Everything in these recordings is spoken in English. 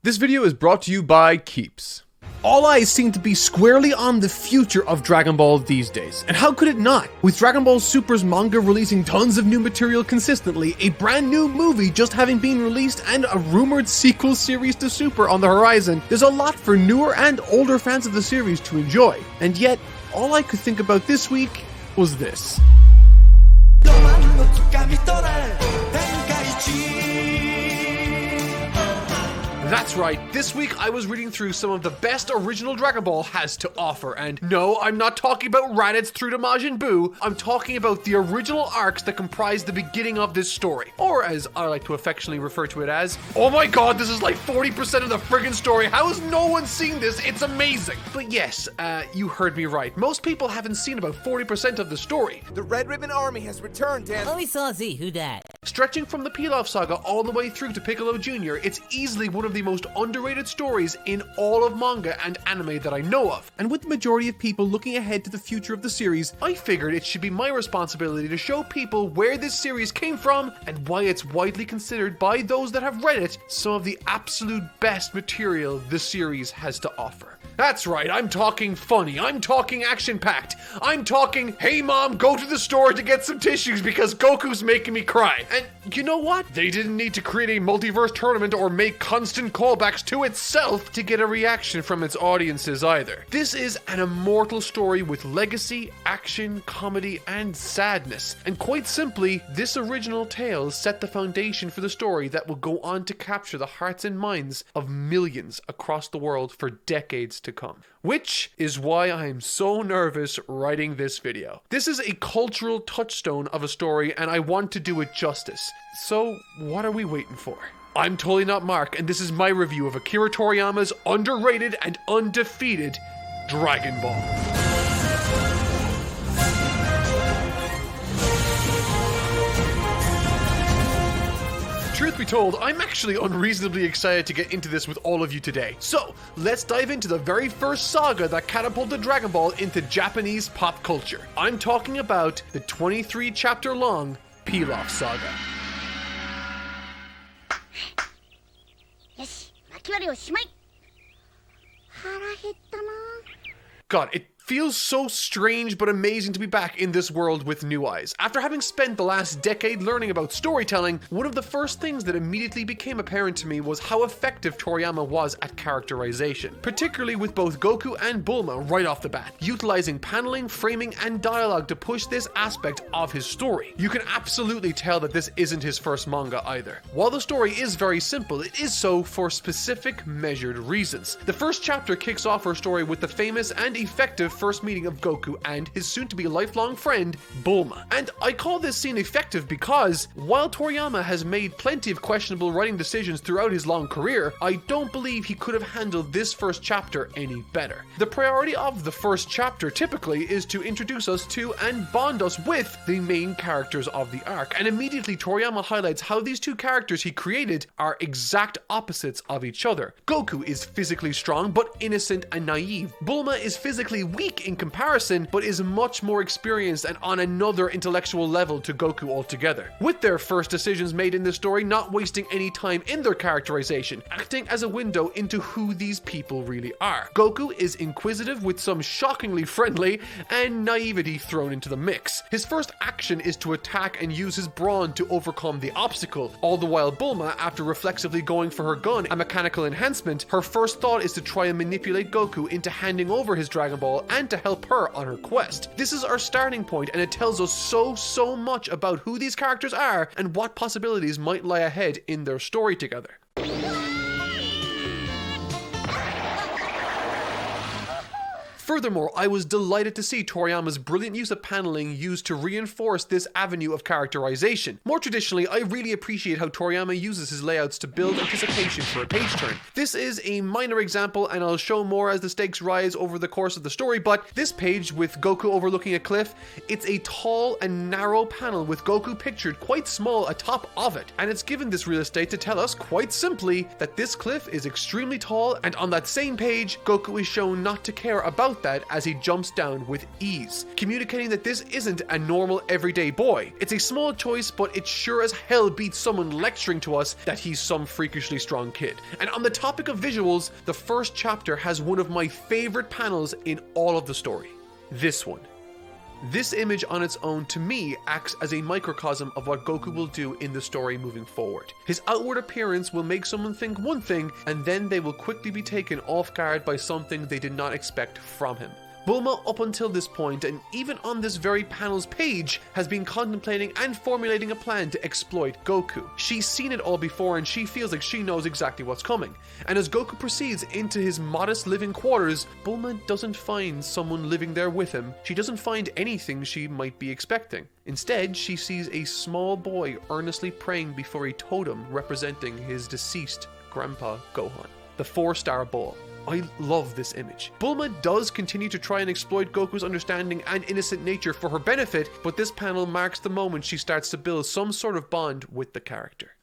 This video is brought to you by Keeps. All eyes seem to be squarely on the future of Dragon Ball these days, and how could it not? With Dragon Ball Super's manga releasing tons of new material consistently, a brand new movie just having been released, and a rumored sequel series to Super on the horizon, there's a lot for newer and older fans of the series to enjoy. And yet, all I could think about this week was this. That's right, this week I was reading through some of the best original Dragon Ball has to offer, and no, I'm not talking about Raditz through to Majin Buu, I'm talking about the original arcs that comprise the beginning of this story, or as I like to affectionately refer to it as, oh my god, this is like 40% of the friggin' story, how has no one seen this? It's amazing! But yes, you heard me right, most people haven't seen about 40% of the story. The Red Ribbon Army has returned, Dan. Oh, we saw Z, who dat? Stretching from the Pilaf Saga all the way through to Piccolo Jr., it's easily one of the most underrated stories in all of manga and anime that I know of. And with the majority of people looking ahead to the future of the series, I figured it should be my responsibility to show people where this series came from and why it's widely considered by those that have read it some of the absolute best material the series has to offer. That's right, I'm talking funny, I'm talking action-packed, I'm talking, hey mom, go to the store to get some tissues because Goku's making me cry. And you know what? They didn't need to create a multiverse tournament or make constant callbacks to itself to get a reaction from its audiences either. This is an immortal story with legacy, action, comedy, and sadness. And quite simply, this original tale set the foundation for the story that will go on to capture the hearts and minds of millions across the world for decades to come. Which is why I'm so nervous writing this video. This is a cultural touchstone of a story and I want to do it justice. So what are we waiting for? I'm totally not Mark and this is my review of Akira Toriyama's underrated and undefeated Dragon Ball. Truth be told, I'm actually unreasonably excited to get into this with all of you today. So, let's dive into the very first saga that catapulted Dragon Ball into Japanese pop culture. I'm talking about the 23-chapter long Pilaf Saga. God, it feels so strange but amazing to be back in this world with new eyes. After having spent the last decade learning about storytelling, one of the first things that immediately became apparent to me was how effective Toriyama was at characterization, particularly with both Goku and Bulma right off the bat, utilizing paneling, framing, and dialogue to push this aspect of his story. You can absolutely tell that this isn't his first manga either. While the story is very simple, it is so for specific, measured reasons. The first chapter kicks off our story with the famous and effective first meeting of Goku and his soon-to-be lifelong friend, Bulma. And I call this scene effective because, while Toriyama has made plenty of questionable writing decisions throughout his long career, I don't believe he could have handled this first chapter any better. The priority of the first chapter typically is to introduce us to and bond us with the main characters of the arc, and immediately Toriyama highlights how these two characters he created are exact opposites of each other. Goku is physically strong but innocent and naive. Bulma is physically weak in comparison, but is much more experienced and on another intellectual level to Goku altogether. With their first decisions made in this story not wasting any time in their characterization, acting as a window into who these people really are. Goku is inquisitive with some shockingly friendly and naivety thrown into the mix. His first action is to attack and use his brawn to overcome the obstacle, all the while Bulma, after reflexively going for her gun, a mechanical enhancement, her first thought is to try and manipulate Goku into handing over his Dragon Ball and to help her on her quest. This is our starting point and it tells us so much about who these characters are and what possibilities might lie ahead in their story together. Furthermore, I was delighted to see Toriyama's brilliant use of paneling used to reinforce this avenue of characterization. More traditionally, I really appreciate how Toriyama uses his layouts to build anticipation for a page turn. This is a minor example and I'll show more as the stakes rise over the course of the story, but this page with Goku overlooking a cliff, it's a tall and narrow panel with Goku pictured quite small atop of it, and it's given this real estate to tell us quite simply that this cliff is extremely tall, and on that same page, Goku is shown not to care about about that as he jumps down with ease, communicating that this isn't a normal everyday boy. It's a small choice, but it sure as hell beats someone lecturing to us that he's some freakishly strong kid. And on the topic of visuals, the first chapter has one of my favorite panels in all of the story. This one. This image on its own, to me, acts as a microcosm of what Goku will do in the story moving forward. His outward appearance will make someone think one thing, and then they will quickly be taken off guard by something they did not expect from him. Bulma, up until this point, and even on this very panel's page, has been contemplating and formulating a plan to exploit Goku. She's seen it all before and she feels like she knows exactly what's coming. And as Goku proceeds into his modest living quarters, Bulma doesn't find someone living there with him. She doesn't find anything she might be expecting. Instead, she sees a small boy earnestly praying before a totem representing his deceased grandpa Gohan. The 4-star ball. I love this image. Bulma does continue to try and exploit Goku's understanding and innocent nature for her benefit, but this panel marks the moment she starts to build some sort of bond with the character.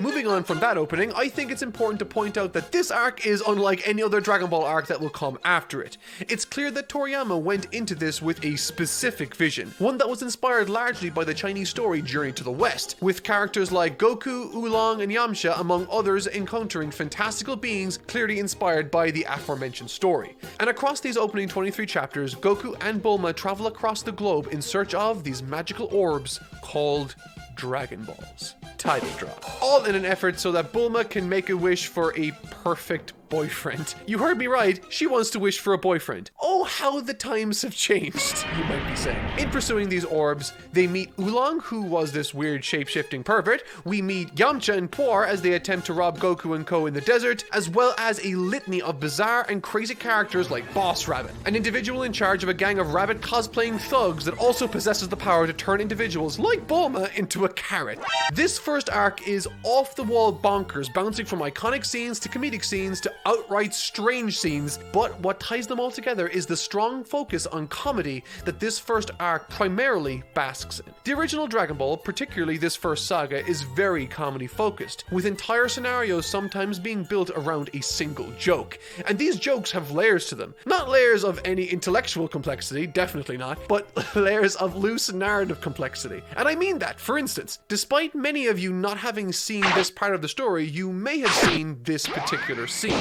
Moving on from that opening, I think it's important to point out that this arc is unlike any other Dragon Ball arc that will come after it. It's clear that Toriyama went into this with a specific vision, one that was inspired largely by the Chinese story Journey to the West, with characters like Goku, Oolong, and Yamcha, among others, encountering fantastical beings clearly inspired by the aforementioned story. And across these opening 23 chapters, Goku and Bulma travel across the globe in search of these magical orbs called Dragon Balls. Title drop. All in an effort so that Bulma can make a wish for a perfect boyfriend. You heard me right, she wants to wish for a boyfriend. Oh, how the times have changed, you might be saying. In pursuing these orbs, they meet Oolong, who was this weird shape-shifting pervert. We meet Yamcha and Puar as they attempt to rob Goku and Co. in the desert, as well as a litany of bizarre and crazy characters like Boss Rabbit, an individual in charge of a gang of rabbit cosplaying thugs that also possesses the power to turn individuals like Bulma into a carrot. This first arc is off-the-wall bonkers, bouncing from iconic scenes to comedic scenes to outright strange scenes, but what ties them all together is the strong focus on comedy that this first arc primarily basks in. The original Dragon Ball, particularly this first saga, is very comedy focused, with entire scenarios sometimes being built around a single joke. And these jokes have layers to them. Not layers of any intellectual complexity, definitely not, but layers of loose narrative complexity. And I mean that. For instance, despite many of you not having seen this part of the story, you may have seen this particular scene.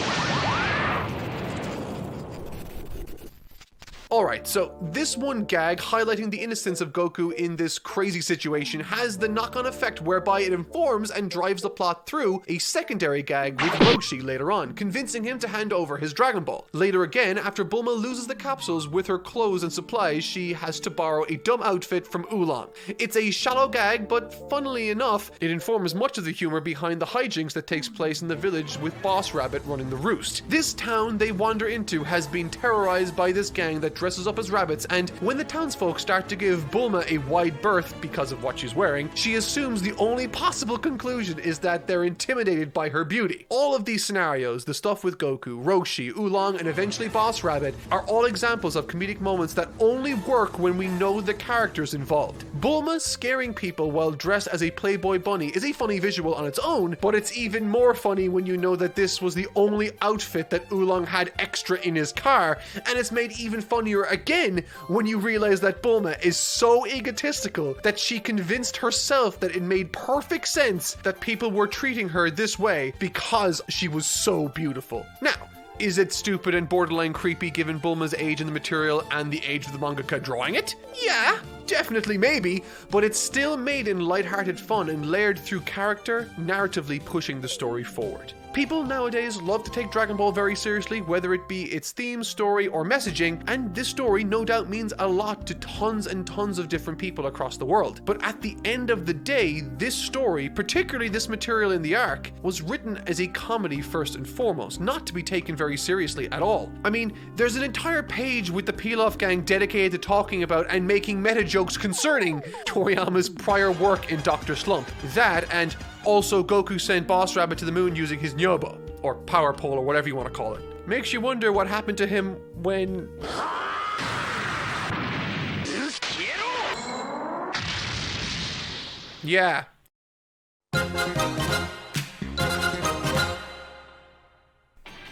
Alright, so this one gag highlighting the innocence of Goku in this crazy situation has the knock-on effect whereby it informs and drives the plot through a secondary gag with Roshi later on, convincing him to hand over his Dragon Ball. Later again, after Bulma loses the capsules with her clothes and supplies, she has to borrow a dumb outfit from Oolong. It's a shallow gag, but funnily enough, it informs much of the humor behind the hijinks that takes place in the village with Boss Rabbit running the roost. This town they wander into has been terrorized by this gang that dresses up as rabbits, and when the townsfolk start to give Bulma a wide berth because of what she's wearing, she assumes the only possible conclusion is that they're intimidated by her beauty. All of these scenarios, the stuff with Goku, Roshi, Oolong, and eventually Boss Rabbit, are all examples of comedic moments that only work when we know the characters involved. Bulma scaring people while dressed as a Playboy bunny is a funny visual on its own, but it's even more funny when you know that this was the only outfit that Oolong had extra in his car, and it's made even funnier again when you realize that Bulma is so egotistical that she convinced herself that it made perfect sense that people were treating her this way because she was so beautiful. Now, is it stupid and borderline creepy given Bulma's age in the material and the age of the mangaka drawing it? Yeah, definitely maybe, but it's still made in lighthearted fun and layered through character, narratively pushing the story forward. People nowadays love to take Dragon Ball very seriously, whether it be its theme, story, or messaging, and this story no doubt means a lot to tons and tons of different people across the world. But at the end of the day, this story, particularly this material in the arc, was written as a comedy first and foremost, not to be taken very seriously at all. I mean, there's an entire page with the Pilaf gang dedicated to talking about and making meta jokes concerning Toriyama's prior work in Dr. Slump. That, and also Goku sent Boss Rabbit to the moon using his Nyobo, or power pole, or whatever you want to call it. Makes you wonder what happened to him when... Yeah.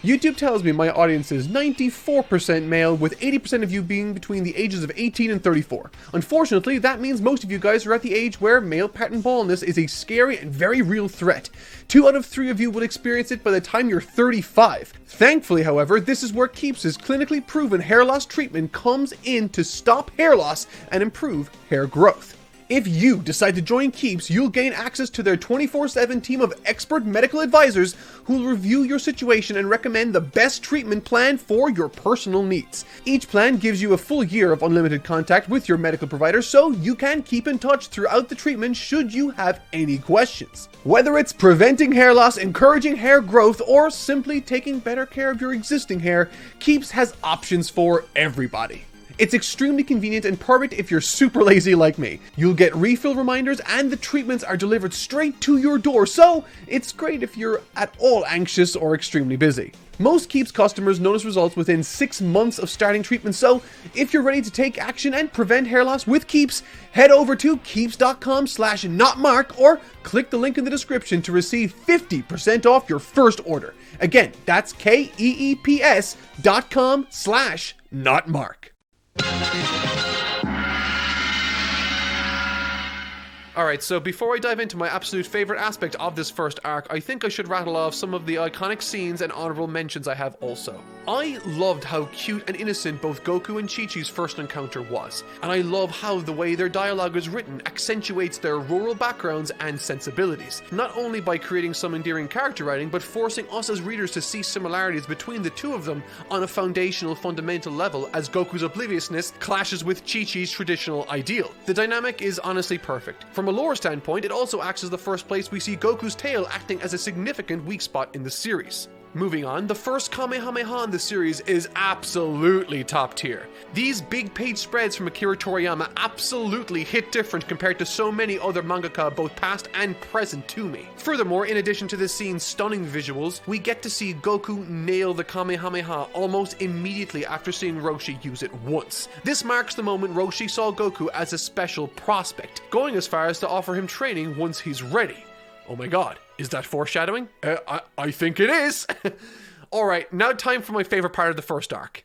YouTube tells me my audience is 94% male, with 80% of you being between the ages of 18 and 34. Unfortunately, that means most of you guys are at the age where male pattern baldness is a scary and very real threat. 2 out of 3 of you will experience it by the time you're 35. Thankfully, however, this is where Keeps' clinically proven hair loss treatment comes in to stop hair loss and improve hair growth. If you decide to join Keeps, you'll gain access to their 24/7 team of expert medical advisors who will review your situation and recommend the best treatment plan for your personal needs. Each plan gives you a full year of unlimited contact with your medical provider, so you can keep in touch throughout the treatment should you have any questions. Whether it's preventing hair loss, encouraging hair growth, or simply taking better care of your existing hair, Keeps has options for everybody. It's extremely convenient and perfect if you're super lazy like me. You'll get refill reminders and the treatments are delivered straight to your door, so it's great if you're at all anxious or extremely busy. Most Keeps customers notice results within 6 months of starting treatment, so if you're ready to take action and prevent hair loss with Keeps, head over to keeps.com/notmark or click the link in the description to receive 50% off your first order. Again, that's keeps.com/notmark. Alright, so before I dive into my absolute favorite aspect of this first arc, I think I should rattle off some of the iconic scenes and honorable mentions I have also. I loved how cute and innocent both Goku and Chi-Chi's first encounter was, and I love how the way their dialogue is written accentuates their rural backgrounds and sensibilities, not only by creating some endearing character writing, but forcing us as readers to see similarities between the two of them on a fundamental level as Goku's obliviousness clashes with Chi-Chi's traditional ideal. The dynamic is honestly perfect. From a lore standpoint, it also acts as the first place we see Goku's tail acting as a significant weak spot in the series. Moving on, the first Kamehameha in the series is absolutely top tier. These big page spreads from Akira Toriyama absolutely hit different compared to so many other mangaka both past and present to me. Furthermore, in addition to this scene's stunning visuals, we get to see Goku nail the Kamehameha almost immediately after seeing Roshi use it once. This marks the moment Roshi saw Goku as a special prospect, going as far as to offer him training once he's ready. Oh my god, is that foreshadowing? I think it is! Alright, now time for my favorite part of the first arc.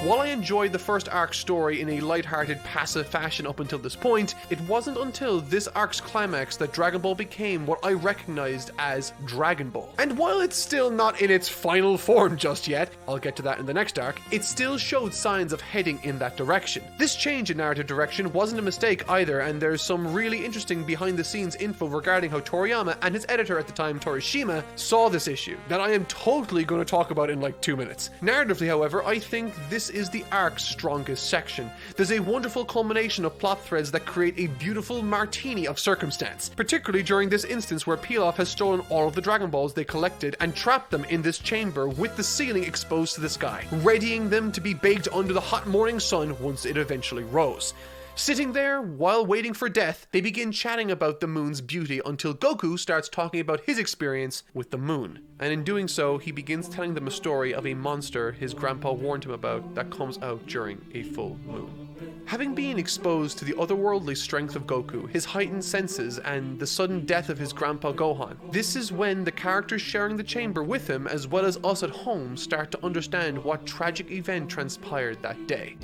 While I enjoyed the first arc's story in a lighthearted, passive fashion up until this point, it wasn't until this arc's climax that Dragon Ball became what I recognized as Dragon Ball. And while it's still not in its final form just yet, I'll get to that in the next arc, it still showed signs of heading in that direction. This change in narrative direction wasn't a mistake either, and there's some really interesting behind-the-scenes info regarding how Toriyama and his editor at the time, Torishima, saw this issue, that I am totally going to talk about in like 2 minutes. Narratively, however, I think this is the arc's strongest section. There's a wonderful culmination of plot threads that create a beautiful martini of circumstance, particularly during this instance where Pilaf has stolen all of the Dragon Balls they collected and trapped them in this chamber with the ceiling exposed to the sky, readying them to be baked under the hot morning sun once it eventually rose. Sitting there, while waiting for death, they begin chatting about the moon's beauty until Goku starts talking about his experience with the moon. And in doing so, he begins telling them a story of a monster his grandpa warned him about that comes out during a full moon. Having been exposed to the otherworldly strength of Goku, his heightened senses, and the sudden death of his grandpa Gohan, this is when the characters sharing the chamber with him, as well as us at home, start to understand what tragic event transpired that day.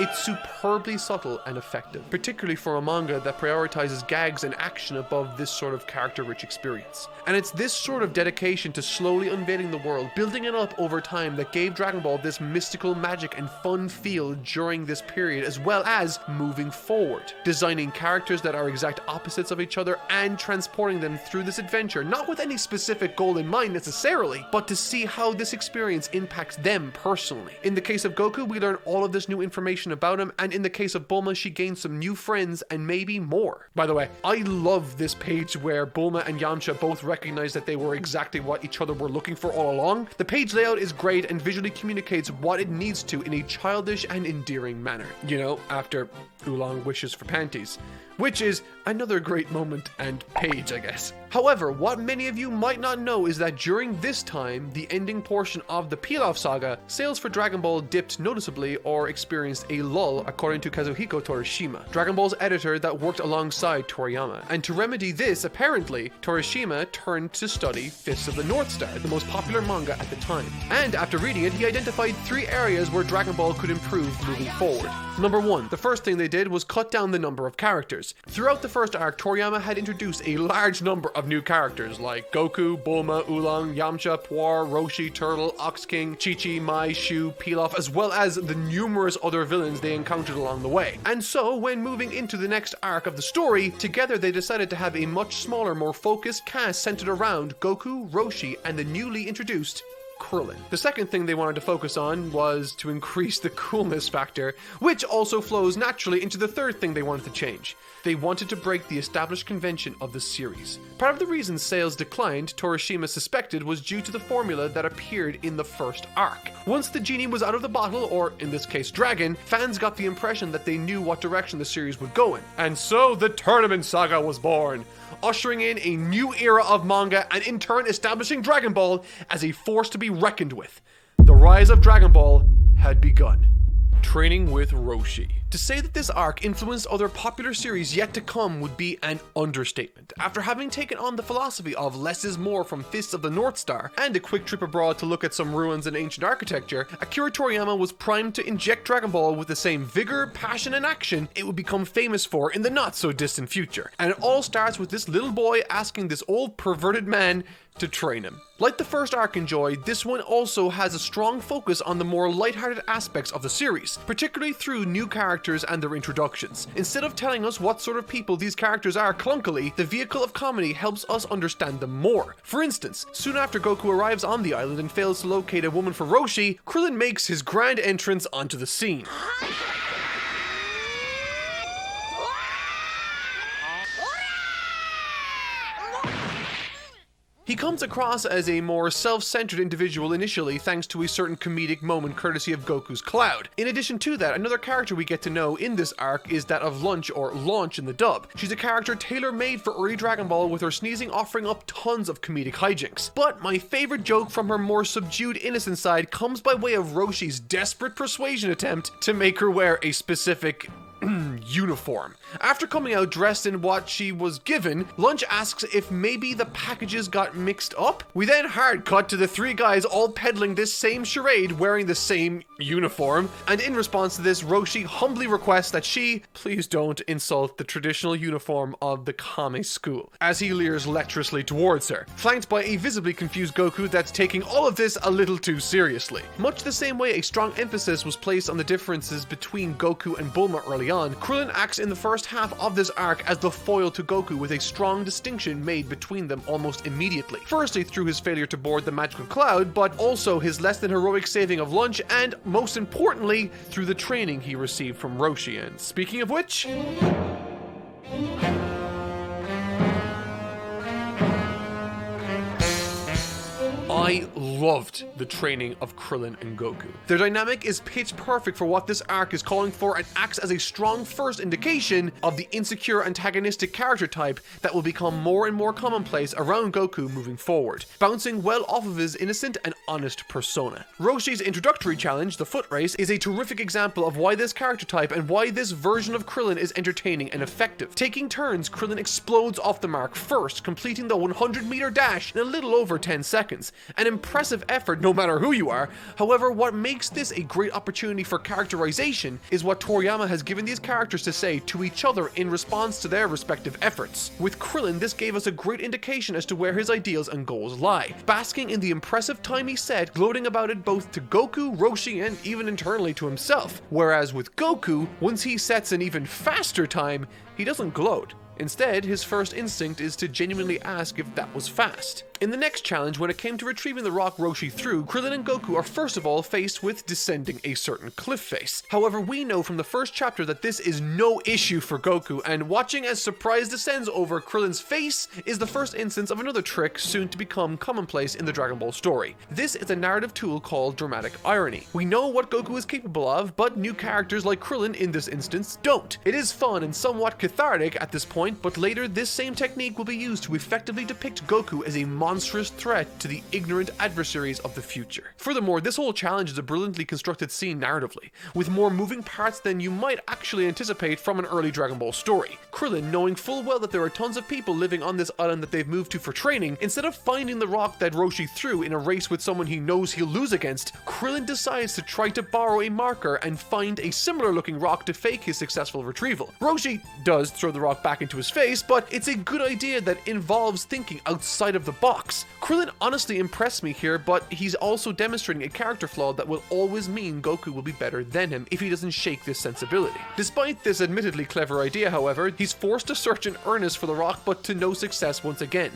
It's superbly subtle and effective, particularly for a manga that prioritizes gags and action above this sort of character-rich experience. And it's this sort of dedication to slowly unveiling the world, building it up over time, that gave Dragon Ball this mystical magic and fun feel during this period, as well as moving forward, designing characters that are exact opposites of each other and transporting them through this adventure, not with any specific goal in mind necessarily, but to see how this experience impacts them personally. In the case of Goku, we learn all of this new information information about him, and in the case of Bulma, she gains some new friends and maybe more. By the way, I love this page where Bulma and Yamcha both recognize that they were exactly what each other were looking for all along. The page layout is great and visually communicates what it needs to in a childish and endearing manner. You know, after Oolong wishes for panties. Which is another great moment and page, I guess. However, what many of you might not know is that during this time, the ending portion of the Pilaf saga, sales for Dragon Ball dipped noticeably or experienced a lull, according to Kazuhiko Torishima, Dragon Ball's editor that worked alongside Toriyama. And to remedy this, apparently, Torishima turned to study Fists of the North Star, the most popular manga at the time. And after reading it, he identified 3 areas where Dragon Ball could improve moving forward. Number 1, the first thing they did was cut down the number of characters. Throughout the first arc, Toriyama had introduced a large number of new characters like Goku, Bulma, Oolong, Yamcha, Puar, Roshi, Turtle, Ox King, Chi-Chi, Mai, Shu, Pilaf, as well as the numerous other villains they encountered along the way. And so, when moving into the next arc of the story, together they decided to have a much smaller, more focused cast centered around Goku, Roshi, and the newly introduced Krillin. The second thing they wanted to focus on was to increase the coolness factor, which also flows naturally into the third thing they wanted to change. They wanted to break the established convention of the series. Part of the reason sales declined, Torishima suspected, was due to the formula that appeared in the first arc. Once the genie was out of the bottle, or in this case dragon, fans got the impression that they knew what direction the series would go in. And so the Tournament Saga was born, ushering in a new era of manga and in turn establishing Dragon Ball as a force to be reckoned with. The rise of Dragon Ball had begun. Training with Roshi. To say that this arc influenced other popular series yet to come would be an understatement. After having taken on the philosophy of less is more from Fists of the North Star, and a quick trip abroad to look at some ruins and ancient architecture, Akira Toriyama was primed to inject Dragon Ball with the same vigor, passion, and action it would become famous for in the not-so-distant future. And it all starts with this little boy asking this old perverted man to train him. Like the first arc enjoyed, this one also has a strong focus on the more lighthearted aspects of the series, particularly through new characters and their introductions. Instead of telling us what sort of people these characters are clunkily, the vehicle of comedy helps us understand them more. For instance, soon after Goku arrives on the island and fails to locate a woman for Roshi, Krillin makes his grand entrance onto the scene. He comes across as a more self-centered individual initially thanks to a certain comedic moment courtesy of Goku's Cloud. In addition to that, another character we get to know in this arc is that of Lunch, or Launch in the dub. She's a character tailor-made for early Dragon Ball, with her sneezing offering up tons of comedic hijinks. But my favorite joke from her more subdued innocent side comes by way of Roshi's desperate persuasion attempt to make her wear a specific uniform. After coming out dressed in what she was given, Lunch asks if maybe the packages got mixed up. We then hard cut to the 3 guys all peddling this same charade wearing the same uniform, and in response to this, Roshi humbly requests that she please don't insult the traditional uniform of the Kame school, as he leers lecherously towards her, flanked by a visibly confused Goku that's taking all of this a little too seriously. Much the same way a strong emphasis was placed on the differences between Goku and Bulma early on, Krillin acts in the first half of this arc as the foil to Goku, with a strong distinction made between them almost immediately. Firstly through his failure to board the magical cloud, but also his less than heroic saving of Lunch, and most importantly through the training he received from Roshi. And speaking of which, I loved the training of Krillin and Goku. Their dynamic is pitch perfect for what this arc is calling for, and acts as a strong first indication of the insecure antagonistic character type that will become more and more commonplace around Goku moving forward, bouncing well off of his innocent and honest persona. Roshi's introductory challenge, the foot race, is a terrific example of why this character type and why this version of Krillin is entertaining and effective. Taking turns, Krillin explodes off the mark first, completing the 100-meter dash in a little over 10 seconds. An impressive effort no matter who you are. However, what makes this a great opportunity for characterization is what Toriyama has given these characters to say to each other in response to their respective efforts. With Krillin, this gave us a great indication as to where his ideals and goals lie, basking in the impressive time he set, gloating about it both to Goku, Roshi, and even internally to himself. Whereas with Goku, once he sets an even faster time, he doesn't gloat. Instead, his first instinct is to genuinely ask if that was fast. In the next challenge, when it came to retrieving the rock Roshi threw, Krillin and Goku are first of all faced with descending a certain cliff face. However, we know from the first chapter that this is no issue for Goku, and watching as surprise descends over Krillin's face is the first instance of another trick soon to become commonplace in the Dragon Ball story. This is a narrative tool called dramatic irony. We know what Goku is capable of, but new characters like Krillin in this instance don't. It is fun and somewhat cathartic at this point, but later this same technique will be used to effectively depict Goku as a monstrous threat to the ignorant adversaries of the future. Furthermore, this whole challenge is a brilliantly constructed scene narratively, with more moving parts than you might actually anticipate from an early Dragon Ball story. Krillin, knowing full well that there are tons of people living on this island that they've moved to for training, instead of finding the rock that Roshi threw in a race with someone he knows he'll lose against, Krillin decides to try to borrow a marker and find a similar looking rock to fake his successful retrieval. Roshi does throw the rock back into his face, but it's a good idea that involves thinking outside of the box. Krillin honestly impressed me here, but he's also demonstrating a character flaw that will always mean Goku will be better than him if he doesn't shake this sensibility. Despite this admittedly clever idea, however, he's forced to search in earnest for the rock, but to no success once again.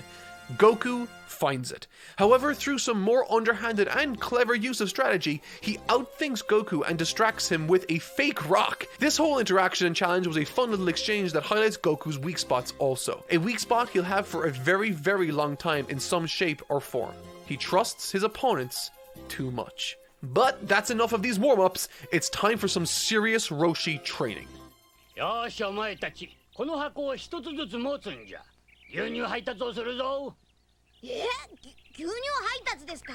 Goku finds it. However, through some more underhanded and clever use of strategy, he outthinks Goku and distracts him with a fake rock. This whole interaction and challenge was a fun little exchange that highlights Goku's weak spots also. A weak spot he'll have for a very, very long time in some shape or form. He trusts his opponents too much. But that's enough of these warm-ups. It's time for some serious Roshi training. よし、お前たち、この箱を一つずつ持つんじゃ。牛乳配達をするぞ。牛乳配達ですか?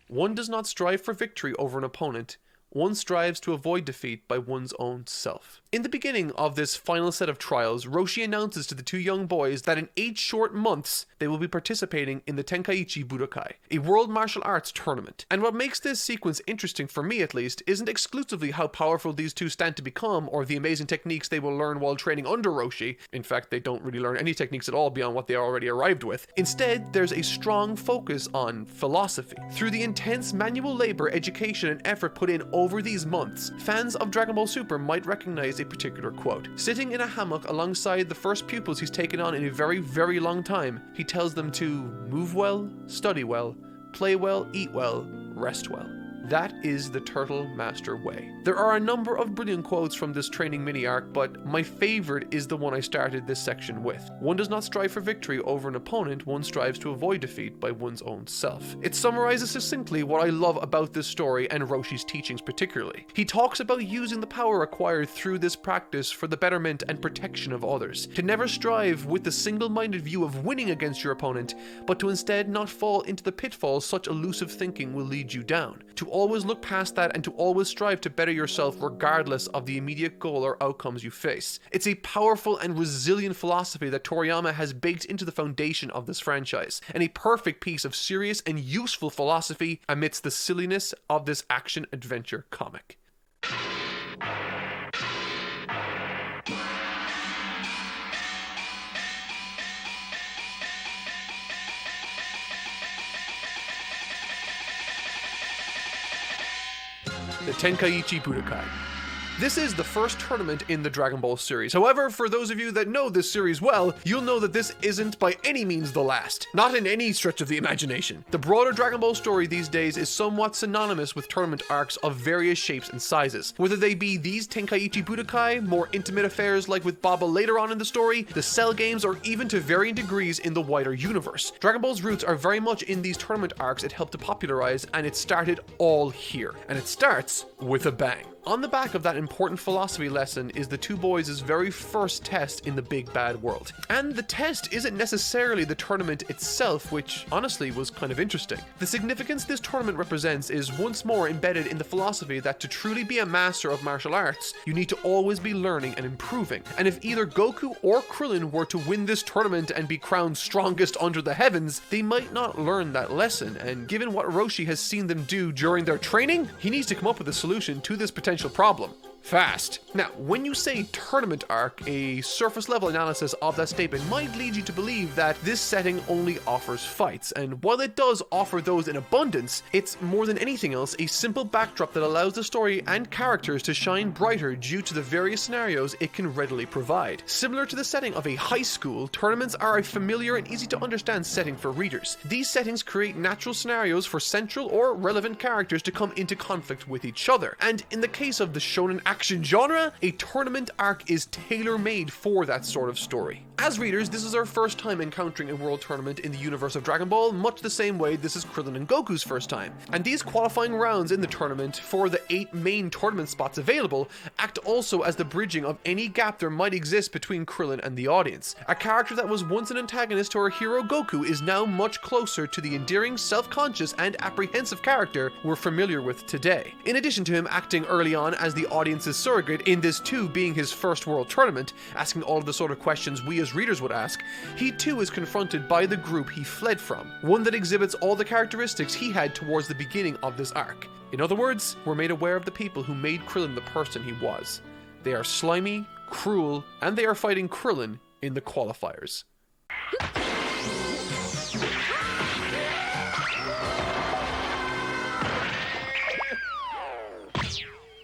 One does not strive for victory over an opponent. One strives to avoid defeat by one's own self. In the beginning of this final set of trials, Roshi announces to the two young boys that in 8 short months, they will be participating in the Tenkaichi Budōkai, a world martial arts tournament. And what makes this sequence interesting, for me at least, isn't exclusively how powerful these two stand to become or the amazing techniques they will learn while training under Roshi. In fact, they don't really learn any techniques at all beyond what they already arrived with. Instead, there's a strong focus on philosophy. Through the intense manual labor, education, and effort put in over these months, fans of Dragon Ball Super might recognize a particular quote. Sitting in a hammock alongside the first pupils he's taken on in a very, very long time, he tells them to move well, study well, play well, eat well, rest well. That is the Turtle Master way. There are a number of brilliant quotes from this training mini-arc, but my favorite is the one I started this section with. One does not strive for victory over an opponent, one strives to avoid defeat by one's own self. It summarizes succinctly what I love about this story and Roshi's teachings particularly. He talks about using the power acquired through this practice for the betterment and protection of others. To never strive with the single-minded view of winning against your opponent, but to instead not fall into the pitfalls such elusive thinking will lead you down. To always look past that and to always strive to better yourself regardless of the immediate goal or outcomes you face. It's a powerful and resilient philosophy that Toriyama has baked into the foundation of this franchise, and a perfect piece of serious and useful philosophy amidst the silliness of this action-adventure comic. The Tenkaichi Budōkai. This is the first tournament in the Dragon Ball series. However, for those of you that know this series well, you'll know that this isn't by any means the last. Not in any stretch of the imagination. The broader Dragon Ball story these days is somewhat synonymous with tournament arcs of various shapes and sizes. Whether they be these Tenkaichi Budōkai, more intimate affairs like with Baba later on in the story, the Cell games, or even to varying degrees in the wider universe. Dragon Ball's roots are very much in these tournament arcs it helped to popularize, and it started all here. And it starts with a bang. On the back of that important philosophy lesson is the two boys' very first test in the big bad world. And the test isn't necessarily the tournament itself, which honestly was kind of interesting. The significance this tournament represents is once more embedded in the philosophy that to truly be a master of martial arts, you need to always be learning and improving. And if either Goku or Krillin were to win this tournament and be crowned strongest under the heavens, they might not learn that lesson. And given what Roshi has seen them do during their training, he needs to come up with a solution to this potential problem. fast. Now, when you say tournament arc, a surface level analysis of that statement might lead you to believe that this setting only offers fights, and while it does offer those in abundance, it's more than anything else a simple backdrop that allows the story and characters to shine brighter due to the various scenarios it can readily provide. Similar to the setting of a high school, tournaments are a familiar and easy to understand setting for readers. These settings create natural scenarios for central or relevant characters to come into conflict with each other, and in the case of the shonen action genre, a tournament arc is tailor-made for that sort of story. As readers, this is our first time encountering a world tournament in the universe of Dragon Ball, much the same way this is Krillin and Goku's first time. And these qualifying rounds in the tournament for the 8 main tournament spots available act also as the bridging of any gap there might exist between Krillin and the audience. A character that was once an antagonist to our hero Goku is now much closer to the endearing, self-conscious and apprehensive character we're familiar with today. In addition to him acting early on as the audience's surrogate, in this too being his first world tournament, asking all of the sort of questions we as readers would ask, he too is confronted by the group he fled from, one that exhibits all the characteristics he had towards the beginning of this arc. In other words, we're made aware of the people who made Krillin the person he was. They are slimy, cruel, and they are fighting Krillin in the qualifiers.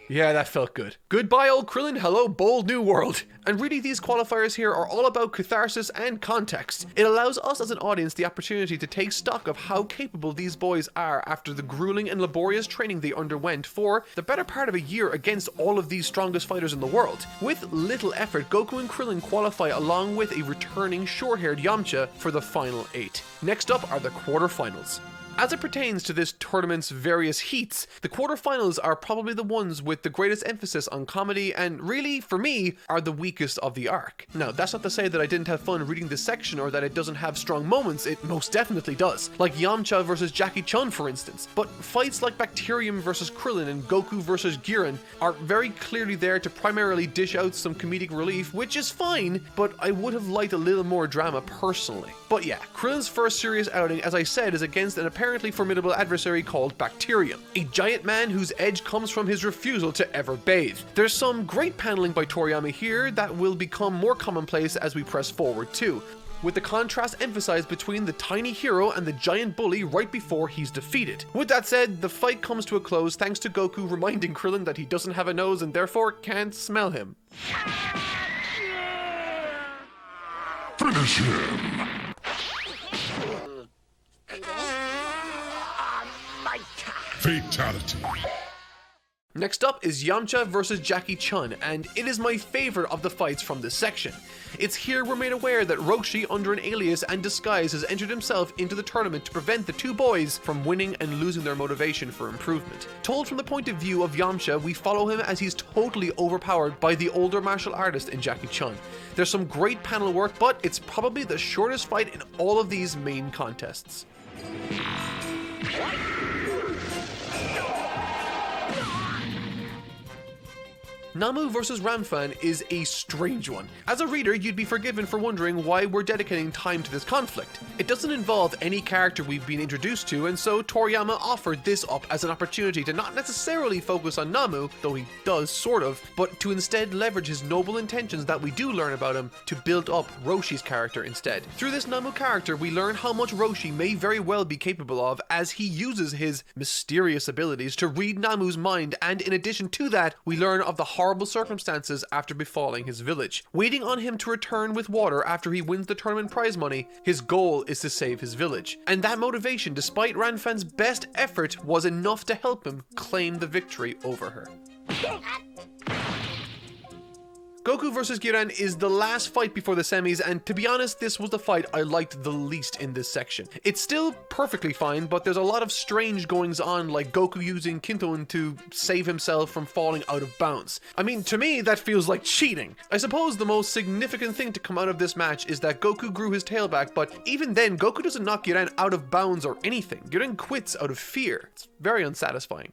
Yeah, that felt good. Goodbye, old Krillin. Hello, bold new world. And really, these qualifiers here are all about catharsis and context. It allows us as an audience the opportunity to take stock of how capable these boys are after the grueling and laborious training they underwent for the better part of a year against all of these strongest fighters in the world. With little effort, Goku and Krillin qualify along with a returning short-haired Yamcha for the final 8. Next up are the quarterfinals. As it pertains to this tournament's various heats, the quarterfinals are probably the ones with the greatest emphasis on comedy and really, for me, are the weakest of the arc. Now, that's not to say that I didn't have fun reading this section or that it doesn't have strong moments, it most definitely does. Like Yamcha versus Jackie Chun, for instance. But fights like Bacterium versus Krillin and Goku versus Giran are very clearly there to primarily dish out some comedic relief, which is fine, but I would have liked a little more drama personally. But yeah, Krillin's first serious outing, as I said, is against an apparently formidable adversary called Bacterium, a giant man whose edge comes from his refusal to ever bathe. There's some great paneling by Toriyama here that will become more commonplace as we press forward too, with the contrast emphasized between the tiny hero and the giant bully right before he's defeated. With that said, the fight comes to a close thanks to Goku reminding Krillin that he doesn't have a nose and therefore can't smell him. Finish him! Fatality. Next up is Yamcha versus Jackie Chun, and it is my favorite of the fights from this section. It's here we're made aware that Roshi, under an alias and disguise, has entered himself into the tournament to prevent the two boys from winning and losing their motivation for improvement. Told from the point of view of Yamcha, we follow him as he's totally overpowered by the older martial artist in Jackie Chun. There's some great panel work, but it's probably the shortest fight in all of these main contests. Namu vs. Ramfan is a strange one. As a reader, you'd be forgiven for wondering why we're dedicating time to this conflict. It doesn't involve any character we've been introduced to, and so Toriyama offered this up as an opportunity to not necessarily focus on Namu, though he does sort of, but to instead leverage his noble intentions that we do learn about him to build up Roshi's character instead. Through this Namu character, we learn how much Roshi may very well be capable of as he uses his mysterious abilities to read Namu's mind, and in addition to that, we learn of the horrible circumstances after befalling his village. Waiting on him to return with water after he wins the tournament prize money, his goal is to save his village. And that motivation, despite Ranfan's best effort, was enough to help him claim the victory over her. Goku vs. Giran is the last fight before the semis, and to be honest, this was the fight I liked the least in this section. It's still perfectly fine, but there's a lot of strange goings on, like Goku using Kintoon to save himself from falling out of bounds. I mean, to me, that feels like cheating. I suppose the most significant thing to come out of this match is that Goku grew his tail back, but even then, Goku doesn't knock Giran out of bounds or anything. Giran quits out of fear. It's very unsatisfying.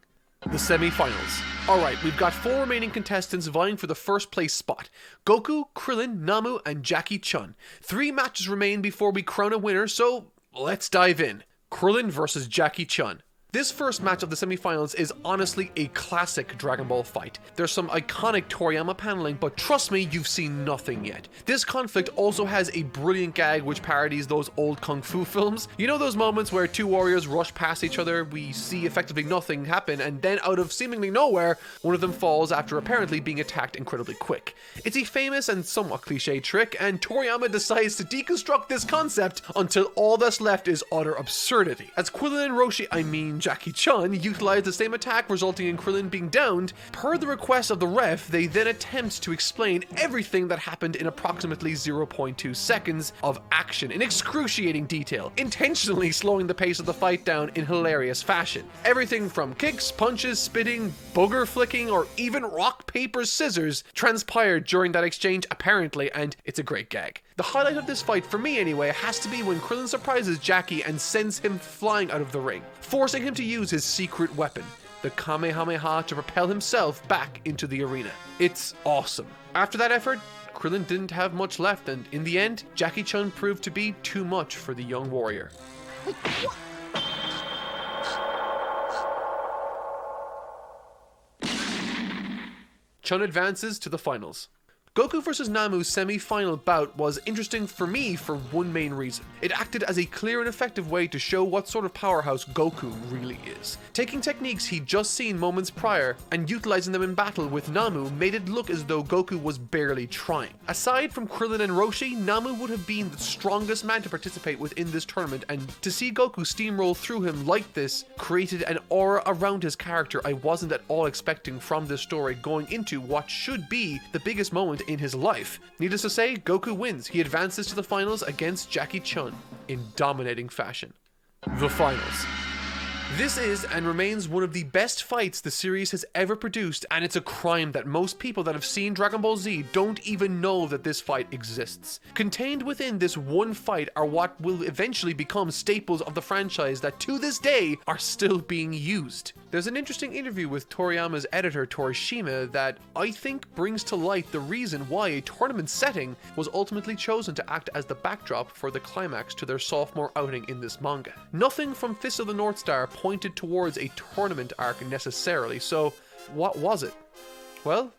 The semi-finals. Alright, we've got 4 remaining contestants vying for the first place spot. Goku, Krillin, Namu, and Jackie Chun. 3 matches remain before we crown a winner, so let's dive in. Krillin versus Jackie Chun. This first match of the semifinals is honestly a classic Dragon Ball fight. There's some iconic Toriyama paneling, but trust me, you've seen nothing yet. This conflict also has a brilliant gag which parodies those old kung fu films. You know those moments where two warriors rush past each other, we see effectively nothing happen, and then out of seemingly nowhere, one of them falls after apparently being attacked incredibly quick. It's a famous and somewhat cliche trick, and Toriyama decides to deconstruct this concept until all that's left is utter absurdity. As Krillin and Jackie Chun utilize the same attack, resulting in Krillin being downed. Per the request of the ref, they then attempt to explain everything that happened in approximately 0.2 seconds of action in excruciating detail, intentionally slowing the pace of the fight down in hilarious fashion. Everything from kicks, punches, spitting, booger flicking, or even rock, paper, scissors transpired during that exchange apparently, and it's a great gag. The highlight of this fight, for me anyway, has to be when Krillin surprises Jackie and sends him flying out of the ring, forcing him to use his secret weapon, the Kamehameha, to propel himself back into the arena. It's awesome. After that effort, Krillin didn't have much left, and in the end, Jackie Chun proved to be too much for the young warrior. Chun advances to the finals. Goku vs. Namu's semi-final bout was interesting for me for one main reason. It acted as a clear and effective way to show what sort of powerhouse Goku really is. Taking techniques he'd just seen moments prior and utilizing them in battle with Namu made it look as though Goku was barely trying. Aside from Krillin and Roshi, Namu would have been the strongest man to participate within this tournament, and to see Goku steamroll through him like this created an aura around his character I wasn't at all expecting from this story going into what should be the biggest moment in his life. Needless to say, Goku wins. He advances to the finals against Jackie Chun in dominating fashion. The finals. This is and remains one of the best fights the series has ever produced, and it's a crime that most people that have seen Dragon Ball Z don't even know that this fight exists. Contained within this one fight are what will eventually become staples of the franchise that to this day are still being used. There's an interesting interview with Toriyama's editor Torishima that I think brings to light the reason why a tournament setting was ultimately chosen to act as the backdrop for the climax to their sophomore outing in this manga. Nothing from Fist of the North Star pointed towards a tournament arc necessarily, so what was it? Well,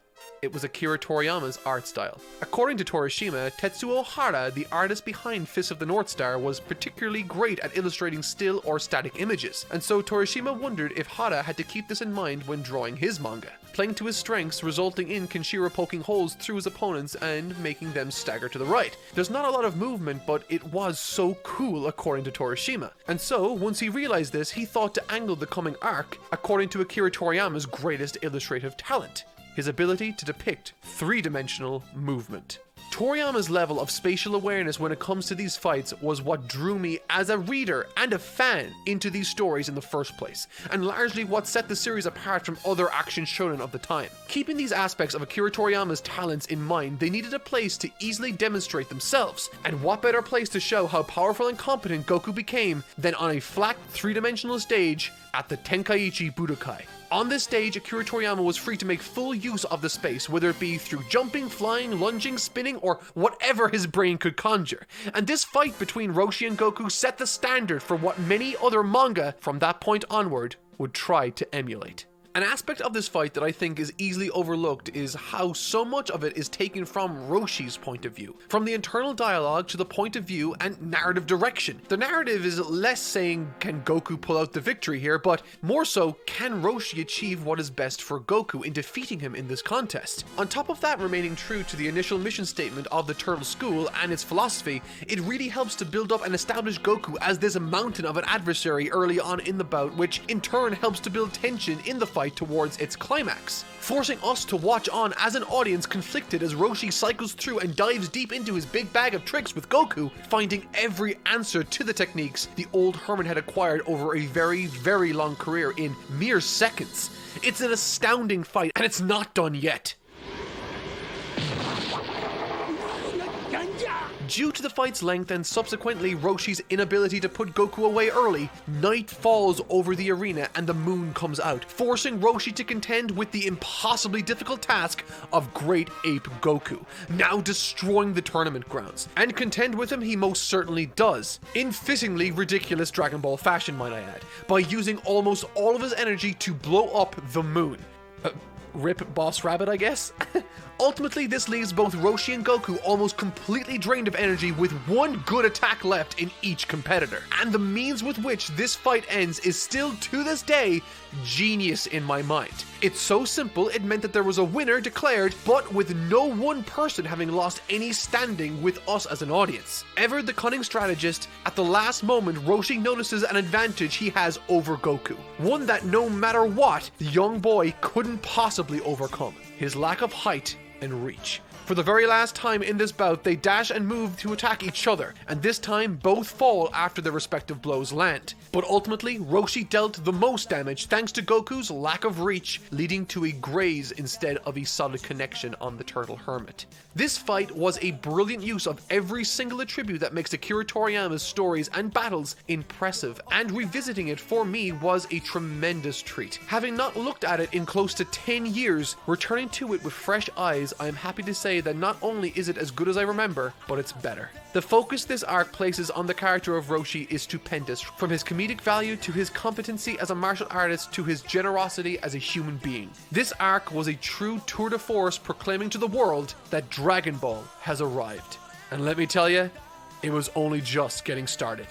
it was Akira Toriyama's art style. According to Torishima, Tetsuo Hara, the artist behind Fist of the North Star, was particularly great at illustrating still or static images, and so Torishima wondered if Hara had to keep this in mind when drawing his manga, playing to his strengths, resulting in Kenshiro poking holes through his opponents and making them stagger to the right. There's not a lot of movement, but it was so cool according to Torishima. And so, once he realized this, he thought to angle the coming arc according to Akira Toriyama's greatest illustrative talent: his ability to depict three-dimensional movement. Toriyama's level of spatial awareness when it comes to these fights was what drew me as a reader and a fan into these stories in the first place, and largely what set the series apart from other action shonen of the time. Keeping these aspects of Akira Toriyama's talents in mind, they needed a place to easily demonstrate themselves, and what better place to show how powerful and competent Goku became than on a flat three-dimensional stage at the Tenkaichi Budōkai. On this stage, Akira Toriyama was free to make full use of the space, whether it be through jumping, flying, lunging, spinning, or whatever his brain could conjure. And this fight between Roshi and Goku set the standard for what many other manga from that point onward would try to emulate. An aspect of this fight that I think is easily overlooked is how so much of it is taken from Roshi's point of view. From the internal dialogue to the point of view and narrative direction. The narrative is less saying, can Goku pull out the victory here, but more so, can Roshi achieve what is best for Goku in defeating him in this contest? On top of that, remaining true to the initial mission statement of the Turtle School and its philosophy, it really helps to build up and establish Goku as this mountain of an adversary early on in the bout, which in turn helps to build tension in the fight towards its climax, forcing us to watch on as an audience conflicted as Roshi cycles through and dives deep into his big bag of tricks with Goku, finding every answer to the techniques the old Herman had acquired over a very, very long career in mere seconds. It's an astounding fight, and it's not done yet. Due to the fight's length and subsequently Roshi's inability to put Goku away early, night falls over the arena and the moon comes out, forcing Roshi to contend with the impossibly difficult task of Great Ape Goku, now destroying the tournament grounds. And contend with him he most certainly does, in fittingly ridiculous Dragon Ball fashion, might I add, by using almost all of his energy to blow up the moon. Rip Boss Rabbit, I guess? Ultimately, this leaves both Roshi and Goku almost completely drained of energy with one good attack left in each competitor. And the means with which this fight ends is still, to this day, genius in my mind. It's so simple, it meant that there was a winner declared, but with no one person having lost any standing with us as an audience. Ever the cunning strategist, at the last moment, Roshi notices an advantage he has over Goku. One that no matter what, the young boy couldn't possibly overcome. His lack of height and reach. For the very last time in this bout, they dash and move to attack each other, and this time both fall after their respective blows land. But ultimately, Roshi dealt the most damage thanks to Goku's lack of reach, leading to a graze instead of a solid connection on the Turtle Hermit. This fight was a brilliant use of every single attribute that makes Akira Toriyama's stories and battles impressive, and revisiting it for me was a tremendous treat. Having not looked at it in close to 10 years, returning to it with fresh eyes, I am happy to say that not only is it as good as I remember, but it's better. The focus this arc places on the character of Roshi is stupendous, from his comedic value to his competency as a martial artist to his generosity as a human being. This arc was a true tour de force proclaiming to the world that Dragon Ball has arrived. And let me tell you, it was only just getting started.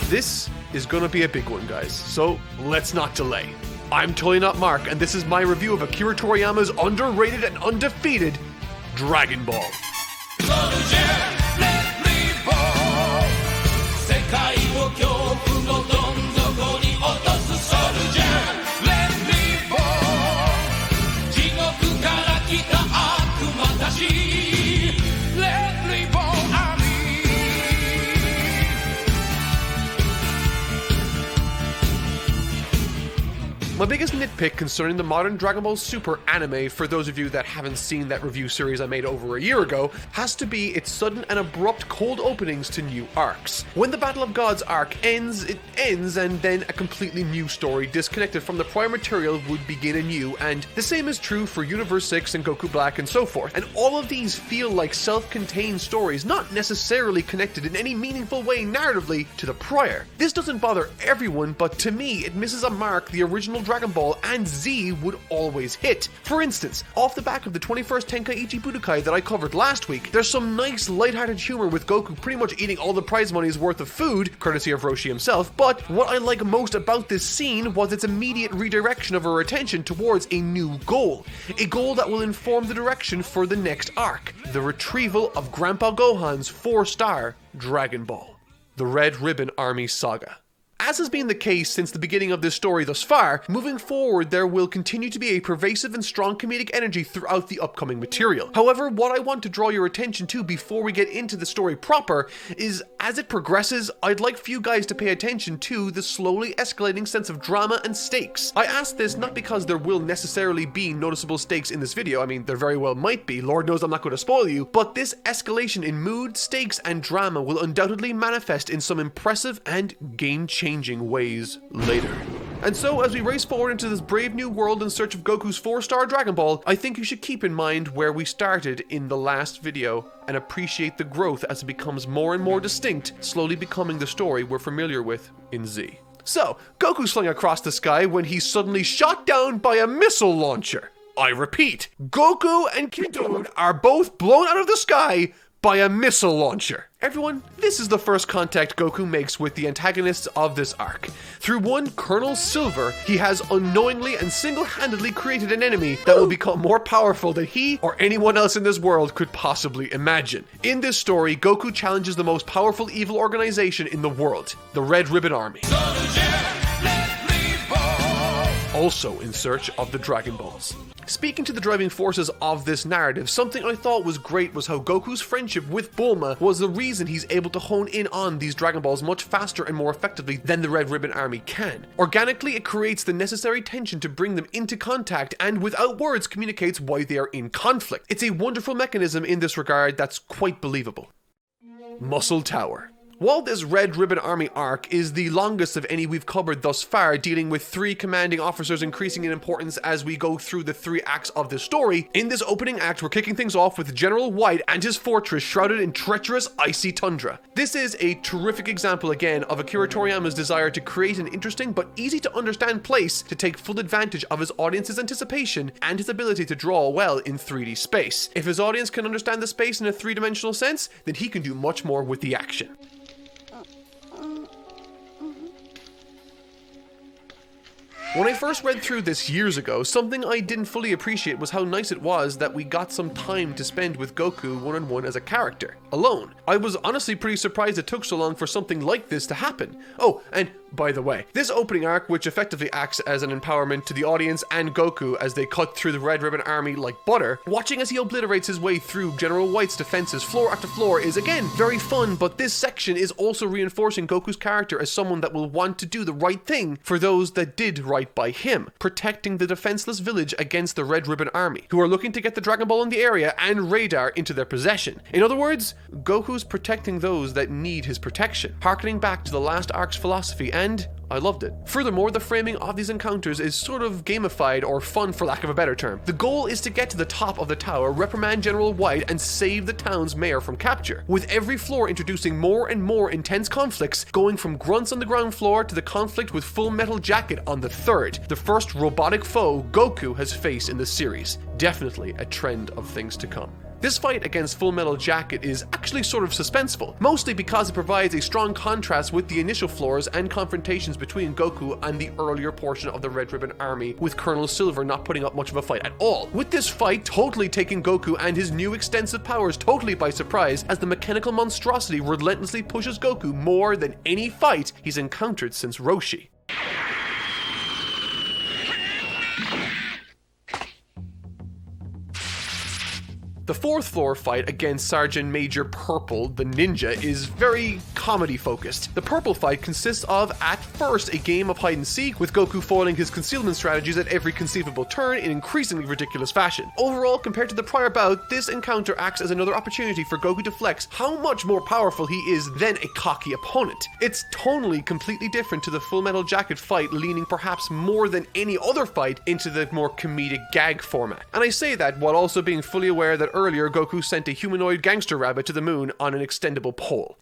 This is gonna be a big one, guys, so let's not delay. I'm totally not Mark, and this is my review of Akira Toriyama's underrated and undefeated Dragon Ball. My biggest nitpick concerning the modern Dragon Ball Super anime, for those of you that haven't seen that review series I made over a year ago, has to be its sudden and abrupt cold openings to new arcs. When the Battle of Gods arc ends, it ends, and then a completely new story disconnected from the prior material would begin anew, and the same is true for Universe 6 and Goku Black and so forth. And all of these feel like self-contained stories, not necessarily connected in any meaningful way narratively to the prior. This doesn't bother everyone, but to me, it misses a mark the original Dragon Ball and Z would always hit. For instance, off the back of the 21st Tenkaichi Budōkai that I covered last week, there's some nice lighthearted humor with Goku pretty much eating all the prize money's worth of food, courtesy of Roshi himself, but what I like most about this scene was its immediate redirection of our attention towards a new goal. A goal that will inform the direction for the next arc, the retrieval of Grandpa Gohan's 4-star Dragon Ball, the Red Ribbon Army Saga. As has been the case since the beginning of this story thus far, moving forward there will continue to be a pervasive and strong comedic energy throughout the upcoming material. However, what I want to draw your attention to before we get into the story proper is, as it progresses, I'd like for you guys to pay attention to the slowly escalating sense of drama and stakes. I ask this not because there will necessarily be noticeable stakes in this video, I mean there very well might be, Lord knows I'm not going to spoil you, but this escalation in mood, stakes, and drama will undoubtedly manifest in some impressive and game-changing ways later. And so, as we race forward into this brave new world in search of Goku's 4-star Dragon Ball, I think you should keep in mind where we started in the last video and appreciate the growth as it becomes more and more distinct, slowly becoming the story we're familiar with in Z. So, Goku's flying across the sky when he's suddenly shot down by a missile launcher. I repeat, Goku and Kidon are both blown out of the sky by a missile launcher. Everyone, this is the first contact Goku makes with the antagonists of this arc. Through one Colonel Silver, he has unknowingly and single-handedly created an enemy that will become more powerful than he or anyone else in this world could possibly imagine. In this story, Goku challenges the most powerful evil organization in the world, the Red Ribbon Army. Also in search of the Dragon Balls. Speaking to the driving forces of this narrative, something I thought was great was how Goku's friendship with Bulma was the reason he's able to hone in on these Dragon Balls much faster and more effectively than the Red Ribbon Army can. Organically, it creates the necessary tension to bring them into contact and without words communicates why they are in conflict. It's a wonderful mechanism in this regard that's quite believable. Muscle Tower. While this Red Ribbon Army arc is the longest of any we've covered thus far, dealing with 3 commanding officers increasing in importance as we go through the 3 acts of the story, in this opening act we're kicking things off with General White and his fortress shrouded in treacherous icy tundra. This is a terrific example again of Akira Toriyama's desire to create an interesting but easy to understand place to take full advantage of his audience's anticipation and his ability to draw well in 3D space. If his audience can understand the space in a 3-dimensional sense, then he can do much more with the action. When I first read through this years ago, something I didn't fully appreciate was how nice it was that we got some time to spend with Goku one-on-one as a character, alone. I was honestly pretty surprised it took so long for something like this to happen. Oh, and by the way, this opening arc, which effectively acts as an empowerment to the audience and Goku as they cut through the Red Ribbon Army like butter, watching as he obliterates his way through General White's defenses floor after floor is again very fun, but this section is also reinforcing Goku's character as someone that will want to do the right thing for those that did right by him, protecting the defenseless village against the Red Ribbon Army, who are looking to get the Dragon Ball in the area and radar into their possession. In other words, Goku's protecting those that need his protection, harkening back to the last arc's philosophy, and I loved it. Furthermore, the framing of these encounters is sort of gamified or fun for lack of a better term. The goal is to get to the top of the tower, reprimand General White, and save the town's mayor from capture, with every floor introducing more and more intense conflicts, going from grunts on the ground floor to the conflict with Full Metal Jacket on the 3rd, the first robotic foe Goku has faced in the series. Definitely a trend of things to come. This fight against Full Metal Jacket is actually sort of suspenseful, mostly because it provides a strong contrast with the initial floors and confrontations between Goku and the earlier portion of the Red Ribbon Army, with Colonel Silver not putting up much of a fight at all. With this fight totally taking Goku and his new extensive powers totally by surprise, as the mechanical monstrosity relentlessly pushes Goku more than any fight he's encountered since Roshi. The 4th floor fight against Sergeant Major Purple, the ninja, is very comedy focused. The Purple fight consists of, at first, a game of hide and seek, with Goku foiling his concealment strategies at every conceivable turn in increasingly ridiculous fashion. Overall, compared to the prior bout, this encounter acts as another opportunity for Goku to flex how much more powerful he is than a cocky opponent. It's tonally completely different to the Full Metal Jacket fight, leaning perhaps more than any other fight into the more comedic gag format. And I say that while also being fully aware that earlier Goku sent a humanoid gangster rabbit to the moon on an extendable pole.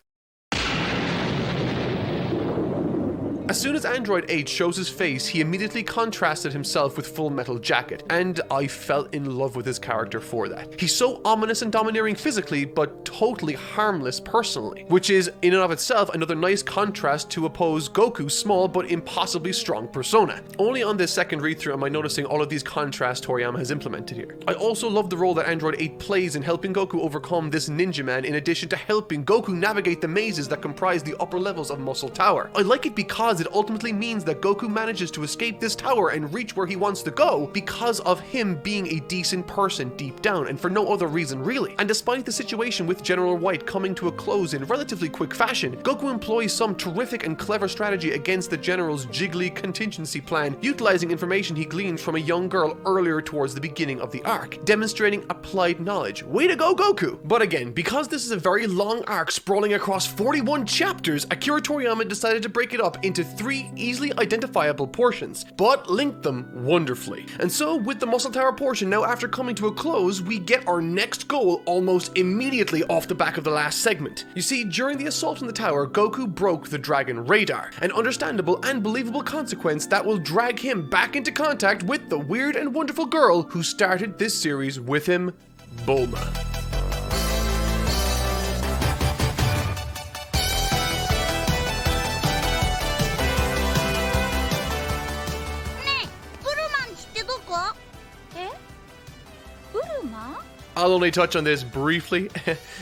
As soon as Android 8 shows his face, he immediately contrasted himself with Full Metal Jacket, and I fell in love with his character for that. He's so ominous and domineering physically, but totally harmless personally, which is in and of itself another nice contrast to oppose Goku's small but impossibly strong persona. Only on this second read-through am I noticing all of these contrasts Toriyama has implemented here. I also love the role that Android 8 plays in helping Goku overcome this ninja man, in addition to helping Goku navigate the mazes that comprise the upper levels of Muscle Tower. I like it because it ultimately means that Goku manages to escape this tower and reach where he wants to go because of him being a decent person deep down, and for no other reason really. And despite the situation with General White coming to a close in relatively quick fashion, Goku employs some terrific and clever strategy against the General's jiggly contingency plan, utilizing information he gleaned from a young girl earlier towards the beginning of the arc, demonstrating applied knowledge. Way to go, Goku! But again, because this is a very long arc sprawling across 41 chapters, Akira Toriyama decided to break it up into 3 easily identifiable portions, but linked them wonderfully. And so, with the Muscle Tower portion now after coming to a close, we get our next goal almost immediately off the back of the last segment. You see, during the assault on the tower, Goku broke the dragon radar, an understandable and believable consequence that will drag him back into contact with the weird and wonderful girl who started this series with him, Bulma. I'll only touch on this briefly,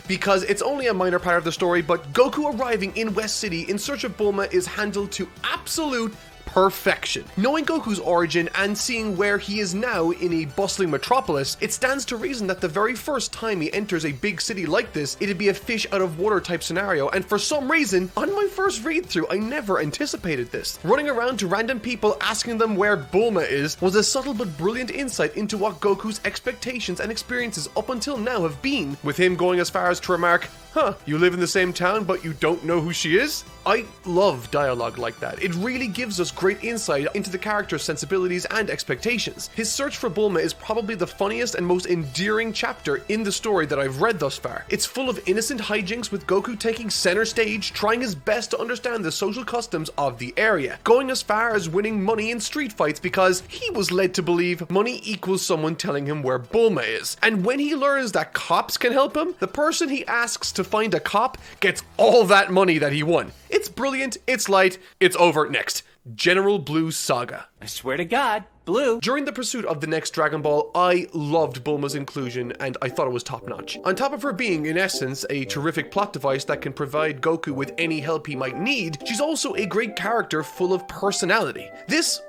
because it's only a minor part of the story, but Goku arriving in West City in search of Bulma is handled to absolute perfection. Knowing Goku's origin and seeing where he is now in a bustling metropolis, it stands to reason that the very first time he enters a big city like this, it'd be a fish out of water type scenario, and for some reason, on my first read through, I never anticipated this. Running around to random people asking them where Bulma is was a subtle but brilliant insight into what Goku's expectations and experiences up until now have been, with him going as far as to remark, "Huh, you live in the same town but you don't know who she is?" I love dialogue like that. It really gives us great insight into the character's sensibilities and expectations. His search for Bulma is probably the funniest and most endearing chapter in the story that I've read thus far. It's full of innocent hijinks with Goku taking center stage, trying his best to understand the social customs of the area, going as far as winning money in street fights because he was led to believe money equals someone telling him where Bulma is. And when he learns that cops can help him, the person he asks to find a cop gets all that money that he won. It's brilliant, it's light, it's over. Next, General Blue Saga. I swear to God, Blue. During the pursuit of the next Dragon Ball, I loved Bulma's inclusion and I thought it was top notch. On top of her being, in essence, a terrific plot device that can provide Goku with any help he might need, she's also a great character full of personality. This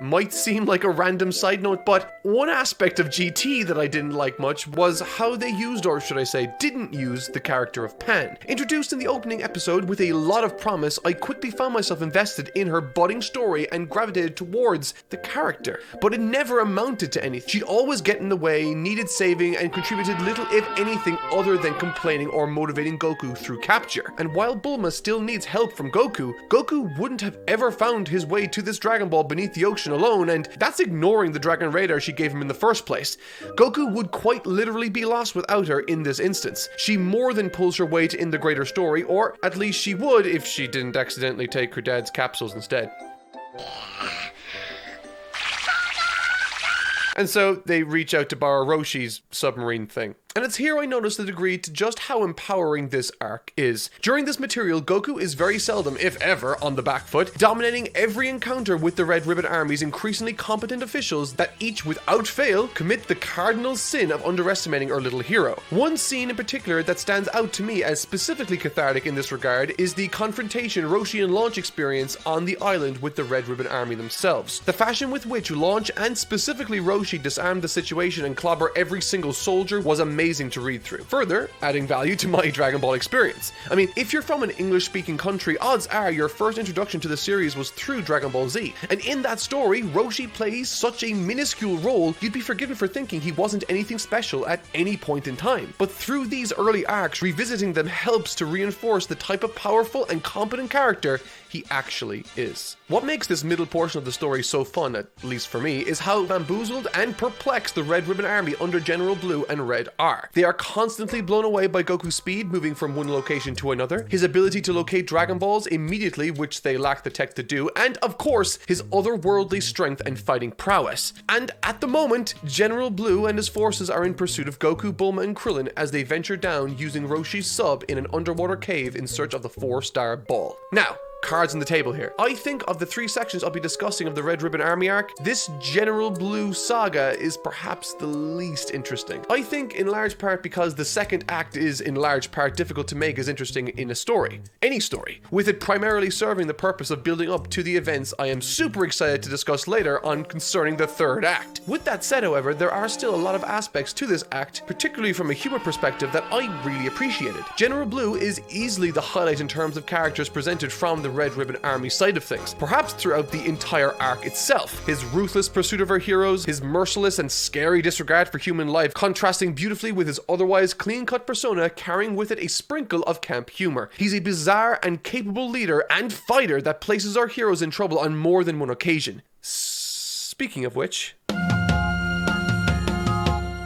might seem like a random side note, but one aspect of GT that I didn't like much was how they used, or should I say, didn't use, the character of Pan. Introduced in the opening episode with a lot of promise, I quickly found myself invested in her budding story and gravitated towards the character. But it never amounted to anything. She'd always get in the way, needed saving, and contributed little if anything other than complaining or motivating Goku through capture. And while Bulma still needs help from Goku, Goku wouldn't have ever found his way to this Dragon Ball beneath the ocean alone, and that's ignoring the Dragon Radar she gave him in the first place. Goku would quite literally be lost without her in this instance. She more than pulls her weight in the greater story, or at least she would if she didn't accidentally take her dad's capsules instead. And so they reach out to borrow Roshi's submarine thing. And it's here I notice the degree to just how empowering this arc is. During this material, Goku is very seldom, if ever, on the back foot, dominating every encounter with the Red Ribbon Army's increasingly competent officials that each, without fail, commit the cardinal sin of underestimating our little hero. One scene in particular that stands out to me as specifically cathartic in this regard is the confrontation Roshi and Launch experience on the island with the Red Ribbon Army themselves. The fashion with which Launch and specifically Roshi disarmed the situation and clobber every single soldier was amazing to read through, further adding value to my Dragon Ball experience. I mean, if you're from an English-speaking country, odds are your first introduction to the series was through Dragon Ball Z, and in that story, Roshi plays such a minuscule role, you'd be forgiven for thinking he wasn't anything special at any point in time. But through these early arcs, revisiting them helps to reinforce the type of powerful and competent character he actually is. What makes this middle portion of the story so fun, at least for me, is how bamboozled and perplexed the Red Ribbon Army under General Blue and Red are. They are constantly blown away by Goku's speed, moving from one location to another, his ability to locate Dragon Balls immediately, which they lack the tech to do, and of course, his otherworldly strength and fighting prowess. And at the moment, General Blue and his forces are in pursuit of Goku, Bulma, and Krillin as they venture down using Roshi's sub in an underwater cave in search of the 4-star ball. Now, cards on the table here. I think of the 3 sections I'll be discussing of the Red Ribbon Army arc, this General Blue saga is perhaps the least interesting. I think in large part because the second act is in large part difficult to make as interesting in a story. Any story. With it primarily serving the purpose of building up to the events I am super excited to discuss later on concerning the third act. With that said, however, there are still a lot of aspects to this act, particularly from a humor perspective, that I really appreciated. General Blue is easily the highlight in terms of characters presented from the Red Ribbon Army side of things, perhaps throughout the entire arc itself. His ruthless pursuit of our heroes, his merciless and scary disregard for human life, contrasting beautifully with his otherwise clean-cut persona, carrying with it a sprinkle of camp humor. He's a bizarre and capable leader and fighter that places our heroes in trouble on more than one occasion. Speaking of which,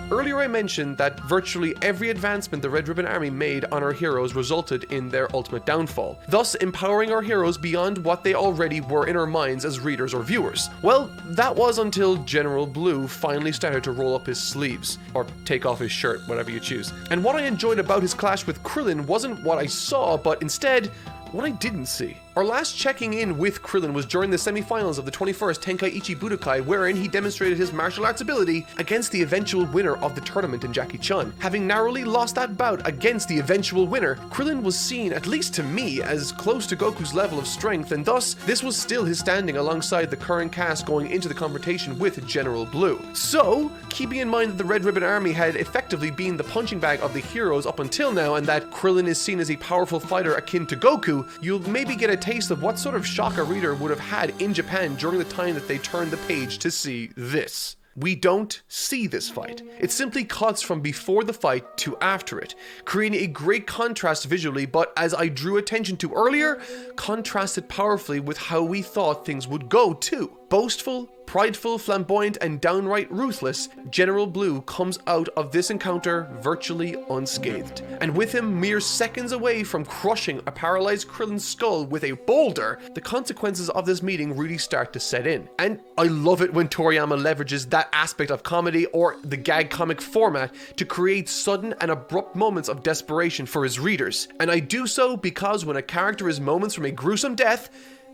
earlier I mentioned that virtually every advancement the Red Ribbon Army made on our heroes resulted in their ultimate downfall, thus empowering our heroes beyond what they already were in our minds as readers or viewers. Well, that was until General Blue finally started to roll up his sleeves, or take off his shirt, whatever you choose. And what I enjoyed about his clash with Krillin wasn't what I saw, but instead, what I didn't see. Our last checking in with Krillin was during the semi-finals of the 21st Tenkaichi Budōkai, wherein he demonstrated his martial arts ability against the eventual winner of the tournament in Jackie Chun. Having narrowly lost that bout against the eventual winner, Krillin was seen, at least to me, as close to Goku's level of strength, and thus this was still his standing alongside the current cast going into the confrontation with General Blue. So, keeping in mind that the Red Ribbon Army had effectively been the punching bag of the heroes up until now, and that Krillin is seen as a powerful fighter akin to Goku, you'll maybe get a taste of what sort of shock a reader would have had in Japan during the time that they turned the page to see this. We don't see this fight. It simply cuts from before the fight to after it, creating a great contrast visually, but as I drew attention to earlier, contrasted powerfully with how we thought things would go too. Boastful, prideful, flamboyant, and downright ruthless, General Blue comes out of this encounter virtually unscathed. And with him mere seconds away from crushing a paralyzed Krillin's skull with a boulder, the consequences of this meeting really start to set in. And I love it when Toriyama leverages that aspect of comedy or the gag comic format to create sudden and abrupt moments of desperation for his readers. And I do so because when a character is moments from a gruesome death,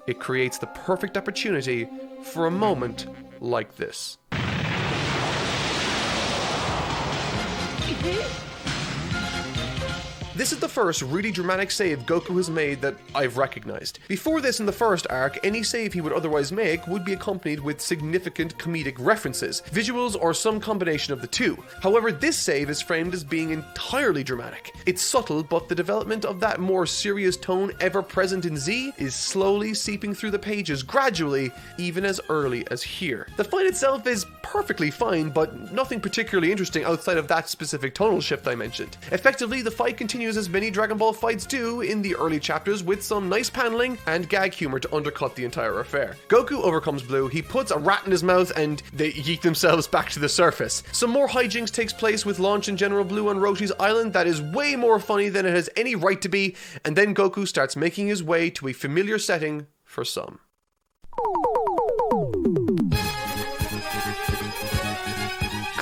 it creates the perfect opportunity for a moment like this. This is the first really dramatic save Goku has made that I've recognized. Before this, in the first arc, any save he would otherwise make would be accompanied with significant comedic references, visuals, or some combination of the two. However, this save is framed as being entirely dramatic. It's subtle, but the development of that more serious tone ever present in Z is slowly seeping through the pages gradually, even as early as here. The fight itself is perfectly fine, but nothing particularly interesting outside of that specific tonal shift I mentioned. Effectively, the fight continues as many Dragon Ball fights do in the early chapters, with some nice paneling and gag humor to undercut the entire affair. Goku overcomes Blue, he puts a rat in his mouth, and they yeet themselves back to the surface. Some more hijinks takes place with launching General Blue on Roshi's island that is way more funny than it has any right to be, and then Goku starts making his way to a familiar setting for some.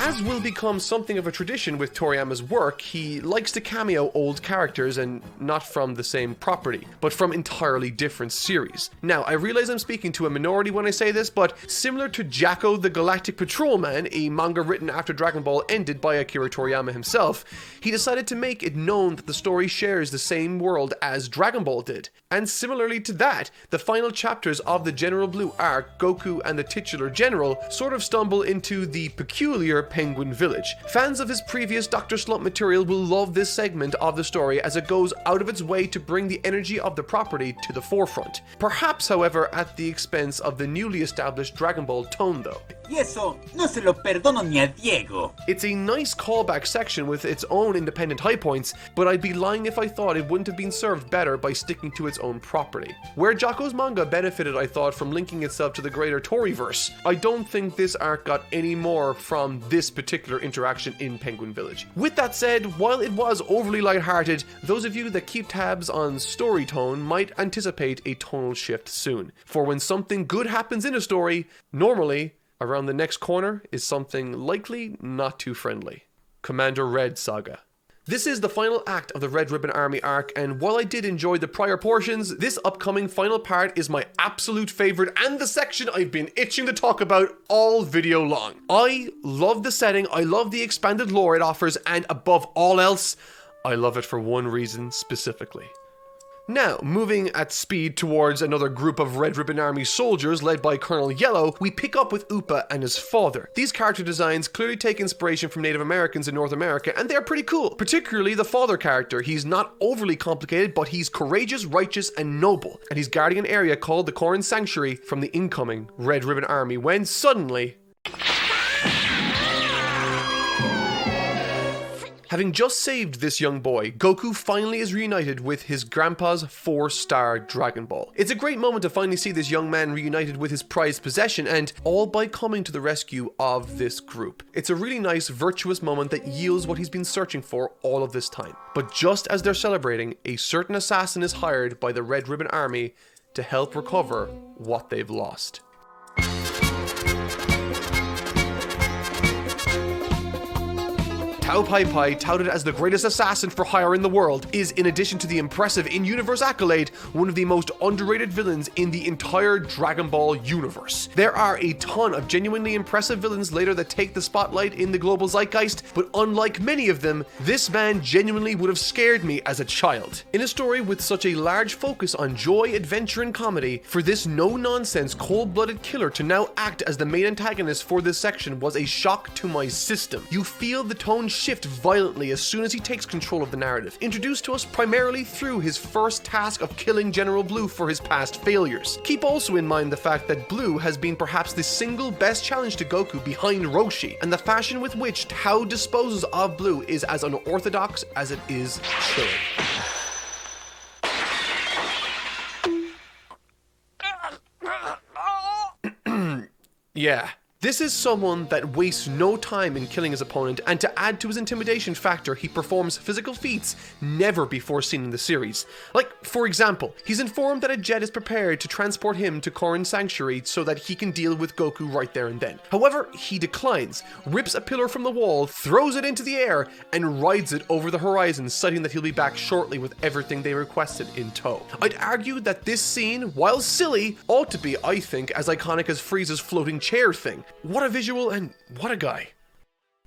As will become something of a tradition with Toriyama's work, he likes to cameo old characters, and not from the same property, but from entirely different series. Now, I realize I'm speaking to a minority when I say this, but similar to Jacko the Galactic Patrolman, a manga written after Dragon Ball ended by Akira Toriyama himself, he decided to make it known that the story shares the same world as Dragon Ball did. And similarly to that, the final chapters of the General Blue arc, Goku and the titular general, sort of stumble into the peculiar Penguin Village. Fans of his previous Dr. Slump material will love this segment of the story as it goes out of its way to bring the energy of the property to the forefront. Perhaps, however, at the expense of the newly established Dragon Ball tone though. Y eso no se lo perdono ni a Diego. It's a nice callback section with its own independent high points, but I'd be lying if I thought it wouldn't have been served better by sticking to its own property. Where Jocko's manga benefited, I thought, from linking itself to the greater Toriverse, I don't think this arc got any more from this particular interaction in Penguin Village. With that said, while it was overly lighthearted, those of you that keep tabs on story tone might anticipate a tonal shift soon. For when something good happens in a story, normally, around the next corner is something likely not too friendly. Commander Red Saga. This is the final act of the Red Ribbon Army arc, and while I did enjoy the prior portions, this upcoming final part is my absolute favorite and the section I've been itching to talk about all video long. I love the setting, I love the expanded lore it offers, and above all else, I love it for one reason specifically. Now, moving at speed towards another group of Red Ribbon Army soldiers led by Colonel Yellow, we pick up with Upa and his father. These character designs clearly take inspiration from Native Americans in North America, and they're pretty cool. Particularly the father character. He's not overly complicated, but he's courageous, righteous, and noble. And he's guarding an area called the Korin Sanctuary from the incoming Red Ribbon Army when suddenly... Having just saved this young boy, Goku finally is reunited with his grandpa's 4-star Dragon Ball. It's a great moment to finally see this young man reunited with his prized possession, and all by coming to the rescue of this group. It's a really nice, virtuous moment that yields what he's been searching for all of this time. But just as they're celebrating, a certain assassin is hired by the Red Ribbon Army to help recover what they've lost. Tao Pai Pai, touted as the greatest assassin for hire in the world, is, in addition to the impressive in-universe accolade, one of the most underrated villains in the entire Dragon Ball universe. There are a ton of genuinely impressive villains later that take the spotlight in the global zeitgeist, but unlike many of them, this man genuinely would have scared me as a child. In a story with such a large focus on joy, adventure, and comedy, for this no-nonsense, cold-blooded killer to now act as the main antagonist for this section was a shock to my system. You feel the tone shift violently as soon as he takes control of the narrative, introduced to us primarily through his first task of killing General Blue for his past failures. Keep also in mind the fact that Blue has been perhaps the single best challenge to Goku behind Roshi, and the fashion with which Tao disposes of Blue is as unorthodox as it is chilling. Yeah. This is someone that wastes no time in killing his opponent, and to add to his intimidation factor, he performs physical feats never before seen in the series. Like, for example, he's informed that a jet is prepared to transport him to Korin Sanctuary so that he can deal with Goku right there and then. However, he declines, rips a pillar from the wall, throws it into the air, and rides it over the horizon, citing that he'll be back shortly with everything they requested in tow. I'd argue that this scene, while silly, ought to be, I think, as iconic as Frieza's floating chair thing. What a visual and what a guy.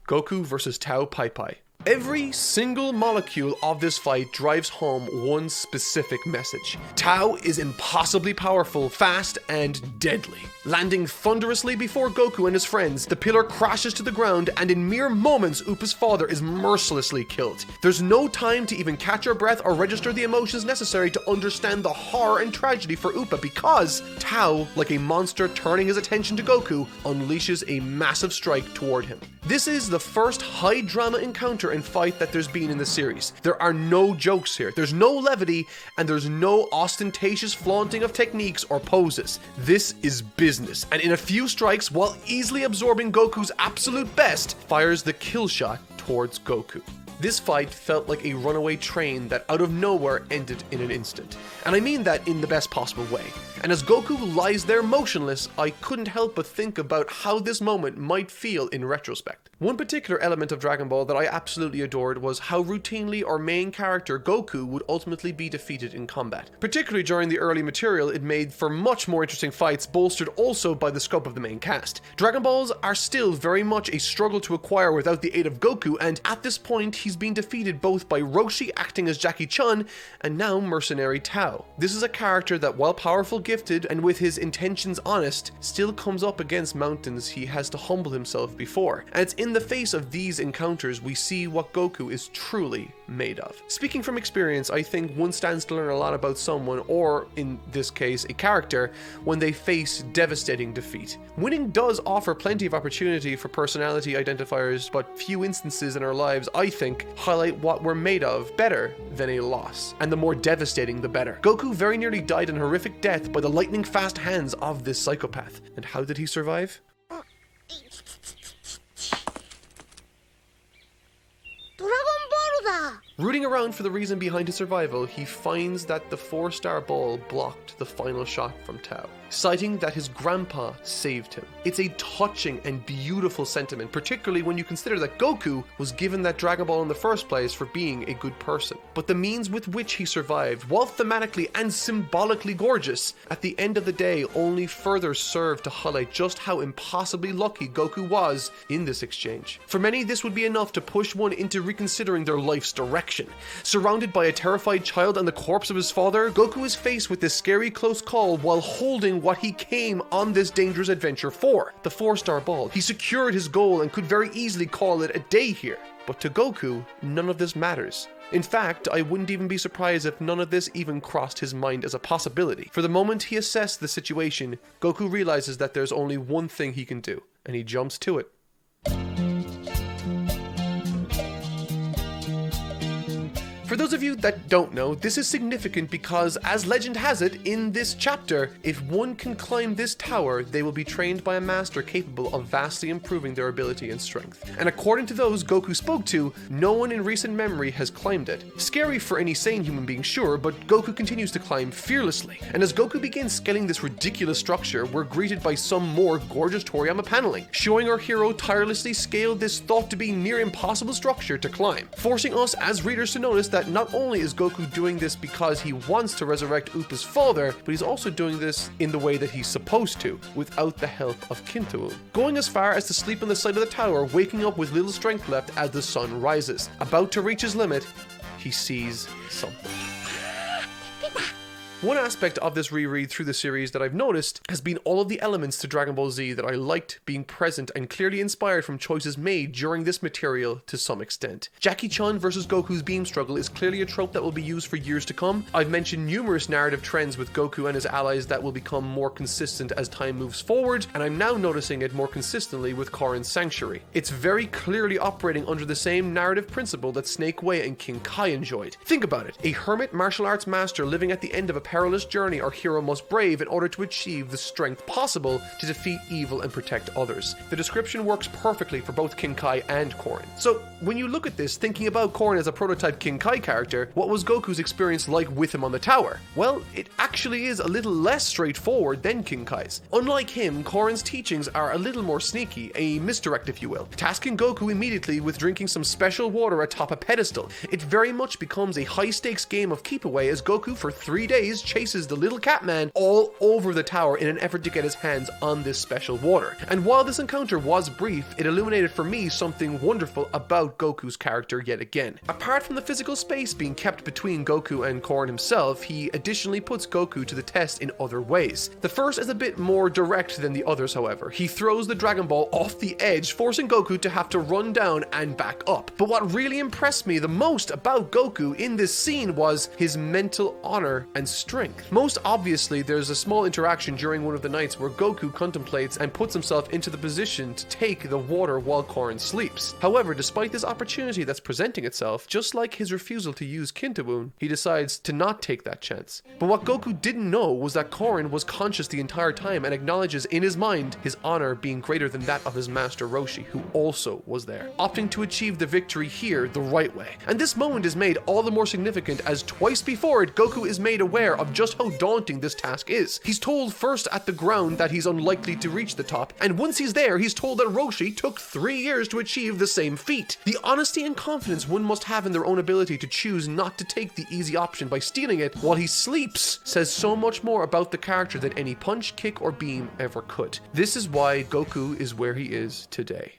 Goku versus Tao Pai Pai. Every single molecule of this fight drives home one specific message. Tao is impossibly powerful, fast, and deadly. Landing thunderously before Goku and his friends, the pillar crashes to the ground, and in mere moments, Appa's father is mercilessly killed. There's no time to even catch our breath or register the emotions necessary to understand the horror and tragedy for Appa, because Tao, like a monster turning his attention to Goku, unleashes a massive strike toward him. This is the first high-drama encounter and fight that there's been in the series. There are no jokes here, there's no levity, and there's no ostentatious flaunting of techniques or poses. This is business, and in a few strikes, while easily absorbing Goku's absolute best, fires the kill shot towards Goku. This fight felt like a runaway train that out of nowhere ended in an instant. And I mean that in the best possible way. And as Goku lies there motionless, I couldn't help but think about how this moment might feel in retrospect. One particular element of Dragon Ball that I absolutely adored was how routinely our main character Goku would ultimately be defeated in combat. Particularly during the early material, it made for much more interesting fights, bolstered also by the scope of the main cast. Dragon Balls are still very much a struggle to acquire without the aid of Goku, and at this point he's been defeated both by Roshi acting as Jackie Chun and now mercenary Tao. This is a character that, while powerful, gifted, and with his intentions honest, still comes up against mountains he has to humble himself before. And it's in the face of these encounters we see what Goku is truly made of. Speaking from experience, I think one stands to learn a lot about someone, or in this case, a character, when they face devastating defeat. Winning does offer plenty of opportunity for personality identifiers, but few instances in our lives, I think, highlight what we're made of better than a loss. And the more devastating, the better. Goku very nearly died an horrific death by the lightning-fast hands of this psychopath. And how did he survive? Rooting around for the reason behind his survival, he finds that the 4-star ball blocked the final shot from Tao, citing that his grandpa saved him. It's a touching and beautiful sentiment, particularly when you consider that Goku was given that Dragon Ball in the first place for being a good person. But the means with which he survived, while thematically and symbolically gorgeous, at the end of the day only further served to highlight just how impossibly lucky Goku was in this exchange. For many, this would be enough to push one into reconsidering their life's direction. Surrounded by a terrified child and the corpse of his father, Goku is faced with this scary close call while holding what he came on this dangerous adventure for, the 4-star ball. He secured his goal and could very easily call it a day here. But to Goku, none of this matters. In fact, I wouldn't even be surprised if none of this even crossed his mind as a possibility. For the moment he assessed the situation, Goku realizes that there's only one thing he can do, and he jumps to it. For For those of you that don't know, this is significant because, as legend has it, in this chapter, if one can climb this tower, they will be trained by a master capable of vastly improving their ability and strength. And according to those Goku spoke to, no one in recent memory has climbed it. Scary for any sane human being, sure, but Goku continues to climb fearlessly. And as Goku begins scaling this ridiculous structure, we're greeted by some more gorgeous Toriyama paneling, showing our hero tirelessly scale this thought to be near impossible structure to climb, forcing us as readers to notice that not only is Goku doing this because he wants to resurrect Appa's father, but he's also doing this in the way that he's supposed to, without the help of Kintoon. Going as far as to sleep on the side of the tower, waking up with little strength left as the sun rises. About to reach his limit, he sees something. One aspect of this reread through the series that I've noticed has been all of the elements to Dragon Ball Z that I liked being present and clearly inspired from choices made during this material to some extent. Jackie Chun versus Goku's beam struggle is clearly a trope that will be used for years to come. I've mentioned numerous narrative trends with Goku and his allies that will become more consistent as time moves forward, and I'm now noticing it more consistently with Korin's Sanctuary. It's very clearly operating under the same narrative principle that Snake Way and King Kai enjoyed. Think about it. A hermit martial arts master living at the end of a perilous journey our hero must brave in order to achieve the strength possible to defeat evil and protect others. The description works perfectly for both King Kai and Korin. So when you look at this, thinking about Korin as a prototype King Kai character, what was Goku's experience like with him on the tower? Well, it actually is a little less straightforward than King Kai's. Unlike him, Korin's teachings are a little more sneaky, a misdirect if you will, tasking Goku immediately with drinking some special water atop a pedestal. It very much becomes a high-stakes game of keep away as Goku for 3 days chases the little Catman all over the tower in an effort to get his hands on this special water. And while this encounter was brief, it illuminated for me something wonderful about Goku's character yet again. Apart from the physical space being kept between Goku and Korin himself, he additionally puts Goku to the test in other ways. The first is a bit more direct than the others, however. He throws the Dragon Ball off the edge, forcing Goku to have to run down and back up. But what really impressed me the most about Goku in this scene was his mental honor and strength. Most obviously, there's a small interaction during one of the nights where Goku contemplates and puts himself into the position to take the water while Korin sleeps. However, despite this opportunity that's presenting itself, just like his refusal to use Kintoon, he decides to not take that chance. But what Goku didn't know was that Korin was conscious the entire time and acknowledges in his mind his honor being greater than that of his master Roshi, who also was there, opting to achieve the victory here the right way. And this moment is made all the more significant as twice before it, Goku is made aware of just how daunting this task is. He's told first at the ground that he's unlikely to reach the top, and once he's there, he's told that Roshi took 3 years to achieve the same feat. The honesty and confidence one must have in their own ability to choose not to take the easy option by stealing it while he sleeps says so much more about the character than any punch, kick, or beam ever could. This is why Goku is where he is today.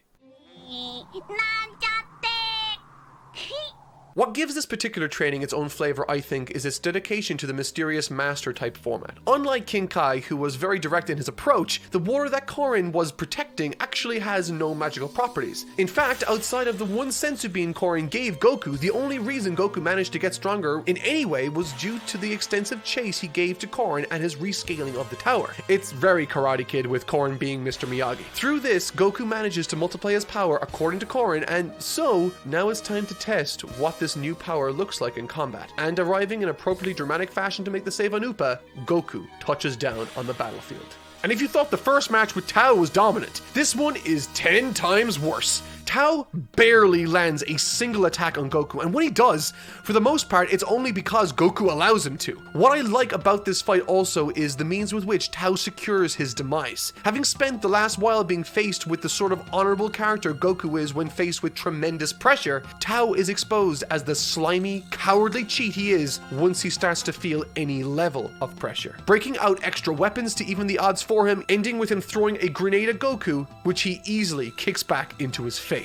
What gives this particular training its own flavor, I think, is its dedication to the mysterious master type format. Unlike King Kai, who was very direct in his approach, the water that Korin was protecting actually has no magical properties. In fact, outside of the one senzu bean Korin gave Goku, the only reason Goku managed to get stronger in any way was due to the extensive chase he gave to Korin and his rescaling of the tower. It's very Karate Kid with Korin being Mr. Miyagi. Through this, Goku manages to multiply his power according to Korin, and so now it's time to test what this new power looks like in combat. And arriving in appropriately dramatic fashion to make the save on Appa, Goku touches down on the battlefield. And if you thought the first match with Tao was dominant, this one is 10 times worse. Tao barely lands a single attack on Goku, and when he does, for the most part, it's only because Goku allows him to. What I like about this fight also is the means with which Tao secures his demise. Having spent the last while being faced with the sort of honorable character Goku is when faced with tremendous pressure, Tao is exposed as the slimy, cowardly cheat he is once he starts to feel any level of pressure. Breaking out extra weapons to even the odds for him, ending with him throwing a grenade at Goku, which he easily kicks back into his face.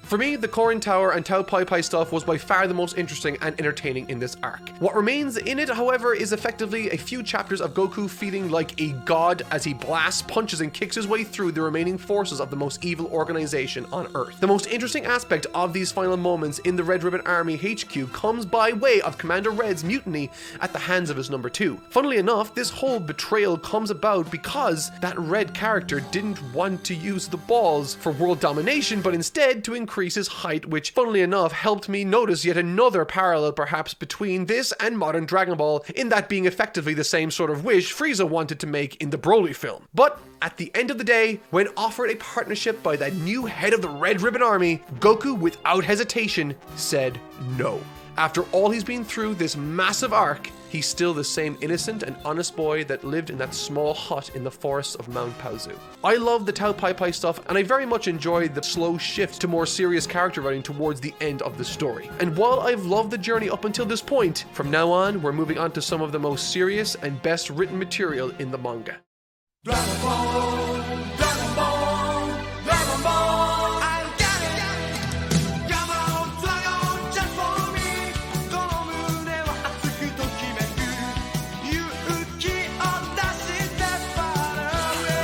For me, the Korin Tower and Tao Pai Pai stuff was by far the most interesting and entertaining in this arc. What remains in it, however, is effectively a few chapters of Goku feeling like a god as he blasts, punches, and kicks his way through the remaining forces of the most evil organization on Earth. The most interesting aspect of these final moments in the Red Ribbon Army HQ comes by way of Commander Red's mutiny at the hands of his number 2. Funnily enough, this whole betrayal comes about because that Red character didn't want to use the balls for world domination, but instead to increase increase his height, which funnily enough helped me notice yet another parallel perhaps between this and modern Dragon Ball, in that being effectively the same sort of wish Frieza wanted to make in the Broly film. But at the end of the day, when offered a partnership by the new head of the Red Ribbon Army, Goku without hesitation said no. After all he's been through this massive arc, he's still the same innocent and honest boy that lived in that small hut in the forests of Mount Paozu. I love the Tao Pai Pai stuff, and I very much enjoyed the slow shift to more serious character writing towards the end of the story. And while I've loved the journey up until this point, from now on, we're moving on to some of the most serious and best written material in the manga. Dragon Ball, Dragon Ball, Dragon Ball, I got it! Come on, Dragon, just for me! この胸は熱くときめく勇気を出してfar away!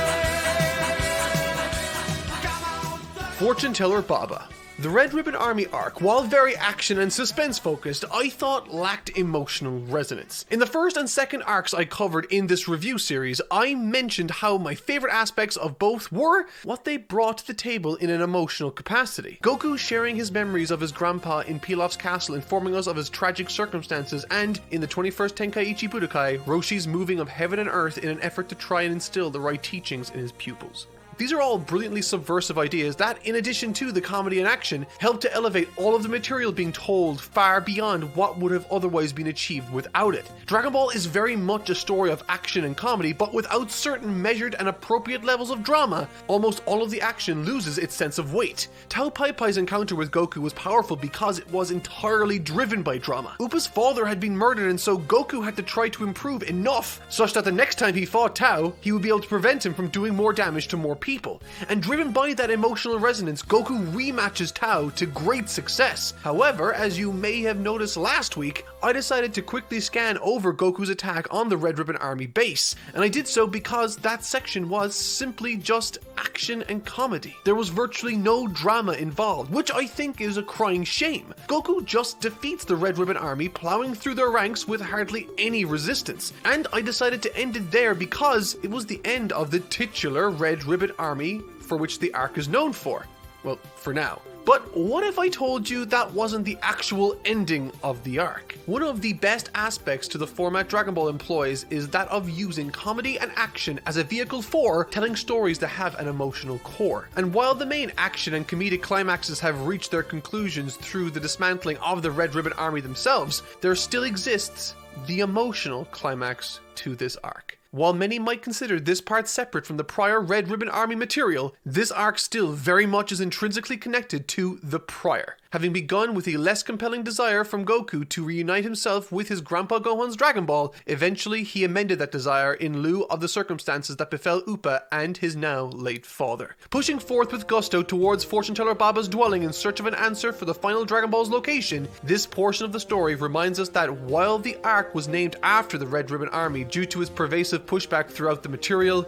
Fortuneteller Baba. The Red Ribbon Army arc, while very action and suspense focused, I thought lacked emotional resonance. In the first and second arcs I covered in this review series, I mentioned how my favorite aspects of both were what they brought to the table in an emotional capacity. Goku sharing his memories of his grandpa in Pilaf's castle, informing us of his tragic circumstances, and in the 21st Tenkaichi Budōkai, Roshi's moving of heaven and earth in an effort to try and instill the right teachings in his pupils. These are all brilliantly subversive ideas that, in addition to the comedy and action, help to elevate all of the material being told far beyond what would have otherwise been achieved without it. Dragon Ball is very much a story of action and comedy, but without certain measured and appropriate levels of drama, almost all of the action loses its sense of weight. Tao Pai Pai's encounter with Goku was powerful because it was entirely driven by drama. Appa's father had been murdered, and so Goku had to try to improve enough such that the next time he fought Tao, he would be able to prevent him from doing more damage to more people. And driven by that emotional resonance, Goku rematches Tao to great success. However, as you may have noticed last week, I decided to quickly scan over Goku's attack on the Red Ribbon Army base, and I did so because that section was simply just action and comedy. There was virtually no drama involved, which I think is a crying shame. Goku just defeats the Red Ribbon Army, plowing through their ranks with hardly any resistance, and I decided to end it there because it was the end of the titular Red Ribbon Army for which the arc is known for. Well, for now. But what if I told you that wasn't the actual ending of the arc? One of the best aspects to the format Dragon Ball employs is that of using comedy and action as a vehicle for telling stories that have an emotional core. And while the main action and comedic climaxes have reached their conclusions through the dismantling of the Red Ribbon Army themselves, there still exists the emotional climax to this arc. While many might consider this part separate from the prior Red Ribbon Army material, this arc still very much is intrinsically connected to the prior. Having begun with a less compelling desire from Goku to reunite himself with his Grandpa Gohan's Dragon Ball, eventually he amended that desire in lieu of the circumstances that befell Appa and his now late father. Pushing forth with gusto towards Fortuneteller Baba's dwelling in search of an answer for the final Dragon Ball's location, this portion of the story reminds us that while the arc was named after the Red Ribbon Army due to its pervasive pushback throughout the material,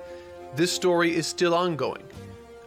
this story is still ongoing,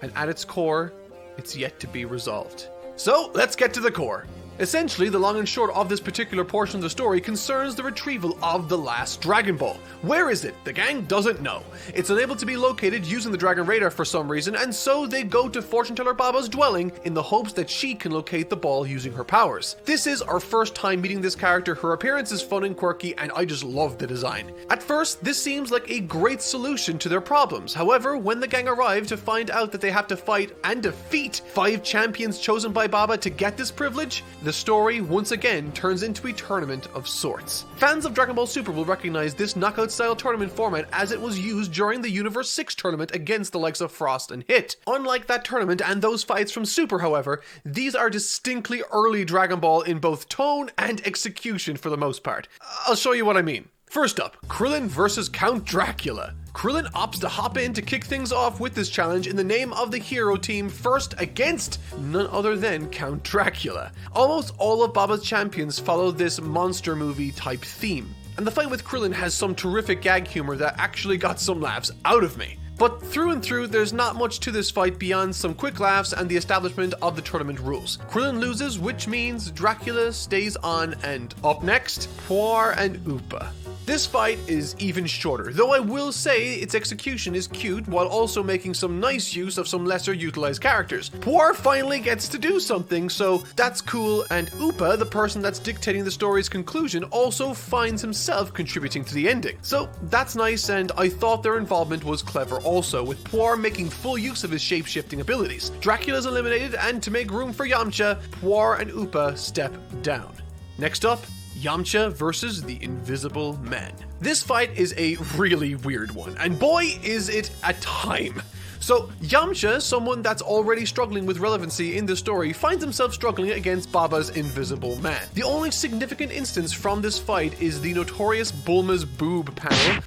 and at its core, it's yet to be resolved. So let's get to the core. Essentially, the long and short of this particular portion of the story concerns the retrieval of the last Dragon Ball. Where is it? The gang doesn't know. It's unable to be located using the Dragon Radar for some reason, and so they go to Fortuneteller Baba's dwelling in the hopes that she can locate the ball using her powers. This is our first time meeting this character. Her appearance is fun and quirky, and I just love the design. At first, this seems like a great solution to their problems. However, when the gang arrive to find out that they have to fight and defeat 5 champions chosen by Baba to get this privilege, the story once again turns into a tournament of sorts. Fans of Dragon Ball Super will recognize this knockout-style tournament format as it was used during the Universe 6 tournament against the likes of Frost and Hit. Unlike that tournament and those fights from Super, however, these are distinctly early Dragon Ball in both tone and execution for the most part. I'll show you what I mean. First up, Krillin versus Count Dracula. Krillin opts to hop in to kick things off with this challenge in the name of the hero team, first against none other than Count Dracula. Almost all of Baba's champions follow this monster movie type theme, and the fight with Krillin has some terrific gag humor that actually got some laughs out of me. But through and through, there's not much to this fight beyond some quick laughs and the establishment of the tournament rules. Krillin loses, which means Dracula stays on, and up next, Poir and Appa. This fight is even shorter, though I will say its execution is cute while also making some nice use of some lesser utilized characters. Puar finally gets to do something, so that's cool, and Upa, the person that's dictating the story's conclusion, also finds himself contributing to the ending. So that's nice, and I thought their involvement was clever also, with Puar making full use of his shape-shifting abilities. Dracula's eliminated, and to make room for Yamcha, Puar and Upa step down. Next up, Yamcha versus the Invisible Man. This fight is a really weird one, and boy is it a time. So Yamcha, someone that's already struggling with relevancy in the story, finds himself struggling against Baba's Invisible Man. The only significant instance from this fight is the notorious Bulma's boob panel.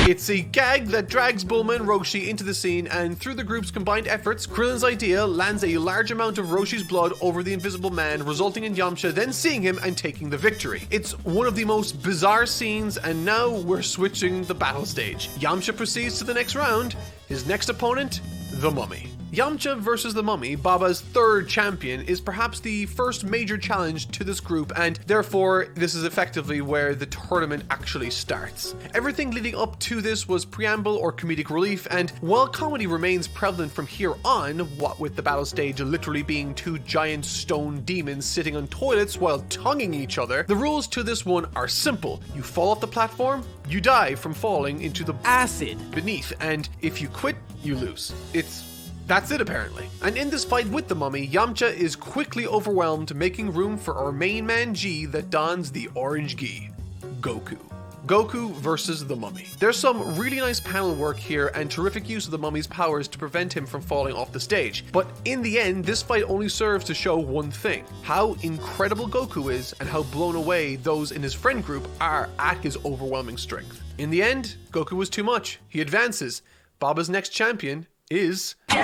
It's a gag that drags Bulma and Roshi into the scene, and through the group's combined efforts, Krillin's idea lands a large amount of Roshi's blood over the Invisible Man, resulting in Yamcha then seeing him and taking the victory. It's one of the most bizarre scenes, and now we're switching the battle stage. Yamcha proceeds to the next round. His next opponent, the Mummy. Yamcha versus the Mummy, Baba's third champion, is perhaps the first major challenge to this group, and therefore this is effectively where the tournament actually starts. Everything leading up to this was preamble or comedic relief, and while comedy remains prevalent from here on, what with the battle stage literally being two giant stone demons sitting on toilets while tonguing each other, the rules to this one are simple. You fall off the platform, you die from falling into the Acid. beneath, and if you quit, you lose. That's it apparently. And in this fight with the Mummy, Yamcha is quickly overwhelmed, making room for our main man G that dons the orange gi, Goku. Goku versus the Mummy. There's some really nice panel work here and terrific use of the Mummy's powers to prevent him from falling off the stage. But in the end, this fight only serves to show one thing: how incredible Goku is and how blown away those in his friend group are at his overwhelming strength. In the end, Goku was too much. He advances. Baba's next champion is the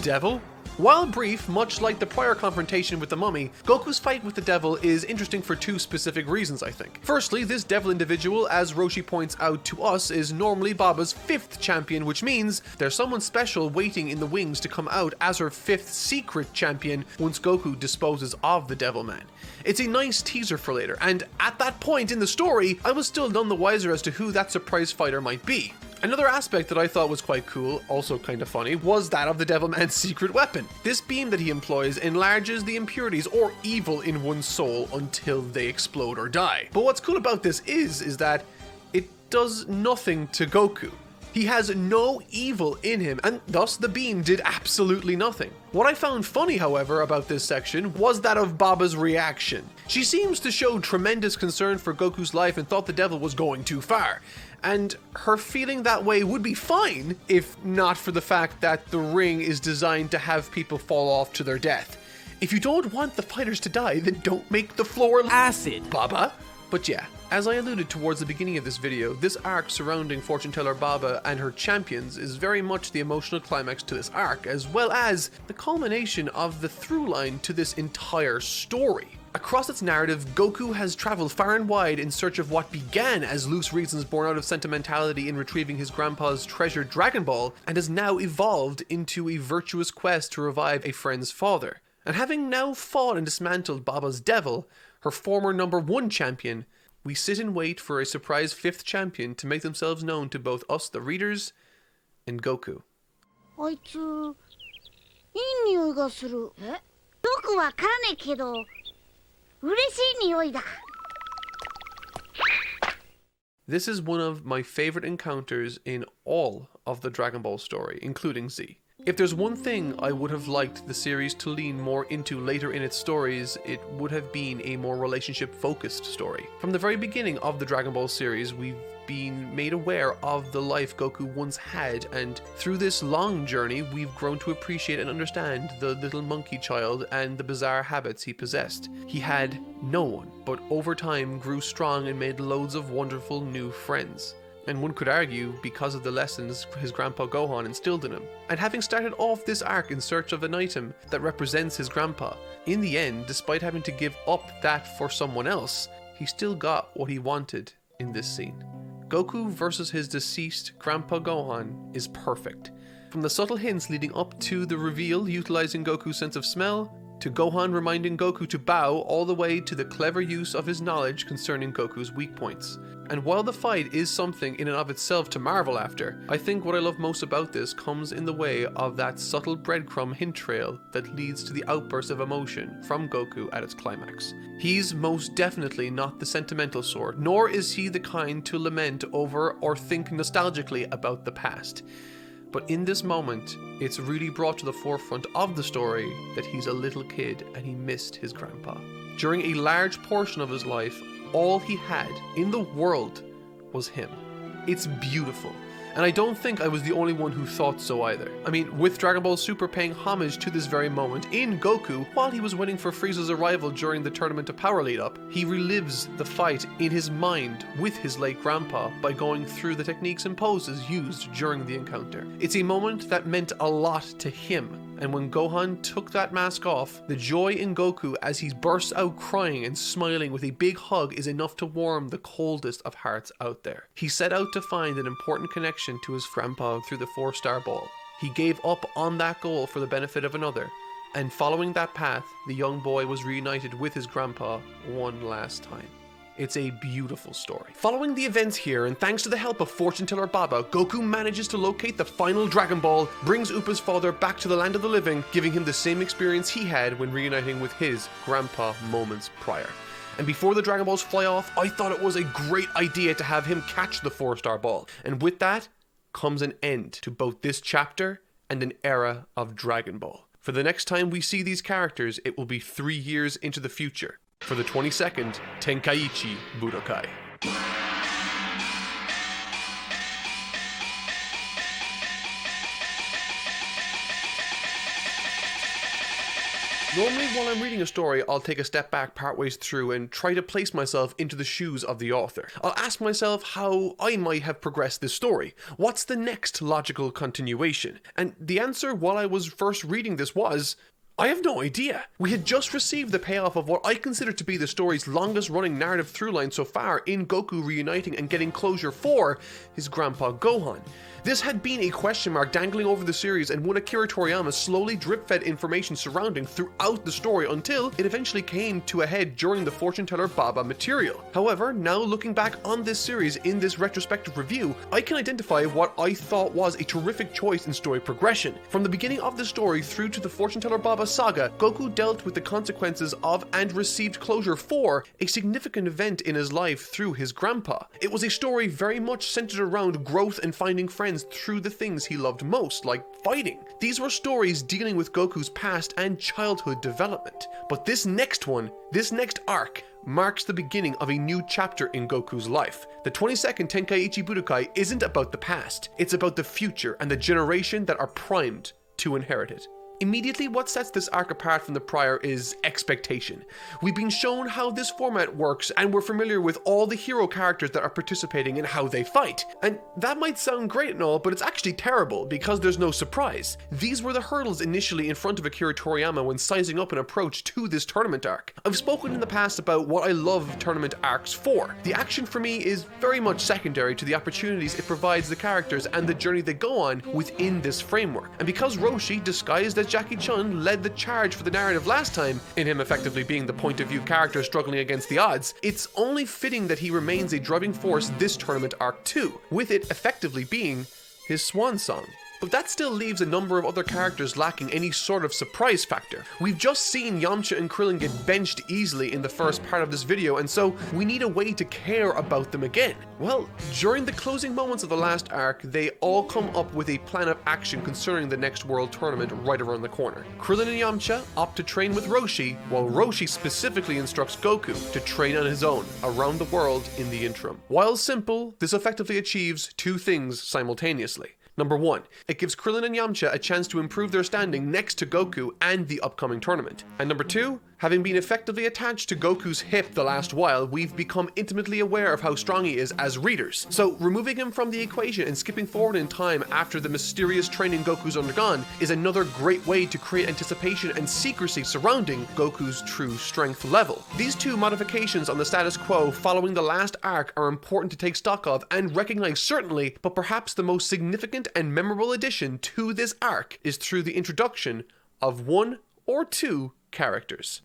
Devil? While brief, much like the prior confrontation with the Mummy, Goku's fight with the Devil is interesting for two specific reasons, I think. Firstly, this Devil individual, as Roshi points out to us, is normally Baba's fifth champion, which means there's someone special waiting in the wings to come out as her fifth secret champion once Goku disposes of the Devil Man. It's a nice teaser for later, and at that point in the story, I was still none the wiser as to who that surprise fighter might be. Another aspect that I thought was quite cool, also kind of funny, was that of the Devilman's secret weapon. This beam that he employs enlarges the impurities or evil in one's soul until they explode or die. But what's cool about this is that it does nothing to Goku. He has no evil in him, and thus the beam did absolutely nothing. What I found funny, however, about this section was that of Baba's reaction. She seems to show tremendous concern for Goku's life and thought the Devil was going too far. And her feeling that way would be fine if not for the fact that the ring is designed to have people fall off to their death. If you don't want the fighters to die, then don't make the floor Acid. Baba. But yeah, as I alluded towards the beginning of this video, this arc surrounding Fortuneteller Baba and her champions is very much the emotional climax to this arc, as well as the culmination of the through line to this entire story. Across its narrative, Goku has traveled far and wide in search of what began as loose reasons born out of sentimentality in retrieving his grandpa's treasured Dragon Ball, and has now evolved into a virtuous quest to revive a friend's father. And having now fought and dismantled Baba's Devil, her former #1 champion, we sit and wait for a surprise 5th champion to make themselves known to both us, the readers, and Goku. あいつ、いい匂いがする。え？よくわからねえけど、嬉しい匂いだ。This is one of my favorite encounters in all of the Dragon Ball story, including Z. If there's one thing I would have liked the series to lean more into later in its stories, it would have been a more relationship-focused story. From the very beginning of the Dragon Ball series, we've been made aware of the life Goku once had, and through this long journey, we've grown to appreciate and understand the little monkey child and the bizarre habits he possessed. He had no one, but over time grew strong and made loads of wonderful new friends. And one could argue because of the lessons his grandpa Gohan instilled in him. And having started off this arc in search of an item that represents his grandpa, in the end, despite having to give up that for someone else, he still got what he wanted in this scene. Goku versus his deceased grandpa Gohan is perfect. From the subtle hints leading up to the reveal utilizing Goku's sense of smell, to Gohan reminding Goku to bow, all the way to the clever use of his knowledge concerning Goku's weak points. And while the fight is something in and of itself to marvel after, I think what I love most about this comes in the way of that subtle breadcrumb hint trail that leads to the outburst of emotion from Goku at its climax. He's most definitely not the sentimental sort, nor is he the kind to lament over or think nostalgically about the past. But in this moment, it's really brought to the forefront of the story that he's a little kid and he missed his grandpa. During a large portion of his life, all he had in the world was him. It's beautiful. And I don't think I was the only one who thought so either. I mean, with Dragon Ball Super paying homage to this very moment in Goku, while he was waiting for Frieza's arrival during the Tournament of Power lead-up, he relives the fight in his mind with his late grandpa by going through the techniques and poses used during the encounter. It's a moment that meant a lot to him, and when Gohan took that mask off, the joy in Goku as he bursts out crying and smiling with a big hug is enough to warm the coldest of hearts out there. He set out to find an important connection to his grandpa through the 4-star ball. He gave up on that goal for the benefit of another, and following that path, the young boy was reunited with his grandpa one last time. It's a beautiful story. Following the events here, and thanks to the help of Fortuneteller Baba, Goku manages to locate the final Dragon Ball, brings Upa's father back to the land of the living, giving him the same experience he had when reuniting with his grandpa moments prior. And before the Dragon Balls fly off, I thought it was a great idea to have him catch the 4-star ball. And with that comes an end to both this chapter and an era of Dragon Ball. For the next time we see these characters, it will be 3 years into the future, for the 22nd Tenkaichi Budōkai. Normally, while I'm reading a story, I'll take a step back partways through and try to place myself into the shoes of the author. I'll ask myself how I might have progressed this story. What's the next logical continuation? And the answer while I was first reading this was, I have no idea. We had just received the payoff of what I consider to be the story's longest running narrative throughline so far in Goku reuniting and getting closure for his grandpa Gohan. This had been a question mark dangling over the series, and one Akira Toriyama slowly drip-fed information surrounding throughout the story until it eventually came to a head during the Fortuneteller Baba material. However, now looking back on this series in this retrospective review, I can identify what I thought was a terrific choice in story progression. From the beginning of the story through to the Fortuneteller Baba saga, Goku dealt with the consequences of and received closure for a significant event in his life through his grandpa. It was a story very much centered around growth and finding friends through the things he loved most, like fighting. These were stories dealing with Goku's past and childhood development. But this next one, this next arc, marks the beginning of a new chapter in Goku's life. The 22nd Tenkaichi Budōkai isn't about the past, it's about the future and the generation that are primed to inherit it. Immediately, what sets this arc apart from the prior is expectation. We've been shown how this format works, and we're familiar with all the hero characters that are participating in how they fight. And that might sound great and all, but it's actually terrible because there's no surprise. These were the hurdles initially in front of Akira Toriyama when sizing up an approach to this tournament arc. I've spoken in the past about what I love tournament arcs for. The action for me is very much secondary to the opportunities it provides the characters and the journey they go on within this framework. And because Roshi, disguised as Jackie Chun, led the charge for the narrative last time, in him effectively being the point of view character struggling against the odds, it's only fitting that he remains a driving force this tournament arc too, with it effectively being his swan song. But that still leaves a number of other characters lacking any sort of surprise factor. We've just seen Yamcha and Krillin get benched easily in the first part of this video, and so we need a way to care about them again. Well, during the closing moments of the last arc, they all come up with a plan of action concerning the next World Tournament right around the corner. Krillin and Yamcha opt to train with Roshi, while Roshi specifically instructs Goku to train on his own around the world in the interim. While simple, this effectively achieves two things simultaneously. Number one, it gives Krillin and Yamcha a chance to improve their standing next to Goku and the upcoming tournament. And number two, having been effectively attached to Goku's hip the last while, we've become intimately aware of how strong he is as readers. So removing him from the equation and skipping forward in time after the mysterious training Goku's undergone is another great way to create anticipation and secrecy surrounding Goku's true strength level. These two modifications on the status quo following the last arc are important to take stock of and recognize certainly, but perhaps the most significant and memorable addition to this arc is through the introduction of one or two characters.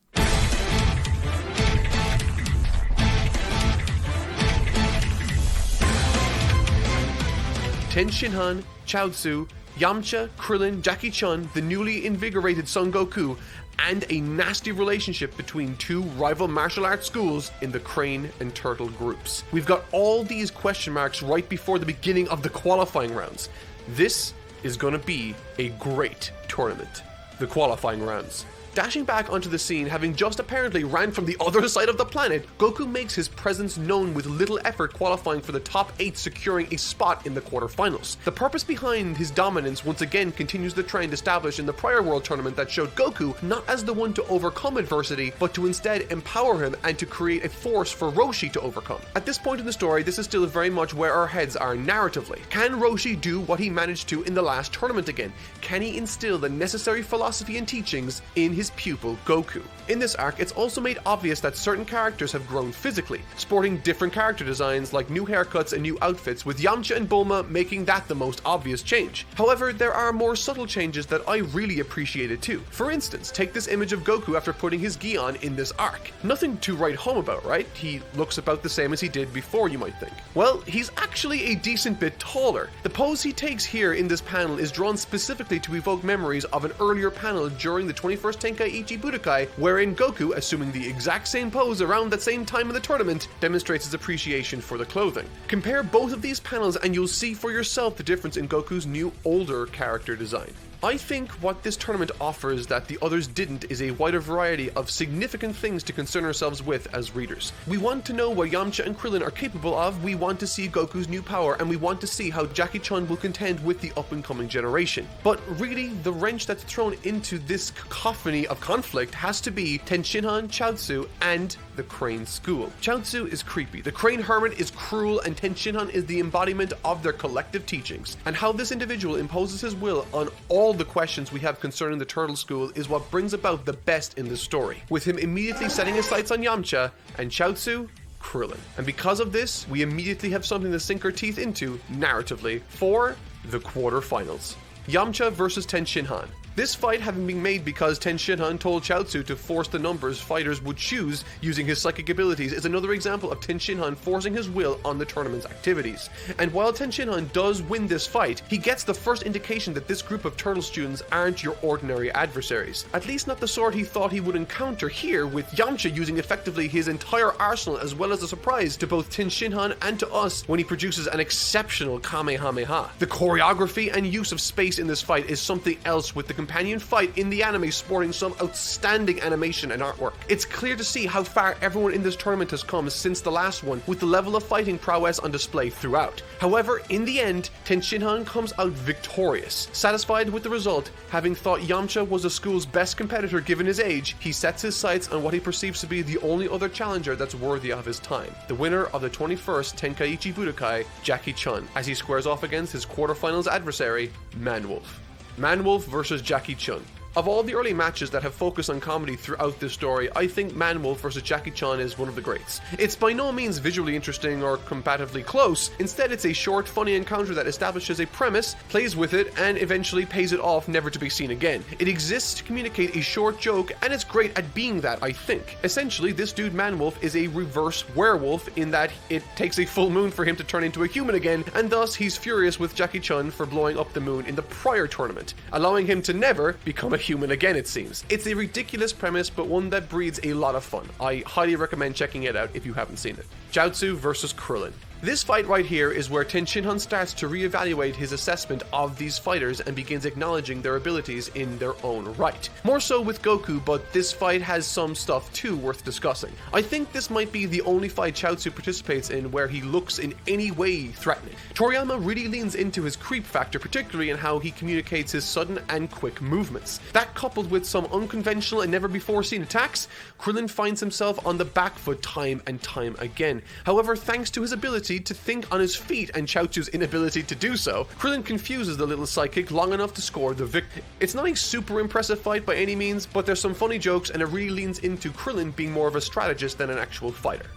Ten Shinhan, Chaozu, Yamcha, Krillin, Jackie Chun, the newly invigorated Son Goku, and a nasty relationship between two rival martial arts schools in the Crane and Turtle groups. We've got all these question marks right before the beginning of the qualifying rounds. This is going to be a great tournament. The qualifying rounds. Dashing back onto the scene, having just apparently ran from the other side of the planet, Goku makes his presence known with little effort, qualifying for the top 8, securing a spot in the quarterfinals. The purpose behind his dominance once again continues the trend established in the prior World Tournament that showed Goku not as the one to overcome adversity, but to instead empower him and to create a force for Roshi to overcome. At this point in the story, this is still very much where our heads are narratively. Can Roshi do what he managed to in the last tournament again? Can he instill the necessary philosophy and teachings in his pupil Goku? In this arc, it's also made obvious that certain characters have grown physically, sporting different character designs like new haircuts and new outfits, with Yamcha and Bulma making that the most obvious change. However, there are more subtle changes that I really appreciated too. For instance, take this image of Goku after putting his gi on in this arc. Nothing to write home about, right? He looks about the same as he did before, you might think. Well, he's actually a decent bit taller. The pose he takes here in this panel is drawn specifically to evoke memories of an earlier panel during the 21st Tenkaichi Budōkai, wherein Goku, assuming the exact same pose around that same time in the tournament, demonstrates his appreciation for the clothing. Compare both of these panels and you'll see for yourself the difference in Goku's new, older character design. I think what this tournament offers that the others didn't is a wider variety of significant things to concern ourselves with as readers. We want to know what Yamcha and Krillin are capable of, we want to see Goku's new power, and we want to see how Jackie Chun will contend with the up-and-coming generation. But really, the wrench that's thrown into this cacophony of conflict has to be Ten Shinhan, Chaozu, and the Crane School. Chaozu is creepy, the Crane Hermit is cruel, and Ten Shinhan is the embodiment of their collective teachings. And how this individual imposes his will on all the questions we have concerning the Turtle School is what brings about the best in this story, with him immediately setting his sights on Yamcha and Chaozu, Krillin. And because of this, we immediately have something to sink our teeth into, narratively, for the quarterfinals. Yamcha versus Ten Shinhan. This fight having been made because Ten Shinhan told Chaozu to force the numbers fighters would choose using his psychic abilities is another example of Ten Shinhan forcing his will on the tournament's activities. And while Ten Shinhan does win this fight, he gets the first indication that this group of turtle students aren't your ordinary adversaries. At least not the sort he thought he would encounter here, with Yamcha using effectively his entire arsenal as well as a surprise to both Ten Shinhan and to us when he produces an exceptional Kamehameha. The choreography and use of space in this fight is something else, with the companion fight in the anime sporting some outstanding animation and artwork. It's clear to see how far everyone in this tournament has come since the last one, with the level of fighting prowess on display throughout. However, in the end, Ten Shinhan comes out victorious. Satisfied with the result, having thought Yamcha was the school's best competitor given his age, he sets his sights on what he perceives to be the only other challenger that's worthy of his time, the winner of the 21st Tenkaichi Budōkai, Jackie Chun, as he squares off against his quarterfinals adversary, Man-Wolf. Man-Wolf versus Jackie Chun. Of all the early matches that have focused on comedy throughout this story, I think Man-Wolf vs. Jackie Chun is one of the greats. It's by no means visually interesting or comparatively close. Instead, it's a short, funny encounter that establishes a premise, plays with it, and eventually pays it off never to be seen again. It exists to communicate a short joke, and it's great at being that, I think. Essentially, this dude Man-Wolf is a reverse werewolf in that it takes a full moon for him to turn into a human again, and thus he's furious with Jackie Chun for blowing up the moon in the prior tournament, allowing him to never become a human again, it seems. It's a ridiculous premise, but one that breeds a lot of fun. I highly recommend checking it out if you haven't seen it. Chaozu versus Krillin. This fight right here is where Ten Shinhan starts to reevaluate his assessment of these fighters and begins acknowledging their abilities in their own right. More so with Goku, but this fight has some stuff too worth discussing. I think this might be the only fight Chaozu participates in where he looks in any way threatening. Toriyama really leans into his creep factor, particularly in how he communicates his sudden and quick movements. That coupled with some unconventional and never before seen attacks, Krillin finds himself on the back foot time and time again. However, thanks to his ability to think on his feet and Chaozu's inability to do so, Krillin confuses the little psychic long enough to score the victory. It's not a super impressive fight by any means, but there's some funny jokes and it really leans into Krillin being more of a strategist than an actual fighter.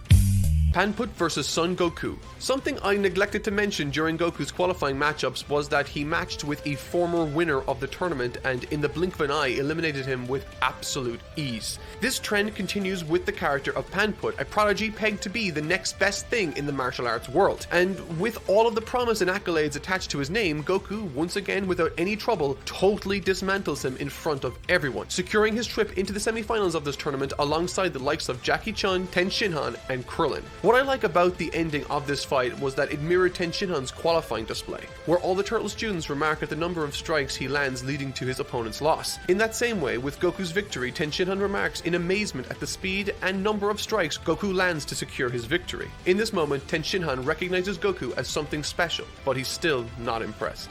Panput vs Son Goku. Something I neglected to mention during Goku's qualifying matchups was that he matched with a former winner of the tournament and in the blink of an eye eliminated him with absolute ease. This trend continues with the character of Panput, a prodigy pegged to be the next best thing in the martial arts world. And with all of the promise and accolades attached to his name, Goku, once again without any trouble, totally dismantles him in front of everyone, securing his trip into the semifinals of this tournament alongside the likes of Jackie Chun, Ten Shinhan, and Krillin. What I like about the ending of this fight was that it mirrored Ten Shinhan's qualifying display, where all the Turtle students remark at the number of strikes he lands leading to his opponent's loss. In that same way, with Goku's victory, Ten Shinhan remarks in amazement at the speed and number of strikes Goku lands to secure his victory. In this moment, Ten Shinhan recognizes Goku as something special, but he's still not impressed.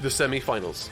The semifinals.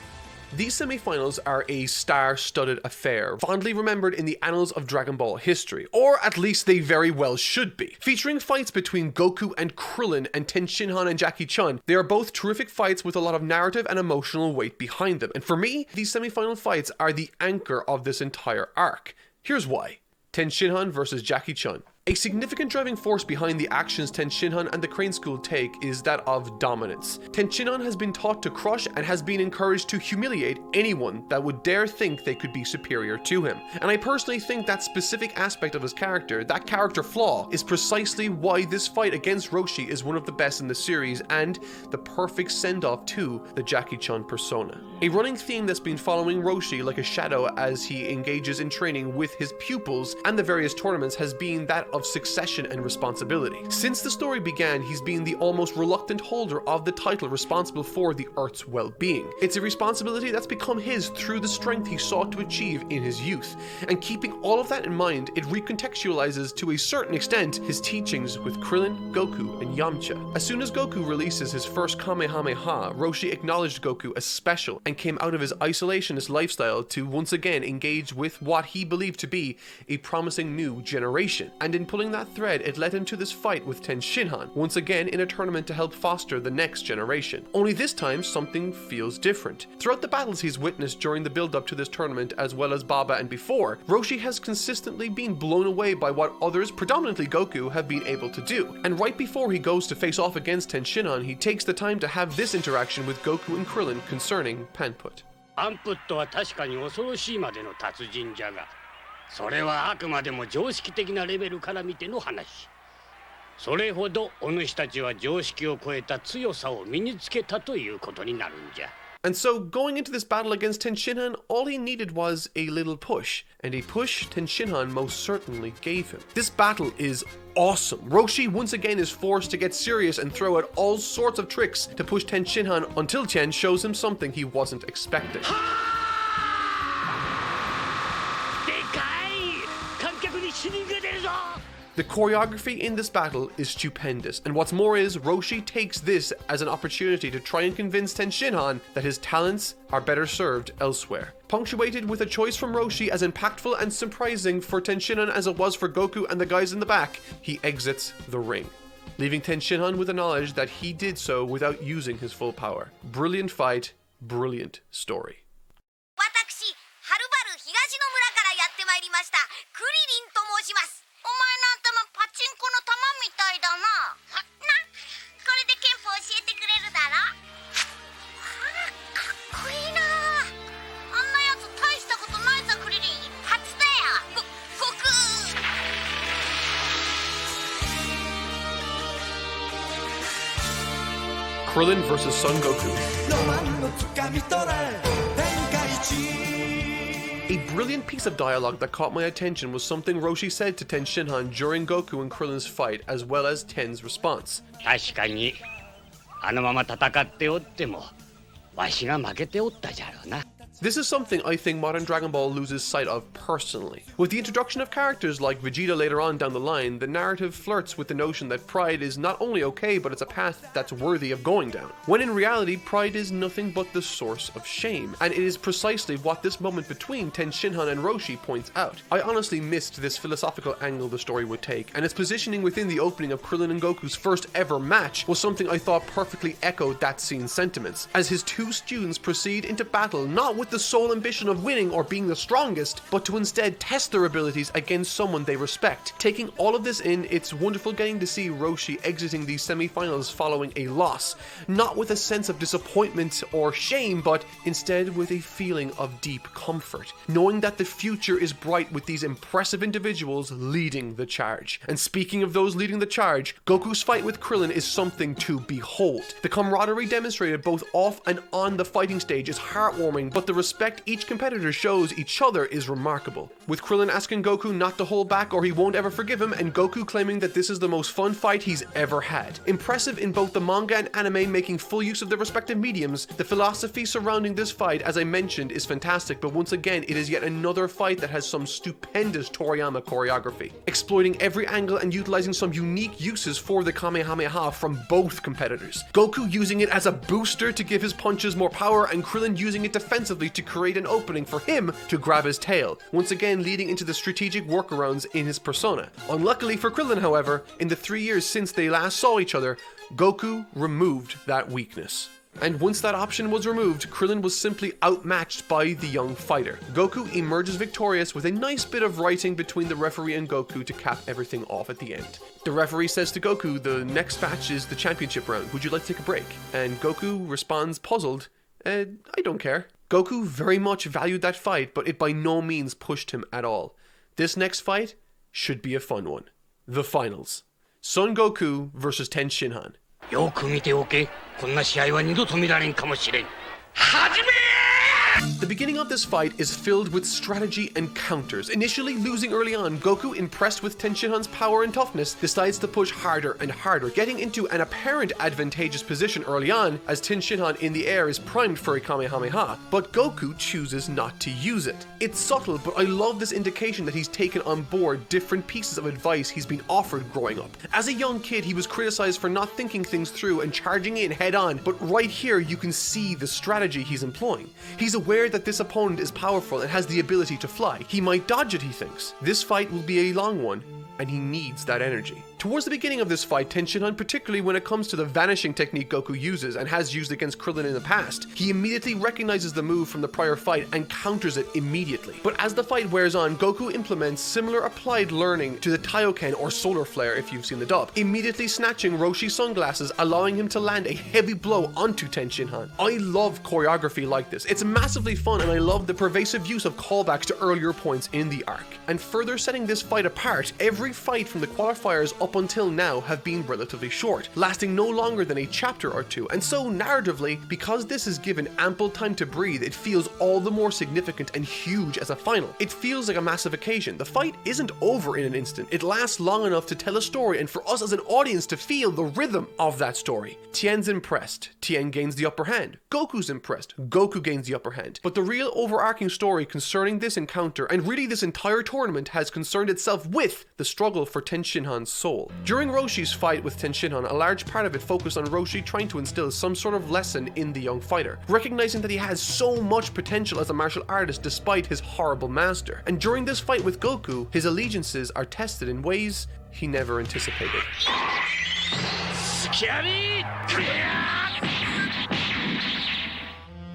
These semifinals are a star-studded affair, fondly remembered in the annals of Dragon Ball history, or at least they very well should be. Featuring fights between Goku and Krillin and Ten Shinhan and Jackie Chun, they are both terrific fights with a lot of narrative and emotional weight behind them, and for me, these semifinal fights are the anchor of this entire arc. Here's why. Ten Shinhan versus Jackie Chun. A significant driving force behind the actions Ten Shinhan and the Crane School take is that of dominance. Ten Shinhan has been taught to crush and has been encouraged to humiliate anyone that would dare think they could be superior to him. And I personally think that specific aspect of his character, that character flaw, is precisely why this fight against Roshi is one of the best in the series and the perfect send-off to the Jackie Chun persona. A running theme that's been following Roshi like a shadow as he engages in training with his pupils and the various tournaments has been that of succession and responsibility. Since the story began, he's been the almost reluctant holder of the title responsible for the Earth's well-being. It's a responsibility that's become his through the strength he sought to achieve in his youth. And keeping all of that in mind, it recontextualizes to a certain extent his teachings with Krillin, Goku, and Yamcha. As soon as Goku releases his first Kamehameha, Roshi acknowledged Goku as special and came out of his isolationist lifestyle to once again engage with what he believed to be a promising new generation. And in pulling that thread, it led him to this fight with Ten Shinhan, once again in a tournament to help foster the next generation. Only this time, something feels different. Throughout the battles he's witnessed during the build-up to this tournament, as well as Baba and before, Roshi has consistently been blown away by what others, predominantly Goku, have been able to do. And right before he goes to face off against Ten Shinhan, he takes the time to have this interaction with Goku and Krillin concerning Panput. アンプットは確かに恐ろしいまでの達人じゃが、それはあくまでも常識的なレベルから見ての話。それほどお主たちは常識を超えた強さを身につけたということになるんじゃ。And so, going into this battle against Ten Shinhan, all he needed was a little push, and a push Ten Shinhan most certainly gave him. This battle is awesome. Roshi once again is forced to get serious and throw out all sorts of tricks to push Ten Shinhan until Ten shows him something he wasn't expecting. The choreography in this battle is stupendous, and what's more is, Roshi takes this as an opportunity to try and convince Ten Shinhan that his talents are better served elsewhere. Punctuated with a choice from Roshi as impactful and surprising for Ten Shinhan as it was for Goku and the guys in the back, he exits the ring, leaving Ten Shinhan with the knowledge that he did so without using his full power. Brilliant fight, brilliant story. 私、はるばる東の村からやってまいりましたクリリンと申します。お前の頭パチンコの玉みたいだな。これで憲法教えてくれるだろ。かっこいいな。あんなやつ大したことないさクリリン。初だよ。悟空。Krillin vs Son Goku. ロマンのつかみ取れ天下一 A brilliant piece of dialogue that caught my attention was something Roshi said to Ten Shinhan during Goku and Krillin's fight, as well as Ten's response. 確かにあのまま戦っておってもわしが負けておったじゃろうな。 This is something I think modern Dragon Ball loses sight of personally. With the introduction of characters like Vegeta later on down the line, the narrative flirts with the notion that pride is not only okay, but it's a path that's worthy of going down. When in reality, pride is nothing but the source of shame, and it is precisely what this moment between Ten Shinhan and Roshi points out. I honestly missed this philosophical angle the story would take, and its positioning within the opening of Krillin and Goku's first ever match was something I thought perfectly echoed that scene's sentiments, as his two students proceed into battle not with the sole ambition of winning or being the strongest, but to instead test their abilities against someone they respect. Taking all of this in, it's wonderful getting to see Roshi exiting these semi-finals following a loss, not with a sense of disappointment or shame, but instead with a feeling of deep comfort, knowing that the future is bright with these impressive individuals leading the charge. And speaking of those leading the charge, Goku's fight with Krillin is something to behold. The camaraderie demonstrated both off and on the fighting stage is heartwarming, but the respect each competitor shows each other is remarkable. With Krillin asking Goku not to hold back or he won't ever forgive him, and Goku claiming that this is the most fun fight he's ever had. Impressive in both the manga and anime making full use of their respective mediums, the philosophy surrounding this fight, as I mentioned, is fantastic, but once again, it is yet another fight that has some stupendous Toriyama choreography, exploiting every angle and utilizing some unique uses for the Kamehameha from both competitors. Goku using it as a booster to give his punches more power, and Krillin using it defensively to create an opening for him to grab his tail, once again leading into the strategic workarounds in his persona. Unluckily for Krillin, however, in the 3 years since they last saw each other, Goku removed that weakness. And once that option was removed, Krillin was simply outmatched by the young fighter. Goku emerges victorious with a nice bit of writing between the referee and Goku to cap everything off at the end. The referee says to Goku, the next match is the championship round, would you like to take a break? And Goku responds puzzled, I don't care. Goku very much valued that fight, but it by no means pushed him at all. This next fight should be a fun one. The finals. Son Goku versus Ten Shinhan. よく見ておけ。こんな試合は二度と見られんかもしれん。始め！ The beginning of this fight is filled with strategy and counters. Initially losing early on, Goku, impressed with Ten Shinhan's power and toughness, decides to push harder and harder, getting into an apparent advantageous position early on, as Ten Shinhan in the air is primed for a Kamehameha, but Goku chooses not to use it. It's subtle, but I love this indication that he's taken on board different pieces of advice he's been offered growing up. As a young kid, he was criticized for not thinking things through and charging in head on, but right here you can see the strategy he's employing. He's aware that this opponent is powerful and has the ability to fly. He might dodge it, he thinks. This fight will be a long one, and he needs that energy. Towards the beginning of this fight, Ten Shinhan, particularly when it comes to the vanishing technique Goku uses and has used against Krillin in the past, he immediately recognizes the move from the prior fight and counters it immediately. But as the fight wears on, Goku implements similar applied learning to the Taioken or solar flare if you've seen the dub, immediately snatching Roshi's sunglasses, allowing him to land a heavy blow onto Ten Shinhan. I love choreography like this. It's massively fun, and I love the pervasive use of callbacks to earlier points in the arc. And further setting this fight apart, every fight from the qualifiers up until now have been relatively short, lasting no longer than a chapter or two, and so narratively, because this is given ample time to breathe, it feels all the more significant and huge as a final. It feels like a massive occasion. The fight isn't over in an instant. It lasts long enough to tell a story and for us as an audience to feel the rhythm of that story. Tien's impressed. Tien gains the upper hand. Goku's impressed. Goku gains the upper hand. But the real overarching story concerning this encounter, and really this entire tournament, has concerned itself with the struggle for Ten Shinhan's soul. During Roshi's fight with Ten Shinhan, a large part of it focused on Roshi trying to instill some sort of lesson in the young fighter, recognizing that he has so much potential as a martial artist despite his horrible master. And during this fight with Goku, his allegiances are tested in ways he never anticipated.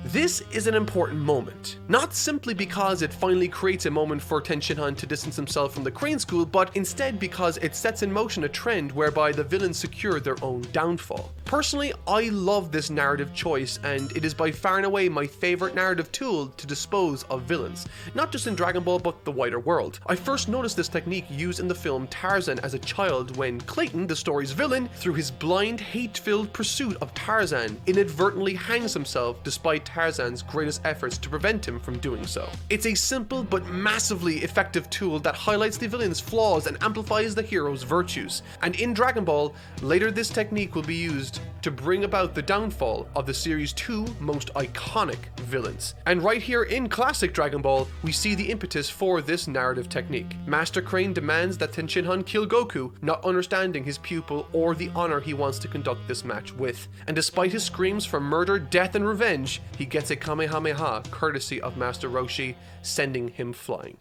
This is an important moment, not simply because it finally creates a moment for Ten Shinhan to distance himself from the Crane School, but instead because it sets in motion a trend whereby the villains secure their own downfall. Personally, I love this narrative choice, and it is by far and away my favorite narrative tool to dispose of villains, not just in Dragon Ball but the wider world. I first noticed this technique used in the film Tarzan as a child when Clayton, the story's villain, through his blind, hate-filled pursuit of Tarzan, inadvertently hangs himself despite Tarzan's greatest efforts to prevent him from doing so. It's a simple but massively effective tool that highlights the villain's flaws and amplifies the hero's virtues. And in Dragon Ball, later this technique will be used to bring about the downfall of the series' two most iconic villains. And right here in classic Dragon Ball, we see the impetus for this narrative technique. Master Crane demands that Ten Shinhan kill Goku, not understanding his pupil or the honor he wants to conduct this match with. And despite his screams for murder, death, and revenge, he gets a Kamehameha courtesy of Master Roshi, sending him flying.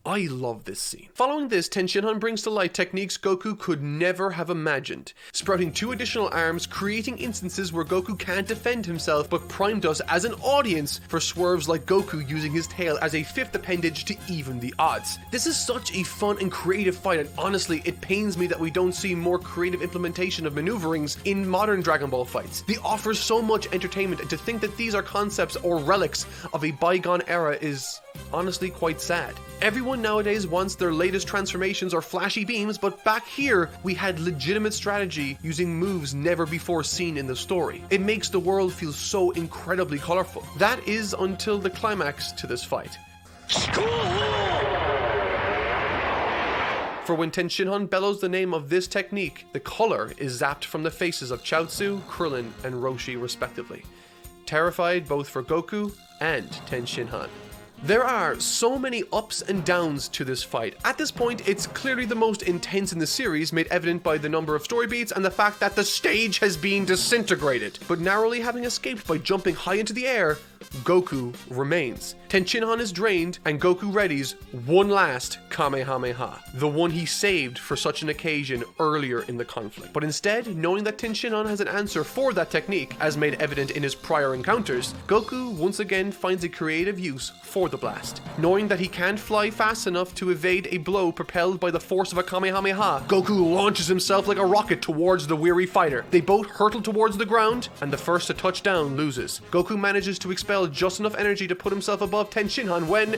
I love this scene. Following this, Tenshinhan brings to light techniques Goku could never have imagined, sprouting 2 additional arms, creating instances where Goku can't defend himself, but primed us as an audience for swerves like Goku using his tail as a 5th appendage to even the odds. This is such a fun and creative fight, and honestly, it pains me that we don't see more creative implementation of maneuverings in modern Dragon Ball fights. They offer so much entertainment, and to think that these are concepts or relics of a bygone era is honestly quite sad. Everyone nowadays wants their latest transformations or flashy beams, but back here, we had legitimate strategy using moves never before seen in the story. It makes the world feel so incredibly colorful. That is until the climax to this fight. For when Tenshinhan bellows the name of this technique, the color is zapped from the faces of Chaozu, Krillin, and Roshi respectively. Terrified both for Goku and Tenshinhan. There are so many ups and downs to this fight. At this point, it's clearly the most intense in the series, made evident by the number of story beats and the fact that the stage has been disintegrated. But narrowly having escaped by jumping high into the air, Goku remains. Tenshinhan is drained, and Goku readies one last Kamehameha, the one he saved for such an occasion earlier in the conflict. But instead, knowing that Tenshinhan has an answer for that technique, as made evident in his prior encounters, Goku once again finds a creative use for the blast. Knowing that he can't fly fast enough to evade a blow propelled by the force of a Kamehameha, Goku launches himself like a rocket towards the weary fighter. They both hurtle towards the ground, and the first to touch down loses. Goku manages to expel just enough energy to put himself above Tenshinhan when...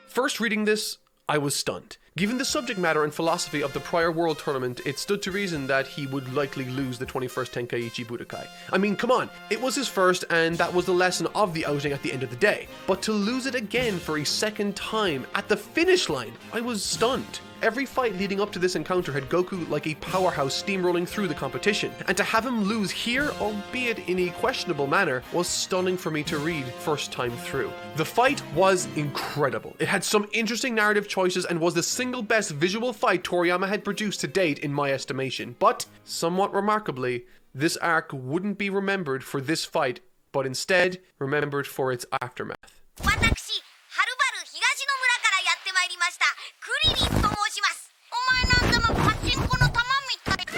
First reading this, I was stunned. Given the subject matter and philosophy of the prior World Tournament, it stood to reason that he would likely lose the 21st Tenkaichi Budōkai. I mean, come on, it was his first, and that was the lesson of the outing at the end of the day. But to lose it again for a second time at the finish line, I was stunned. Every fight leading up to this encounter had Goku like a powerhouse steamrolling through the competition, and to have him lose here, albeit in a questionable manner, was stunning for me to read first time through. The fight was incredible. It had some interesting narrative choices and was the single best visual fight Toriyama had produced to date in my estimation, but, somewhat remarkably, this arc wouldn't be remembered for this fight, but instead remembered for its aftermath. 私、はるばる東の村からやってまいりました。クリリンと申します。お前なんてもパチンコの玉みたい。過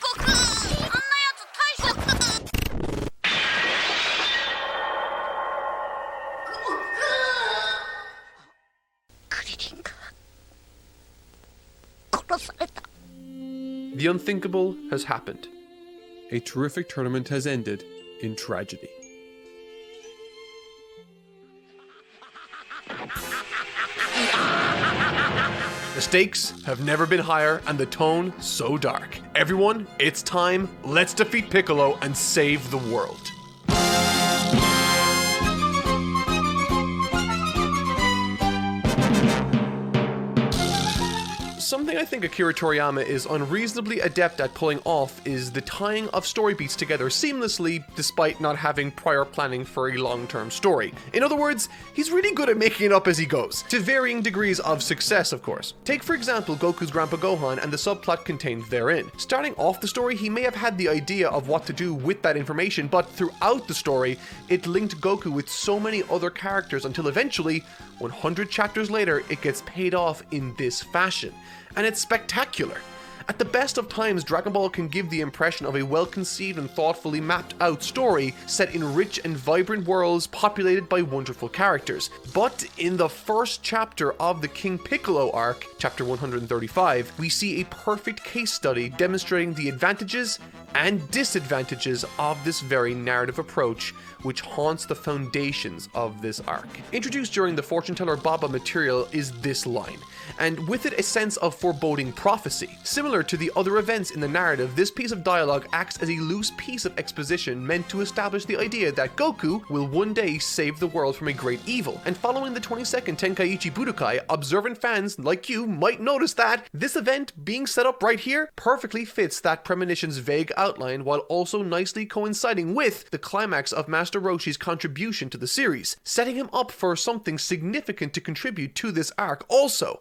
酷。あんなやつ大した。クリリンが殺された。 The unthinkable has happened. A terrific tournament has ended in tragedy. The stakes have never been higher and the tone so dark. Everyone, it's time. Let's defeat Piccolo and save the world. Something I think Akira Toriyama is unreasonably adept at pulling off is the tying of story beats together seamlessly despite not having prior planning for a long-term story. In other words, he's really good at making it up as he goes, to varying degrees of success, of course. Take for example Goku's Grandpa Gohan and the subplot contained therein. Starting off the story, he may have had the idea of what to do with that information, but throughout the story, it linked Goku with so many other characters until eventually, 100 chapters later, it gets paid off in this fashion. And it's spectacular. At the best of times, Dragon Ball can give the impression of a well-conceived and thoughtfully mapped-out story set in rich and vibrant worlds populated by wonderful characters. But in the first chapter of the King Piccolo arc, chapter 135, we see a perfect case study demonstrating the advantages and disadvantages of this very narrative approach, which haunts the foundations of this arc. Introduced during the Fortuneteller Baba material is this line, and with it a sense of foreboding prophecy. Similar to the other events in the narrative, this piece of dialogue acts as a loose piece of exposition meant to establish the idea that Goku will one day save the world from a great evil. And following the 22nd Tenkaichi Budōkai, observant fans like you might notice that this event being set up right here perfectly fits that premonition's vague outline while also nicely coinciding with the climax of Master Roshi's contribution to the series, setting him up for something significant to contribute to this arc also.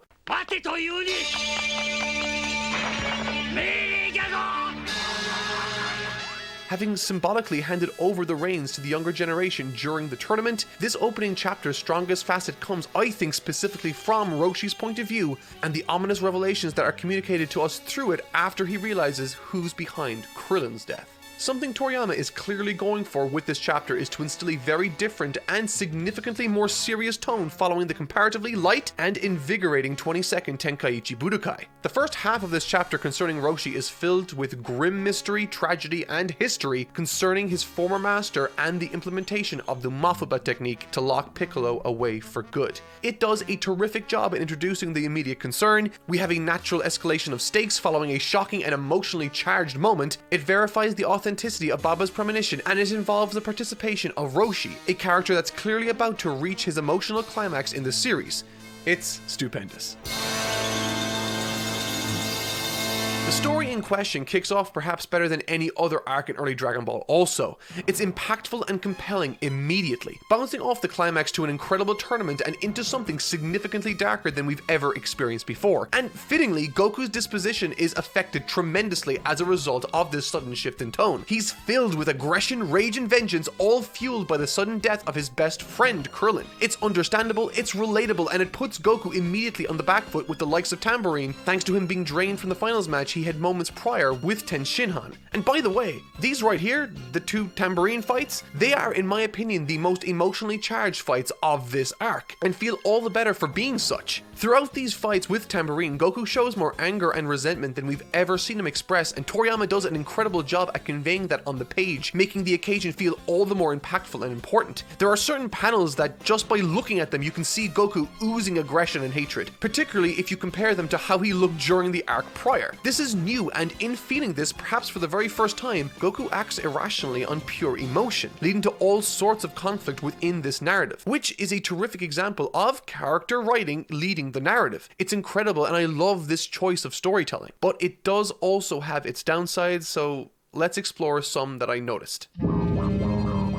having symbolically handed over the reins to the younger generation during the tournament. This opening chapter's strongest facet comes, I think, specifically from Roshi's point of view and the ominous revelations that are communicated to us through it after he realizes who's behind Krillin's death. Something Toriyama is clearly going for with this chapter is to instill a very different and significantly more serious tone following the comparatively light and invigorating 22nd Tenkaichi Budōkai. The first half of this chapter concerning Roshi is filled with grim mystery, tragedy, and history concerning his former master and the implementation of the Mafuba technique to lock Piccolo away for good. It does a terrific job in introducing the immediate concern. We have a natural escalation of stakes following a shocking and emotionally charged moment. It verifies the authenticity of Baba's premonition, and it involves the participation of Roshi, a character that's clearly about to reach his emotional climax in the series. It's stupendous. The story in question kicks off perhaps better than any other arc in early Dragon Ball also. It's impactful and compelling immediately, bouncing off the climax to an incredible tournament and into something significantly darker than we've ever experienced before. And fittingly, Goku's disposition is affected tremendously as a result of this sudden shift in tone. He's filled with aggression, rage, and vengeance, all fueled by the sudden death of his best friend, Krillin. It's understandable, it's relatable, and it puts Goku immediately on the back foot with the likes of Tambourine, thanks to him being drained from the finals match he had moments prior with Ten Shinhan. And by the way, these right here, the two Tambourine fights, they are, in my opinion, the most emotionally charged fights of this arc, and feel all the better for being such. Throughout these fights with Tambourine, Goku shows more anger and resentment than we've ever seen him express, and Toriyama does an incredible job at conveying that on the page, making the occasion feel all the more impactful and important. There are certain panels that just by looking at them you can see Goku oozing aggression and hatred, particularly if you compare them to how he looked during the arc prior. This is new, and in feeling this, perhaps for the very first time, Goku acts irrationally on pure emotion, leading to all sorts of conflict within this narrative, which is a terrific example of character writing leading the narrative. It's incredible, and I love this choice of storytelling, but it does also have its downsides, so let's explore some that I noticed.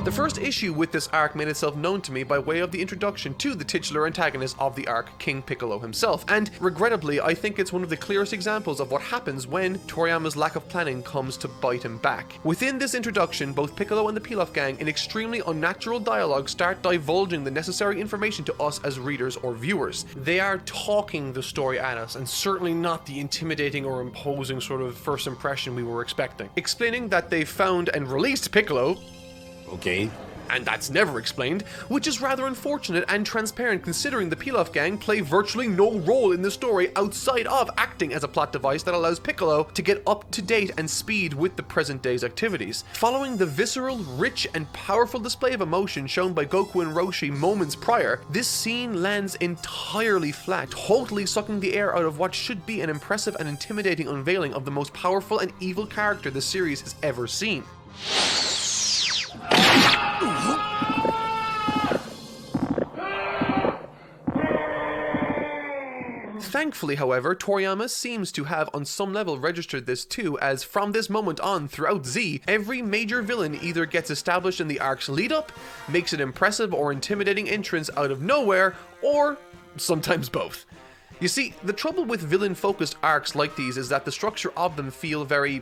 The first issue with this arc made itself known to me by way of the introduction to the titular antagonist of the arc, King Piccolo himself, and regrettably I think it's one of the clearest examples of what happens when Toriyama's lack of planning comes to bite him back. Within this introduction, both Piccolo and the Pilaf gang in extremely unnatural dialogue start divulging the necessary information to us as readers or viewers. They are talking the story at us, and certainly not the intimidating or imposing sort of first impression we were expecting. Explaining that they found and released Piccolo, Okay. and that's never explained, which is rather unfortunate and transparent considering the Pilaf gang play virtually no role in the story outside of acting as a plot device that allows Piccolo to get up to date and speed with the present day's activities. Following the visceral, rich, and powerful display of emotion shown by Goku and Roshi moments prior, this scene lands entirely flat, totally sucking the air out of what should be an impressive and intimidating unveiling of the most powerful and evil character the series has ever seen. Thankfully, however, Toriyama seems to have on some level registered this too, as from this moment on throughout Z, every major villain either gets established in the arc's lead up, makes an impressive or intimidating entrance out of nowhere, or sometimes both. You see, the trouble with villain-focused arcs like these is that the structure of them feel very,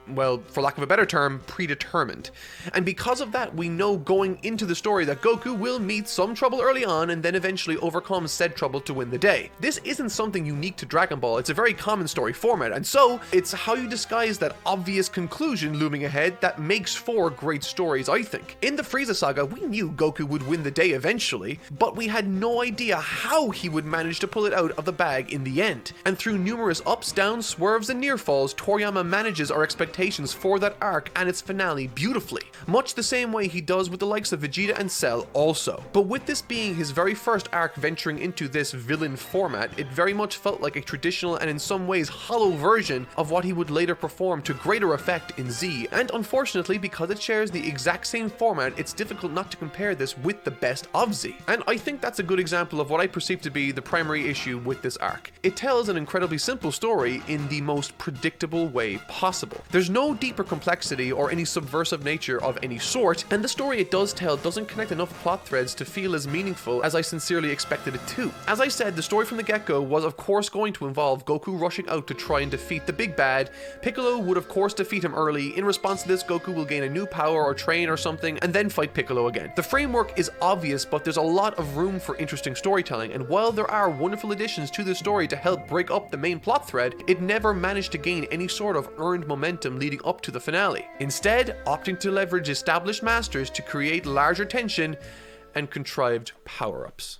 well, for lack of a better term, predetermined. And because of that, we know going into the story that Goku will meet some trouble early on and then eventually overcome said trouble to win the day. This isn't something unique to Dragon Ball, it's a very common story format, and so it's how you disguise that obvious conclusion looming ahead that makes for great stories, I think. In the Frieza saga, we knew Goku would win the day eventually, but we had no idea how he would manage to pull it out of the bag in the end. And through numerous ups, downs, swerves, and near falls, Toriyama manages our expectations for that arc and its finale beautifully, much the same way he does with the likes of Vegeta and Cell also. But with this being his very first arc venturing into this villain format, it very much felt like a traditional and in some ways hollow version of what he would later perform to greater effect in Z, and unfortunately because it shares the exact same format, it's difficult not to compare this with the best of Z. And I think that's a good example of what I perceive to be the primary issue with this arc. It tells an incredibly simple story in the most predictable way possible. There's There's no deeper complexity or any subversive nature of any sort, and the story it does tell doesn't connect enough plot threads to feel as meaningful as I sincerely expected it to. As I said, the story from the get-go was of course going to involve Goku rushing out to try and defeat the big bad. Piccolo would of course defeat him early. In response to this, Goku will gain a new power or train or something, and then fight Piccolo again. The framework is obvious, but there's a lot of room for interesting storytelling, and while there are wonderful additions to the story to help break up the main plot thread, it never managed to gain any sort of earned momentum leading up to the finale. Instead, opting to leverage established masters to create larger tension and contrived power-ups.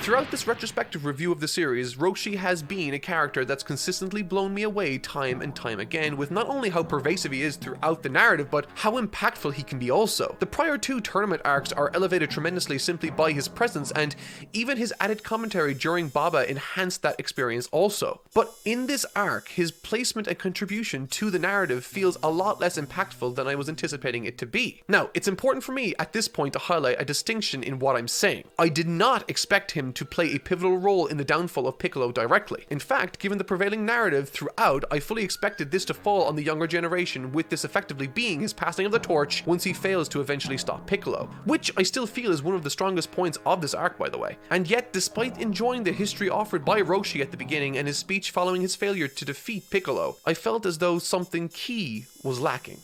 Throughout this retrospective review of the series, Roshi has been a character that's consistently blown me away time and time again, with not only how pervasive he is throughout the narrative, but how impactful he can be also. The prior two tournament arcs are elevated tremendously simply by his presence, and even his added commentary during Baba enhanced that experience also. But in this arc, his placement and contribution to the narrative feels a lot less impactful than I was anticipating it to be. Now, it's important for me at this point to highlight a distinction in what I'm saying. I did not expect him to play a pivotal role in the downfall of Piccolo directly. In fact, given the prevailing narrative throughout, I fully expected this to fall on the younger generation, with this effectively being his passing of the torch once he fails to eventually stop Piccolo, which I still feel is one of the strongest points of this arc, by the way. And yet, despite enjoying the history offered by Roshi at the beginning and his speech following his failure to defeat Piccolo, I felt as though something key was lacking.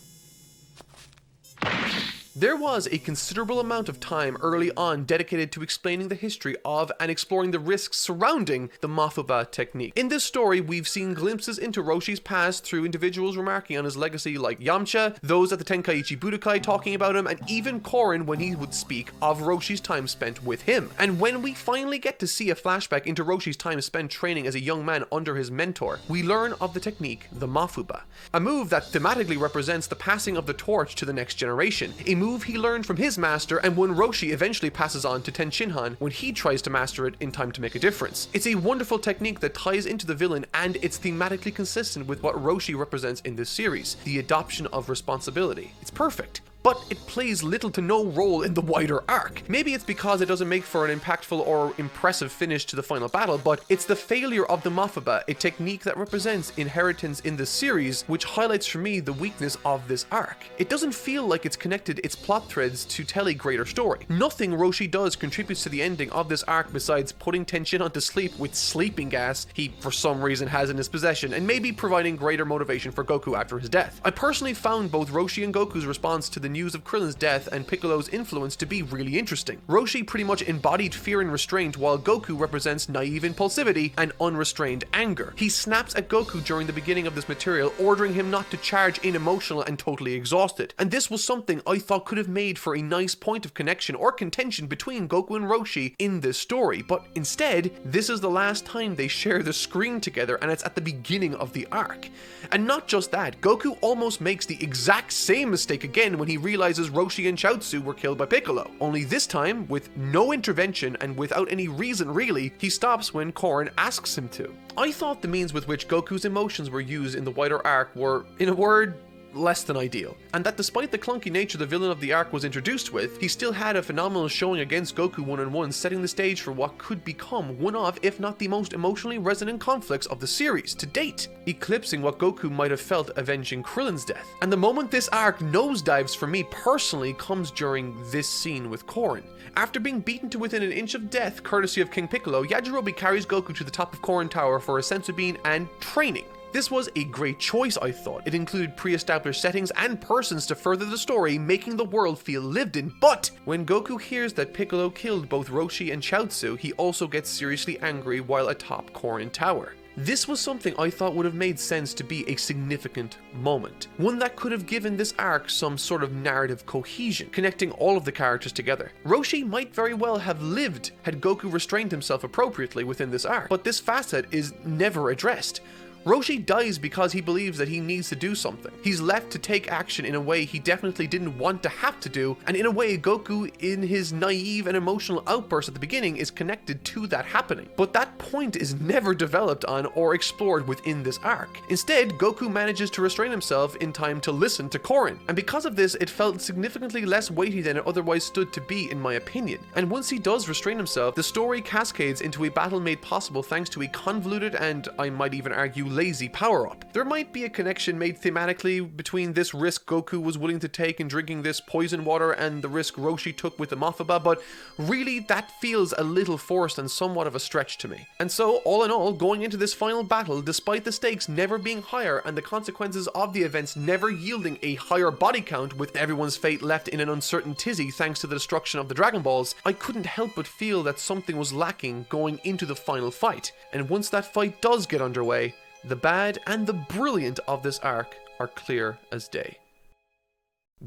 There was a considerable amount of time early on dedicated to explaining the history of and exploring the risks surrounding the Mafuba technique. In this story, we've seen glimpses into Roshi's past through individuals remarking on his legacy like Yamcha, those at the Tenkaichi Budōkai talking about him, and even Korin when he would speak of Roshi's time spent with him. And when we finally get to see a flashback into Roshi's time spent training as a young man under his mentor, we learn of the technique, the Mafuba, a move that thematically represents the passing of the torch to the next generation, a move he learned from his master and one Roshi eventually passes on to Tenshinhan when he tries to master it in time to make a difference. It's a wonderful technique that ties into the villain, and it's thematically consistent with what Roshi represents in this series, the adoption of responsibility. It's perfect. But it plays little to no role in the wider arc. Maybe it's because it doesn't make for an impactful or impressive finish to the final battle, but it's the failure of the Mafuba, a technique that represents inheritance in the series, which highlights for me the weakness of this arc. It doesn't feel like it's connected its plot threads to tell a greater story. Nothing Roshi does contributes to the ending of this arc besides putting Tenshinhan to sleep with sleeping gas he for some reason has in his possession, and maybe providing greater motivation for Goku after his death. I personally found both Roshi and Goku's response to the news of Krillin's death and Piccolo's influence to be really interesting. Roshi pretty much embodied fear and restraint, while Goku represents naive impulsivity and unrestrained anger. He snaps at Goku during the beginning of this material, ordering him not to charge in emotional and totally exhausted. And this was something I thought could have made for a nice point of connection or contention between Goku and Roshi in this story, but instead, this is the last time they share the screen together, and it's at the beginning of the arc. And not just that, Goku almost makes the exact same mistake again when he realizes Roshi and Chaozu were killed by Piccolo. Only this time, with no intervention and without any reason really, he stops when Korin asks him to. I thought the means with which Goku's emotions were used in the wider arc were, in a word, less than ideal, and that despite the clunky nature the villain of the arc was introduced with, he still had a phenomenal showing against Goku one-on-one, setting the stage for what could become one of, if not the most emotionally resonant conflicts of the series to date, eclipsing what Goku might have felt avenging Krillin's death. And the moment this arc nosedives for me personally comes during this scene with Korin. After being beaten to within an inch of death courtesy of King Piccolo, Yajirobe carries Goku to the top of Korin Tower for a senzu bean and training. This was a great choice, I thought. It included pre-established settings and persons to further the story, making the world feel lived in. But when Goku hears that Piccolo killed both Roshi and Chaozu, he also gets seriously angry while atop Korin Tower. This was something I thought would have made sense to be a significant moment. One that could have given this arc some sort of narrative cohesion, connecting all of the characters together. Roshi might very well have lived had Goku restrained himself appropriately within this arc, but this facet is never addressed. Roshi dies because he believes that he needs to do something. He's left to take action in a way he definitely didn't want to have to do, and in a way Goku, in his naive and emotional outburst at the beginning, is connected to that happening. But that point is never developed on or explored within this arc. Instead, Goku manages to restrain himself in time to listen to Korin, and because of this it felt significantly less weighty than it otherwise stood to be in my opinion. And once he does restrain himself, the story cascades into a battle made possible thanks to a convoluted and, I might even argue, lazy power-up. There might be a connection made thematically between this risk Goku was willing to take in drinking this poison water and the risk Roshi took with the Mafaba, but really that feels a little forced and somewhat of a stretch to me. And so, all in all, going into this final battle, despite the stakes never being higher and the consequences of the events never yielding a higher body count, with everyone's fate left in an uncertain tizzy thanks to the destruction of the Dragon Balls, I couldn't help but feel that something was lacking going into the final fight. And once that fight does get underway, the bad and the brilliant of this arc are clear as day.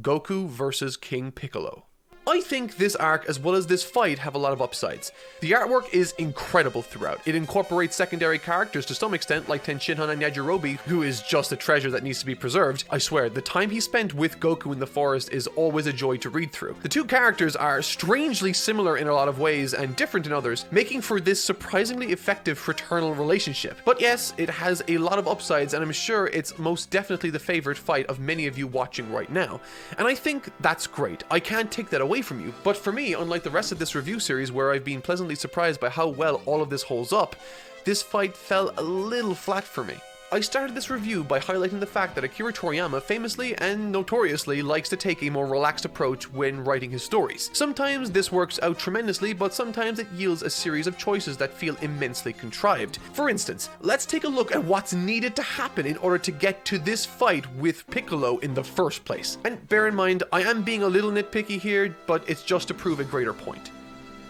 Goku versus King Piccolo. I think this arc as well as this fight have a lot of upsides. The artwork is incredible throughout. It incorporates secondary characters to some extent like Tenshinhan and Yajirobe, who is just a treasure that needs to be preserved. I swear, the time he spent with Goku in the forest is always a joy to read through. The two characters are strangely similar in a lot of ways and different in others, making for this surprisingly effective fraternal relationship. But yes, it has a lot of upsides, and I'm sure it's most definitely the favorite fight of many of you watching right now. And I think that's great. I can't take that away from you, but for me, unlike the rest of this review series where I've been pleasantly surprised by how well all of this holds up, this fight fell a little flat for me. I started this review by highlighting the fact that Akira Toriyama famously and notoriously likes to take a more relaxed approach when writing his stories. Sometimes this works out tremendously, but sometimes it yields a series of choices that feel immensely contrived. For instance, let's take a look at what's needed to happen in order to get to this fight with Piccolo in the first place. And bear in mind, I am being a little nitpicky here, but it's just to prove a greater point.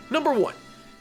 Number 1.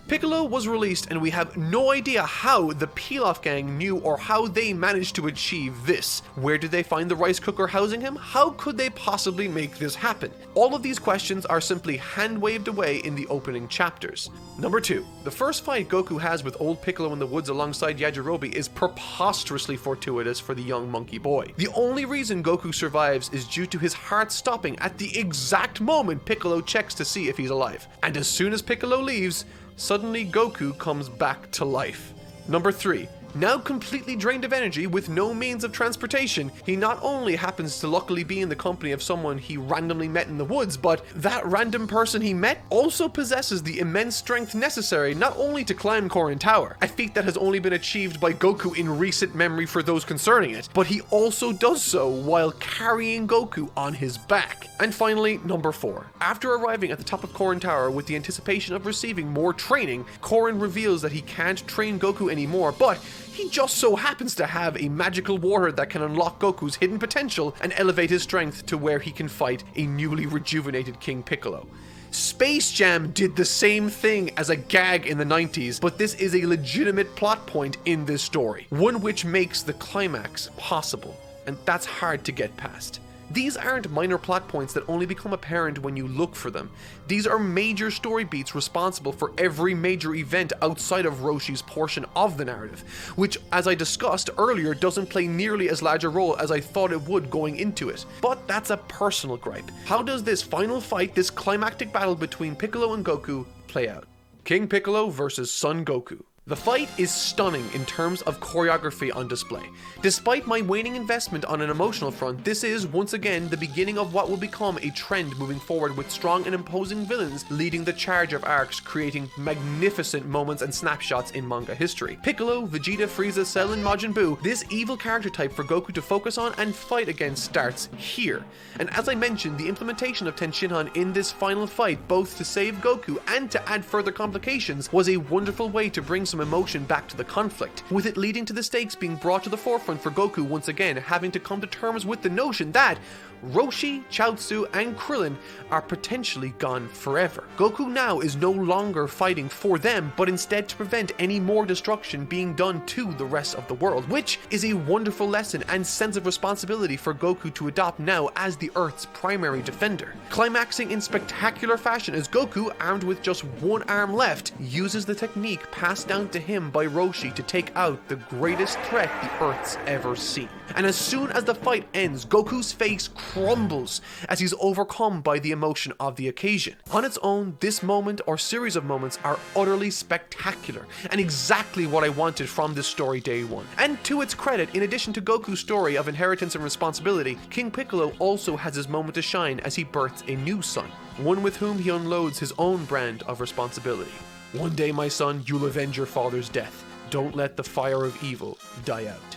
Piccolo was released and we have no idea how the Pilaf gang knew or how they managed to achieve this. Where did they find the rice cooker housing him? How could they possibly make this happen? All of these questions are simply hand-waved away in the opening chapters. Number 2. The first fight Goku has with old Piccolo in the woods alongside Yajirobe is preposterously fortuitous for the young monkey boy. The only reason Goku survives is due to his heart stopping at the exact moment Piccolo checks to see if he's alive. And as soon as Piccolo leaves, suddenly Goku comes back to life. Number 3. Now completely drained of energy with no means of transportation, he not only happens to luckily be in the company of someone he randomly met in the woods, but that random person he met also possesses the immense strength necessary not only to climb Korin Tower, a feat that has only been achieved by Goku in recent memory for those concerning it, but he also does so while carrying Goku on his back. And finally, number 4. After arriving at the top of Korin Tower with the anticipation of receiving more training, Korin reveals that he can't train Goku anymore, but he just so happens to have a magical water that can unlock Goku's hidden potential and elevate his strength to where he can fight a newly rejuvenated King Piccolo. Space Jam did the same thing as a gag in the 90s, but this is a legitimate plot point in this story, one which makes the climax possible, and that's hard to get past. These aren't minor plot points that only become apparent when you look for them. These are major story beats responsible for every major event outside of Roshi's portion of the narrative, which, as I discussed earlier, doesn't play nearly as large a role as I thought it would going into it. But that's a personal gripe. How does this final fight, this climactic battle between Piccolo and Goku, play out? King Piccolo versus Son Goku. The fight is stunning in terms of choreography on display. Despite my waning investment on an emotional front, this is, once again, the beginning of what will become a trend moving forward with strong and imposing villains leading the charge of arcs, creating magnificent moments and snapshots in manga history. Piccolo, Vegeta, Frieza, Cell, and Majin Buu, this evil character type for Goku to focus on and fight against starts here. And as I mentioned, the implementation of Tenshinhan in this final fight, both to save Goku and to add further complications, was a wonderful way to bring some emotion back to the conflict, with it leading to the stakes being brought to the forefront for Goku once again having to come to terms with the notion that, Roshi, Chaozu, and Krillin are potentially gone forever. Goku now is no longer fighting for them, but instead to prevent any more destruction being done to the rest of the world, which is a wonderful lesson and sense of responsibility for Goku to adopt now as the Earth's primary defender. Climaxing in spectacular fashion as Goku, armed with just one arm left, uses the technique passed down to him by Roshi to take out the greatest threat the Earth's ever seen. And as soon as the fight ends, Goku's face crumbles as he's overcome by the emotion of the occasion. On its own, this moment or series of moments are utterly spectacular and exactly what I wanted from this story day one. And to its credit, in addition to Goku's story of inheritance and responsibility, King Piccolo also has his moment to shine as he births a new son, one with whom he unloads his own brand of responsibility. One day, my son, you'll avenge your father's death. Don't let the fire of evil die out.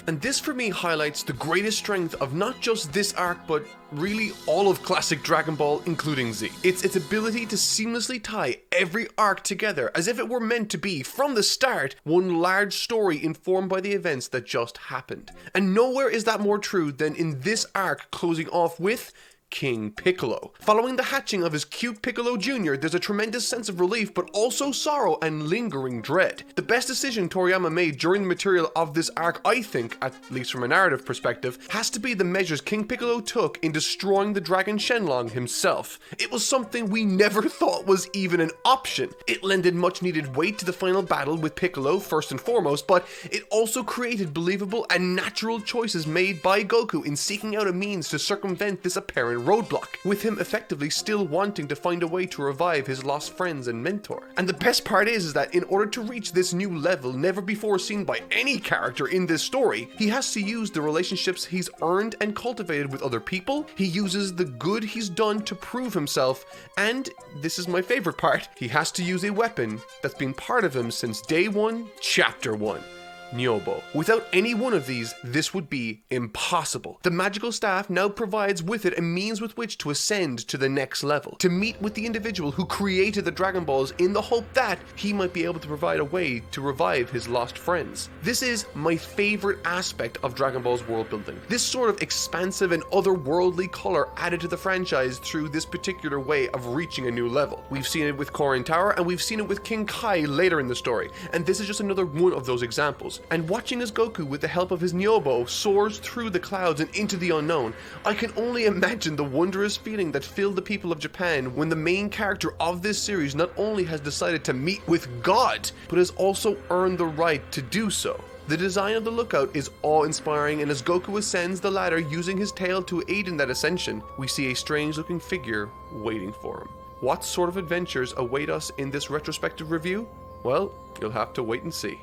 And this for me highlights the greatest strength of not just this arc, but really all of classic Dragon Ball, including Z. It's its ability to seamlessly tie every arc together as if it were meant to be, from the start, one large story informed by the events that just happened. And nowhere is that more true than in this arc closing off with King Piccolo. Following the hatching of his cute Piccolo Jr., there's a tremendous sense of relief but also sorrow and lingering dread. The best decision Toriyama made during the material of this arc, I think, at least from a narrative perspective, has to be the measures King Piccolo took in destroying the Dragon Shenlong himself. It was something we never thought was even an option. It lended much needed weight to the final battle with Piccolo first and foremost, but it also created believable and natural choices made by Goku in seeking out a means to circumvent this apparent roadblock, with him effectively still wanting to find a way to revive his lost friends and mentor. And the best part is that in order to reach this new level never before seen by any character in this story, he has to use the relationships he's earned and cultivated with other people, he uses the good he's done to prove himself, and, this is my favorite part, he has to use a weapon that's been part of him since day one, chapter 1. Nyobo. Without any one of these, this would be impossible. The magical staff now provides with it a means with which to ascend to the next level, to meet with the individual who created the Dragon Balls in the hope that he might be able to provide a way to revive his lost friends. This is my favorite aspect of Dragon Ball's world building. This sort of expansive and otherworldly color added to the franchise through this particular way of reaching a new level. We've seen it with Korin Tower and we've seen it with King Kai later in the story, and this is just another one of those examples. And watching as Goku, with the help of his Nyobo, soars through the clouds and into the unknown, I can only imagine the wondrous feeling that filled the people of Japan when the main character of this series not only has decided to meet with God, but has also earned the right to do so. The design of the lookout is awe-inspiring, and as Goku ascends the ladder using his tail to aid in that ascension, we see a strange-looking figure waiting for him. What sort of adventures await us in this retrospective review? Well, you'll have to wait and see.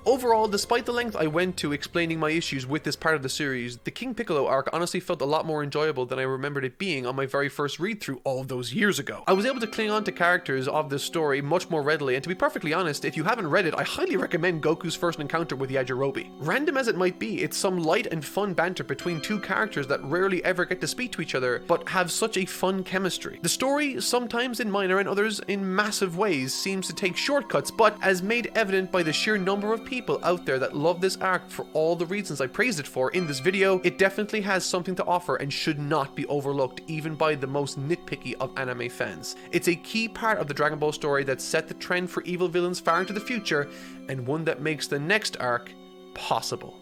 Overall, despite the length I went to explaining my issues with this part of the series, the King Piccolo arc honestly felt a lot more enjoyable than I remembered it being on my very first read-through all of those years ago. I was able to cling on to characters of this story much more readily, and to be perfectly honest, if you haven't read it, I highly recommend Goku's first encounter with Yajirobe. Random as it might be, it's some light and fun banter between two characters that rarely ever get to speak to each other, but have such a fun chemistry. The story, sometimes in minor and others in massive ways, seems to take shortcuts, but as made evident by the sheer number of people out there that love this arc for all the reasons I praised it for in this video, it definitely has something to offer and should not be overlooked even by the most nitpicky of anime fans. It's a key part of the Dragon Ball story that set the trend for evil villains far into the future, and one that makes the next arc possible.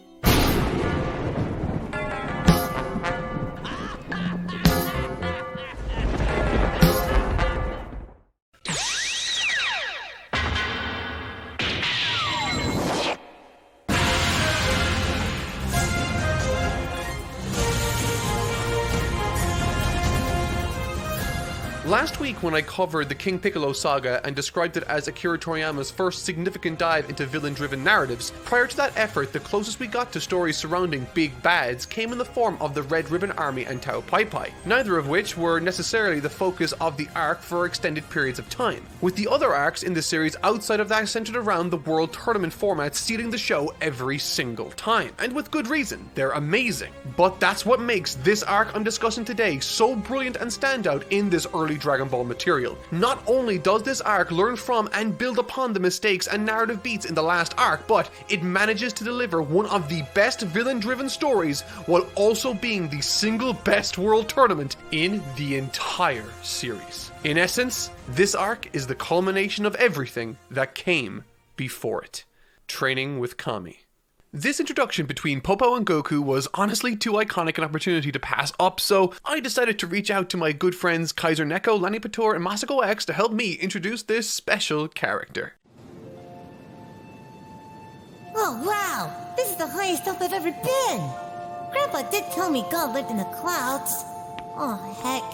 Last week when I covered the King Piccolo saga and described it as Akira Toriyama's first significant dive into villain-driven narratives, prior to that effort, the closest we got to stories surrounding big bads came in the form of the Red Ribbon Army and Tao Pai Pai, neither of which were necessarily the focus of the arc for extended periods of time, with the other arcs in the series outside of that centered around the World Tournament format stealing the show every single time, and with good reason. They're amazing. But that's what makes this arc I'm discussing today so brilliant and standout in this early early Dragon Ball material. Not only does this arc learn from and build upon the mistakes and narrative beats in the last arc, but it manages to deliver one of the best villain-driven stories while also being the single best world tournament in the entire series. In essence, this arc is the culmination of everything that came before it. Training with Kami. This introduction between Popo and Goku was honestly too iconic an opportunity to pass up, so I decided to reach out to my good friends Kaiser Neko, Lani Pator, and Masako X to help me introduce this special character. Oh wow, this is the highest up I've ever been! Grandpa did tell me God lived in the clouds. Oh heck,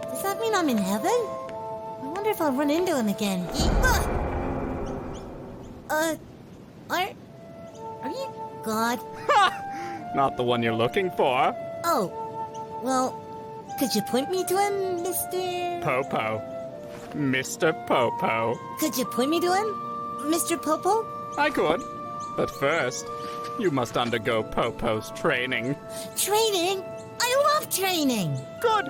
does that mean I'm in heaven? I wonder if I'll run into him again. Are you God? Not the one you're looking for. Oh, well, could you point me to him, Mr. Popo. Mr. Popo. Could you point me to him, Mr. Popo? I could. But first, you must undergo Popo's training. Training? I love training! Good.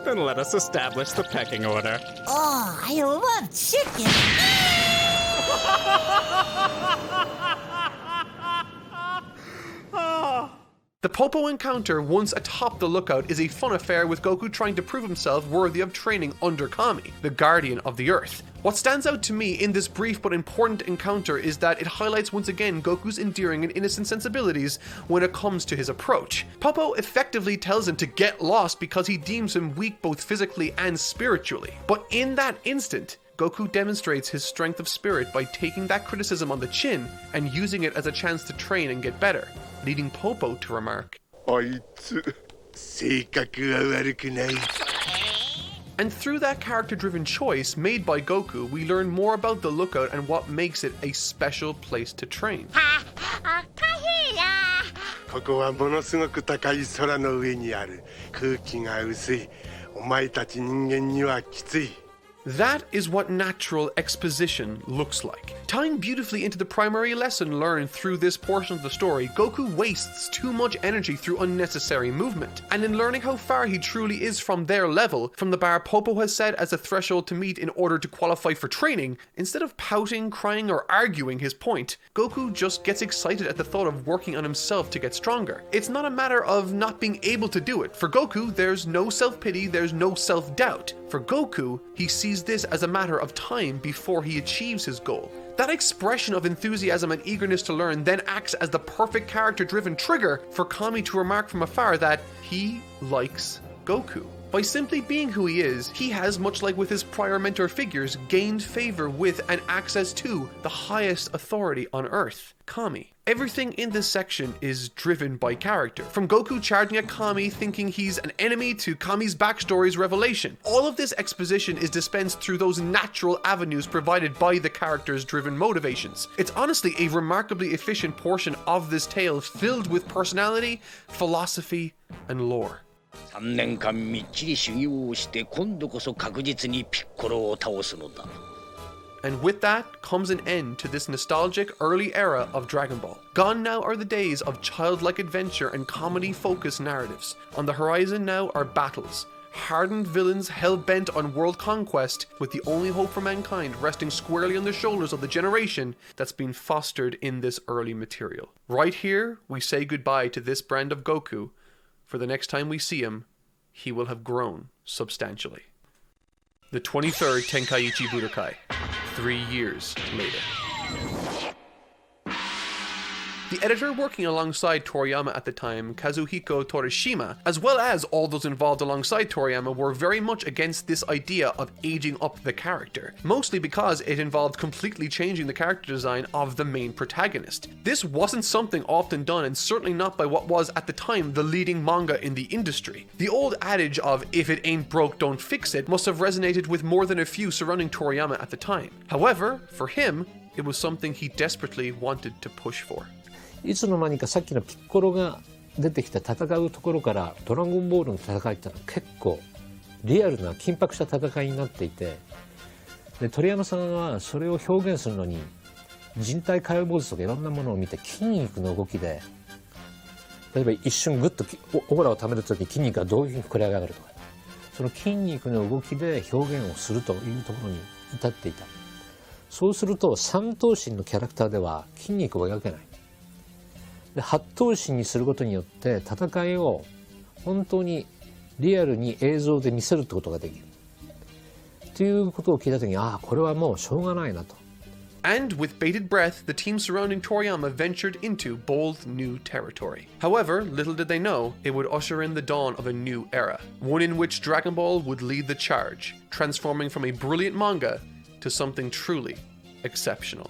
Then let us establish the pecking order. Oh, I love chicken! The Popo encounter once atop the lookout is a fun affair with Goku trying to prove himself worthy of training under Kami, the guardian of the Earth. What stands out to me in this brief but important encounter is that it highlights once again Goku's endearing and innocent sensibilities when it comes to his approach. Popo effectively tells him to get lost because he deems him weak both physically and spiritually. But in that instant, Goku demonstrates his strength of spirit by taking that criticism on the chin and using it as a chance to train and get better, leading Popo to remark, and through that character-driven choice made by Goku, we learn more about the lookout and what makes it a special place to train. ここはものすごく高い空の上にある。空気が薄い。お前たち人間にはきつい。 That is what natural exposition looks like. Tying beautifully into the primary lesson learned through this portion of the story, Goku wastes too much energy through unnecessary movement. And in learning how far he truly is from their level, from the bar Popo has set as a threshold to meet in order to qualify for training, instead of pouting, crying, or arguing his point, Goku just gets excited at the thought of working on himself to get stronger. It's not a matter of not being able to do it. For Goku, there's no self-pity, there's no self-doubt. For Goku, he sees this as a matter of time before he achieves his goal. That expression of enthusiasm and eagerness to learn then acts as the perfect character-driven trigger for Kami to remark from afar that he likes Goku. By simply being who he is, he has, much like with his prior mentor figures, gained favor with and access to the highest authority on Earth, Kami. Everything in this section is driven by character. From Goku charging at Kami thinking he's an enemy to Kami's backstory's revelation. All of this exposition is dispensed through those natural avenues provided by the character's driven motivations. It's honestly a remarkably efficient portion of this tale filled with personality, philosophy, and lore. 3年間みっちり修行をして今度こそ確実にピッコロを倒すのだ。 And with that comes an end to this nostalgic early era of Dragon Ball. Gone now are the days of childlike adventure and comedy-focused narratives. On the horizon now are battles. Hardened villains hell-bent on world conquest, with the only hope for mankind resting squarely on the shoulders of the generation that's been fostered in this early material. Right here, we say goodbye to this brand of Goku. For the next time we see him, he will have grown substantially. The 23rd Tenkaichi Budōkai, 3 years later. The editor working alongside Toriyama at the time, Kazuhiko Torishima, as well as all those involved alongside Toriyama, were very much against this idea of aging up the character, mostly because it involved completely changing the character design of the main protagonist. This wasn't something often done, and certainly not by what was at the time the leading manga in the industry. The old adage of if it ain't broke don't fix it must have resonated with more than a few surrounding Toriyama at the time. However, for him, it was something he desperately wanted to push for. いつの間にかさっきのピッコロが出てきた戦うところからドラゴンボールの戦いってのは結構リアルな緊迫した戦いになっていて、で鳥山さんはそれを表現するのに人体解剖図とかいろんなものを見て筋肉の動きで、例えば一瞬グッとオーラをためる時に筋肉がどういうふうに膨れ上がるとか、その筋肉の動きで表現をするというところに至っていた。そうすると三頭身のキャラクターでは筋肉を描けない。で八頭身にすることによって戦いを本当にリアルに映像で見せるってことができる。ということを聞いた時に、これはもうしょうがないなと。And with bated breath, the team surrounding Toriyama ventured into bold new territory. However, little did they know, it would usher in the dawn of a new era, one in which Dragon Ball would lead the charge, transforming from a brilliant manga to something truly exceptional.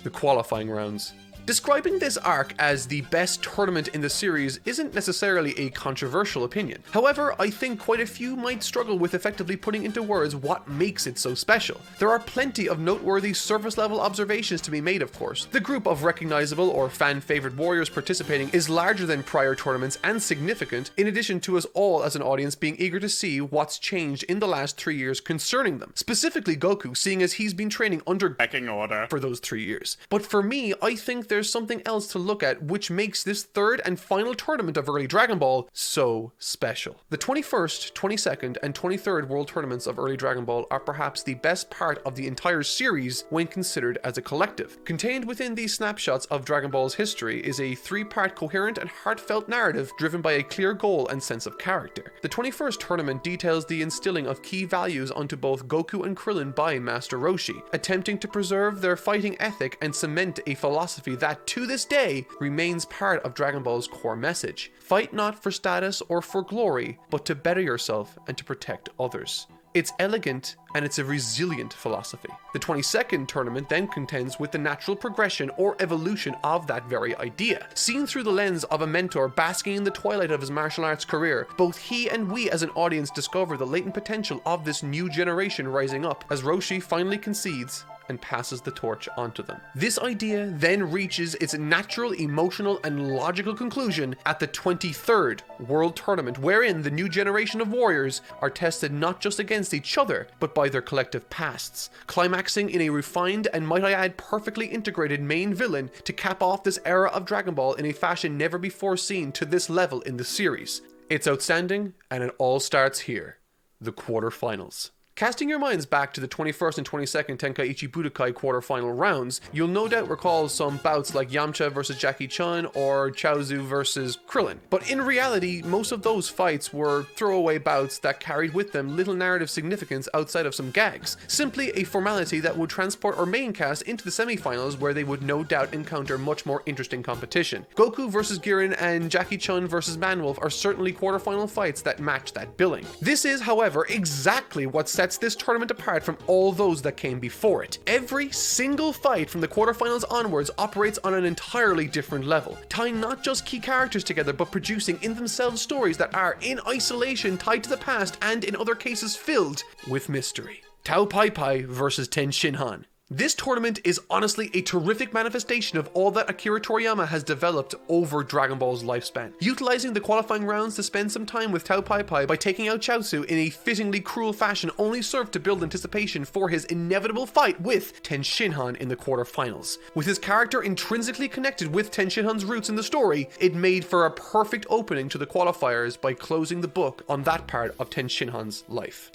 The qualifying rounds. Describing this arc as the best tournament in the series isn't necessarily a controversial opinion. However, I think quite a few might struggle with effectively putting into words what makes it so special. There are plenty of noteworthy surface-level observations to be made, of course. The group of recognizable or fan-favorite warriors participating is larger than prior tournaments and significant, in addition to us all as an audience being eager to see what's changed in the last 3 years concerning them. Specifically Goku, seeing as he's been training under Pecking order for those 3 years. But for me, I think there's something else to look at which makes this third and final tournament of early Dragon Ball so special. The 21st, 22nd, and 23rd World Tournaments of early Dragon Ball are perhaps the best part of the entire series when considered as a collective. Contained within these snapshots of Dragon Ball's history is a 3-part coherent and heartfelt narrative driven by a clear goal and sense of character. The 21st tournament details the instilling of key values onto both Goku and Krillin by Master Roshi, attempting to preserve their fighting ethic and cement a philosophy that, to this day, remains part of Dragon Ball's core message. Fight not for status or for glory, but to better yourself and to protect others. It's elegant and it's a resilient philosophy. The 22nd tournament then contends with the natural progression or evolution of that very idea. Seen through the lens of a mentor basking in the twilight of his martial arts career, both he and we as an audience discover the latent potential of this new generation rising up as Roshi finally concedes and passes the torch onto them. This idea then reaches its natural, emotional, and logical conclusion at the 23rd World Tournament, wherein the new generation of warriors are tested not just against each other, but by their collective pasts, climaxing in a refined and, might I add, perfectly integrated main villain to cap off this era of Dragon Ball in a fashion never before seen to this level in the series. It's outstanding, and it all starts here, the quarterfinals. Casting your minds back to the 21st and 22nd Tenkaichi Budōkai quarterfinal rounds, you'll no doubt recall some bouts like Yamcha versus Jackie Chan or Chaozu versus Krillin. But in reality, most of those fights were throwaway bouts that carried with them little narrative significance outside of some gags, simply a formality that would transport our main cast into the semifinals where they would no doubt encounter much more interesting competition. Goku versus Girin and Jackie Chan versus Manwolf are certainly quarterfinal fights that match that billing. This is, however, exactly what sets this tournament apart from all those that came before it. Every single fight from the quarterfinals onwards operates on an entirely different level, tying not just key characters together but producing in themselves stories that are in isolation tied to the past and in other cases filled with mystery. Tao Pai Pai versus Ten Shinhan. This tournament is honestly a terrific manifestation of all that Akira Toriyama has developed over Dragon Ball's lifespan. Utilizing the qualifying rounds to spend some time with Tao Pai Pai by taking out Chaozu in a fittingly cruel fashion only served to build anticipation for his inevitable fight with Ten Shinhan in the quarterfinals. With his character intrinsically connected with Ten Shinhan's roots in the story, it made for a perfect opening to the qualifiers by closing the book on that part of Ten Shinhan's life.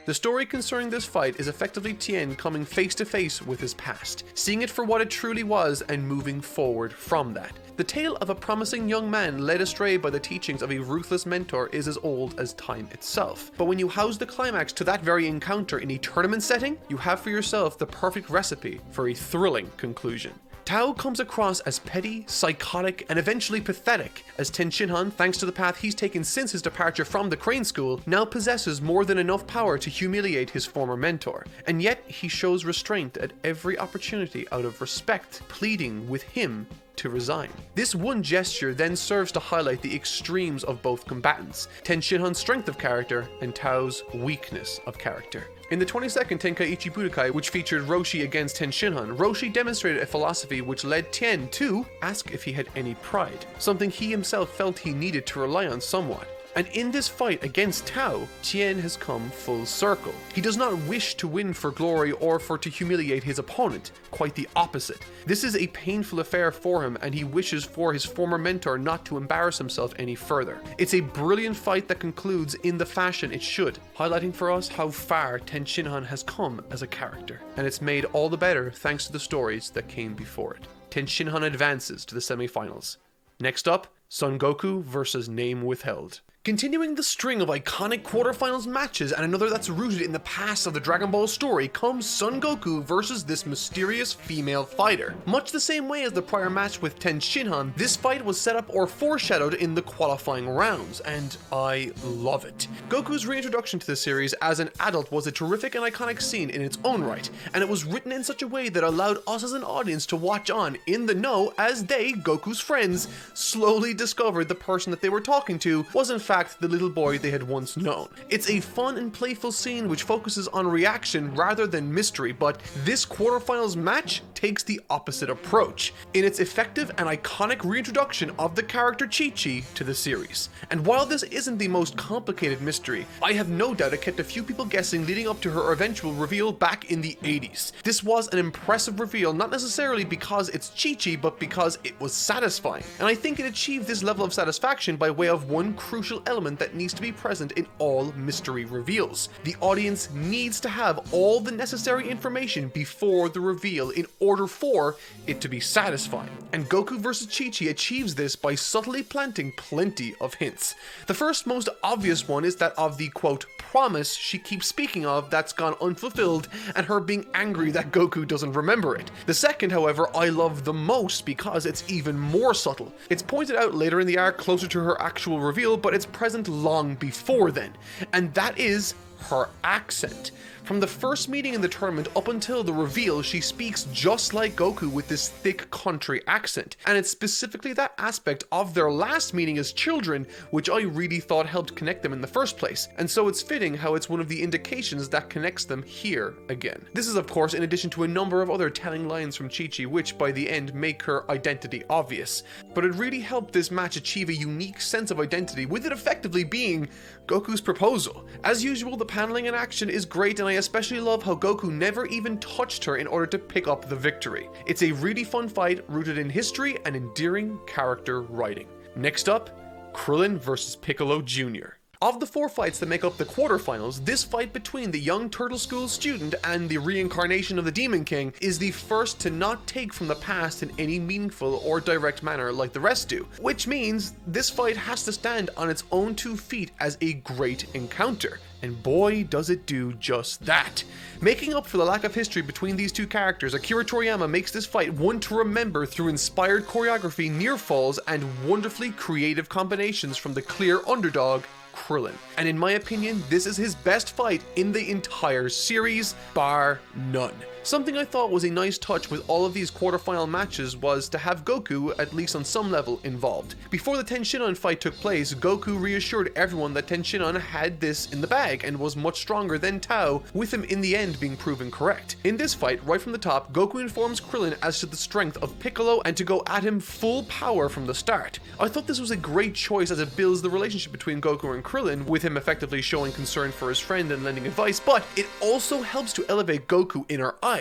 The story concerning this fight is effectively Tien coming face to face with his past, seeing it for what it truly was and moving forward from that. The tale of a promising young man led astray by the teachings of a ruthless mentor is as old as time itself. But when you house the climax to that very encounter in a tournament setting, you have for yourself the perfect recipe for a thrilling conclusion. Tao comes across as petty, psychotic, and eventually pathetic, as Ten Shinhan, thanks to the path he's taken since his departure from the Crane School, now possesses more than enough power to humiliate his former mentor. And yet, he shows restraint at every opportunity out of respect, pleading with him to resign. This one gesture then serves to highlight the extremes of both combatants, Ten Shinhan's strength of character and Tao's weakness of character. In the 22nd Tenkaichi Budōkai, which featured Roshi against Ten Shinhan, Roshi demonstrated a philosophy which led Tien to ask if he had any pride, something he himself felt he needed to rely on somewhat. And in this fight against Tao, Tien has come full circle. He does not wish to win for glory or to humiliate his opponent, quite the opposite. This is a painful affair for him, and he wishes for his former mentor not to embarrass himself any further. It's a brilliant fight that concludes in the fashion it should, highlighting for us how far Ten Shinhan has come as a character, and it's made all the better thanks to the stories that came before it. Ten Shinhan advances to the semifinals. Next up, Son Goku versus Name Withheld. Continuing the string of iconic quarterfinals matches and another that's rooted in the past of the Dragon Ball story comes Son Goku versus this mysterious female fighter. Much the same way as the prior match with Ten Shinhan, this fight was set up or foreshadowed in the qualifying rounds, and I love it. Goku's reintroduction to the series as an adult was a terrific and iconic scene in its own right, and it was written in such a way that allowed us as an audience to watch on in the know as they, Goku's friends, slowly discovered the person that they were talking to was in fact the little boy they had once known. It's a fun and playful scene which focuses on reaction rather than mystery, but this quarterfinals match takes the opposite approach in its effective and iconic reintroduction of the character Chi-Chi to the series. And while this isn't the most complicated mystery, I have no doubt it kept a few people guessing leading up to her eventual reveal back in the 80s. This was an impressive reveal, not necessarily because it's Chi-Chi, but because it was satisfying. And I think it achieved this level of satisfaction by way of one crucial element that needs to be present in all mystery reveals. The audience needs to have all the necessary information before the reveal in order for it to be satisfying. And Goku vs. Chi-Chi achieves this by subtly planting plenty of hints. The first most obvious one is that of the quote promise she keeps speaking of that's gone unfulfilled and her being angry that Goku doesn't remember it. The second, however, I love the most because it's even more subtle. It's pointed out later in the arc closer to her actual reveal, but it's present long before then, and that is her accent. From the first meeting in the tournament up until the reveal, she speaks just like Goku with this thick country accent, and it's specifically that aspect of their last meeting as children which I really thought helped connect them in the first place, and so it's fitting how it's one of the indications that connects them here again. This is of course in addition to a number of other telling lines from Chi-Chi which by the end make her identity obvious, but it really helped this match achieve a unique sense of identity, with it effectively being Goku's proposal. As usual, the paneling and action is great, and I especially love how Goku never even touched her in order to pick up the victory. It's a really fun fight rooted in history and endearing character writing. Next up, Krillin vs. Piccolo Jr. Of the 4 fights that make up the quarterfinals, this fight between the young Turtle School student and the reincarnation of the Demon King is the first to not take from the past in any meaningful or direct manner like the rest do, which means this fight has to stand on its own 2 feet as a great encounter. And boy does it do just that. Making up for the lack of history between these 2 characters, Akira Toriyama makes this fight one to remember through inspired choreography, near falls, and wonderfully creative combinations from the clear underdog, Krillin. And in my opinion, this is his best fight in the entire series, bar none. Something I thought was a nice touch with all of these quarterfinal matches was to have Goku, at least on some level, involved. Before the Ten Shinhan fight took place, Goku reassured everyone that Ten Shinhan had this in the bag and was much stronger than Tao, with him in the end being proven correct. In this fight, right from the top, Goku informs Krillin as to the strength of Piccolo and to go at him full power from the start. I thought this was a great choice as it builds the relationship between Goku and Krillin, with him effectively showing concern for his friend and lending advice, but it also helps to elevate Goku in our eyes.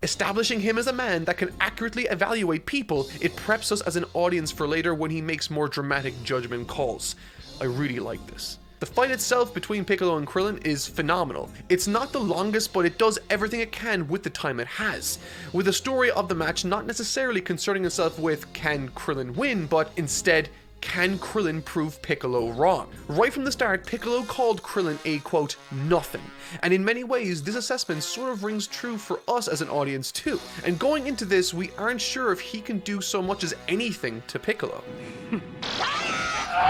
Establishing him as a man that can accurately evaluate people, it preps us as an audience for later when he makes more dramatic judgment calls. I really like this. The fight itself between Piccolo and Krillin is phenomenal. It's not the longest, but it does everything it can with the time it has, with the story of the match not necessarily concerning itself with can Krillin win, but instead, can Krillin prove Piccolo wrong? Right from the start, Piccolo called Krillin a quote, nothing. And in many ways, this assessment sort of rings true for us as an audience too. And going into this, we aren't sure if he can do so much as anything to Piccolo.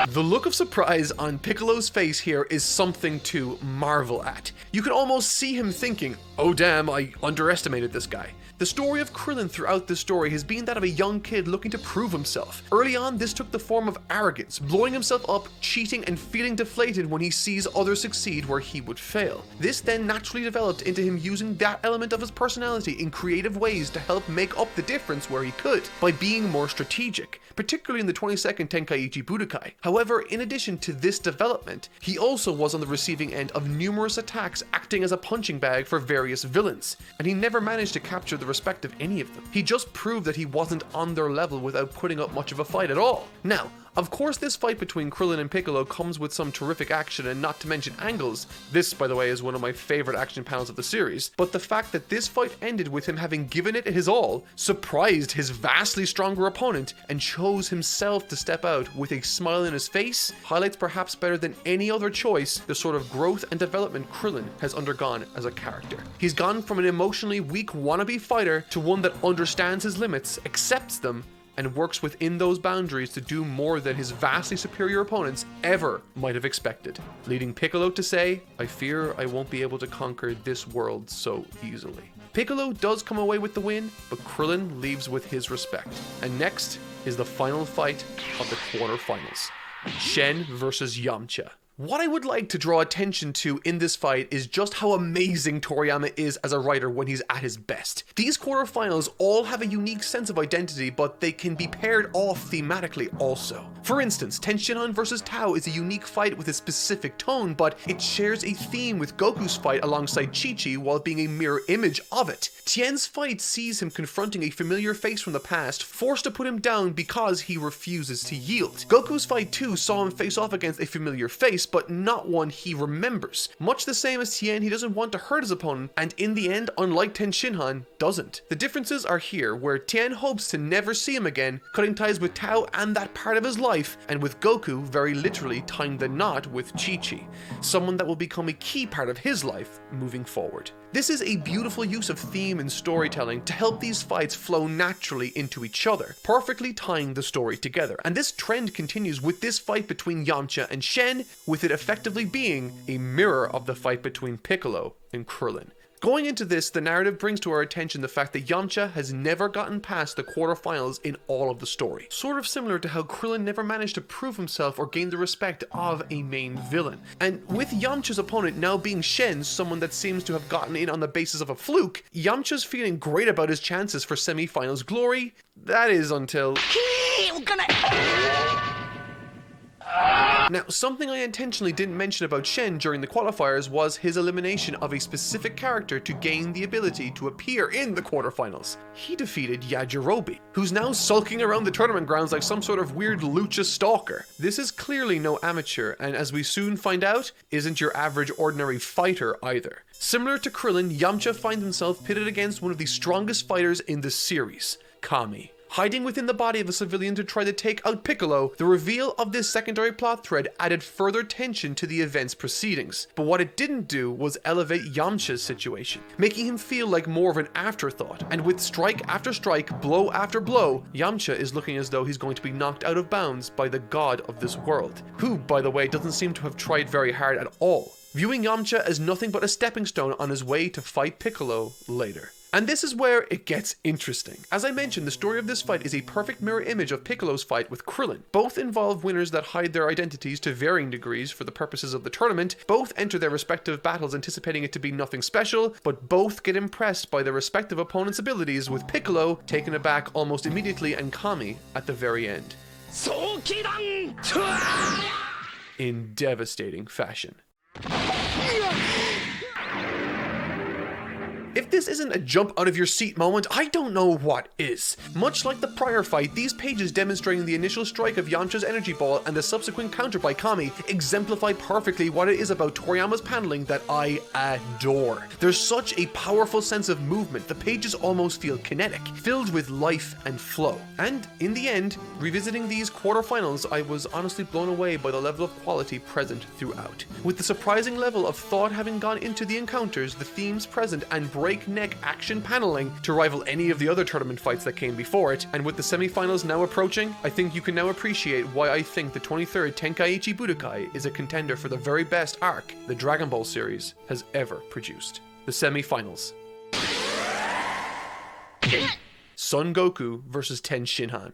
The look of surprise on Piccolo's face here is something to marvel at. You can almost see him thinking, oh damn, I underestimated this guy. The story of Krillin throughout this story has been that of a young kid looking to prove himself. Early on, this took the form of arrogance, blowing himself up, cheating, and feeling deflated when he sees others succeed where he would fail. This then naturally developed into him using that element of his personality in creative ways to help make up the difference where he could, by being more strategic, particularly in the 22nd Tenkaichi Budōkai. However, in addition to this development, he also was on the receiving end of numerous attacks acting as a punching bag for various villains, and he never managed to capture the respect of any of them. He just proved that he wasn't on their level without putting up much of a fight at all. Now, of course, this fight between Krillin and Piccolo comes with some terrific action and not to mention angles. This, by the way, is one of my favorite action panels of the series, but the fact that this fight ended with him having given it his all, surprised his vastly stronger opponent, and chose himself to step out with a smile in his face, highlights perhaps better than any other choice the sort of growth and development Krillin has undergone as a character. He's gone from an emotionally weak wannabe fighter to one that understands his limits, accepts them, and works within those boundaries to do more than his vastly superior opponents ever might have expected, leading Piccolo to say, "I fear I won't be able to conquer this world so easily." Piccolo does come away with the win, but Krillin leaves with his respect. And next is the final fight of the quarterfinals, Shen versus Yamcha. What I would like to draw attention to in this fight is just how amazing Toriyama is as a writer when he's at his best. These quarterfinals all have a unique sense of identity, but they can be paired off thematically also. For instance, Tenshinhan vs. Tao is a unique fight with a specific tone, but it shares a theme with Goku's fight alongside Chi-Chi while being a mirror image of it. Tien's fight sees him confronting a familiar face from the past, forced to put him down because he refuses to yield. Goku's fight too saw him face off against a familiar face, but not one he remembers. Much the same as Tien, he doesn't want to hurt his opponent, and in the end, unlike Tenshinhan, doesn't. The differences are here, where Tien hopes to never see him again, cutting ties with Tao and that part of his life, and with Goku very literally tying the knot with Chi-Chi, someone that will become a key part of his life moving forward. This is a beautiful use of theme and storytelling to help these fights flow naturally into each other, perfectly tying the story together. And this trend continues with this fight between Yamcha and Shen, with it effectively being a mirror of the fight between Piccolo and Krillin. Going into this, the narrative brings to our attention the fact that Yamcha has never gotten past the quarterfinals in all of the story. Sort of similar to how Krillin never managed to prove himself or gain the respect of a main villain. And with Yamcha's opponent now being Shen, someone that seems to have gotten in on the basis of a fluke, Yamcha's feeling great about his chances for semi-finals glory. That is until... Now, something I intentionally didn't mention about Shen during the qualifiers was his elimination of a specific character to gain the ability to appear in the quarterfinals. He defeated Yajirobe, who's now sulking around the tournament grounds like some sort of weird lucha stalker. This is clearly no amateur, and as we soon find out, isn't your average ordinary fighter either. Similar to Krillin, Yamcha finds himself pitted against one of the strongest fighters in the series, Kami. Hiding within the body of a civilian to try to take out Piccolo, the reveal of this secondary plot thread added further tension to the event's proceedings. But what it didn't do was elevate Yamcha's situation, making him feel like more of an afterthought. And with strike after strike, blow after blow, Yamcha is looking as though he's going to be knocked out of bounds by the god of this world, who, by the way, doesn't seem to have tried very hard at all, viewing Yamcha as nothing but a stepping stone on his way to fight Piccolo later. And this is where it gets interesting. As I mentioned, the story of this fight is a perfect mirror image of Piccolo's fight with Krillin. Both involve winners that hide their identities to varying degrees for the purposes of the tournament, both enter their respective battles anticipating it to be nothing special, but both get impressed by their respective opponents' abilities, with Piccolo taken aback almost immediately and Kami at the very end. In devastating fashion. If this isn't a jump out of your seat moment, I don't know what is. Much like the prior fight, these pages demonstrating the initial strike of Yamcha's energy ball and the subsequent counter by Kami exemplify perfectly what it is about Toriyama's paneling that I adore. There's such a powerful sense of movement, the pages almost feel kinetic, filled with life and flow. And in the end, revisiting these quarterfinals, I was honestly blown away by the level of quality present throughout. With the surprising level of thought having gone into the encounters, the themes present, and breakneck action paneling to rival any of the other tournament fights that came before it, and with the semi-finals now approaching, I think you can now appreciate why I think the 23rd Tenkaichi Budōkai is a contender for the very best arc the Dragon Ball series has ever produced. The semi-finals. Son Goku versus Ten Shinhan.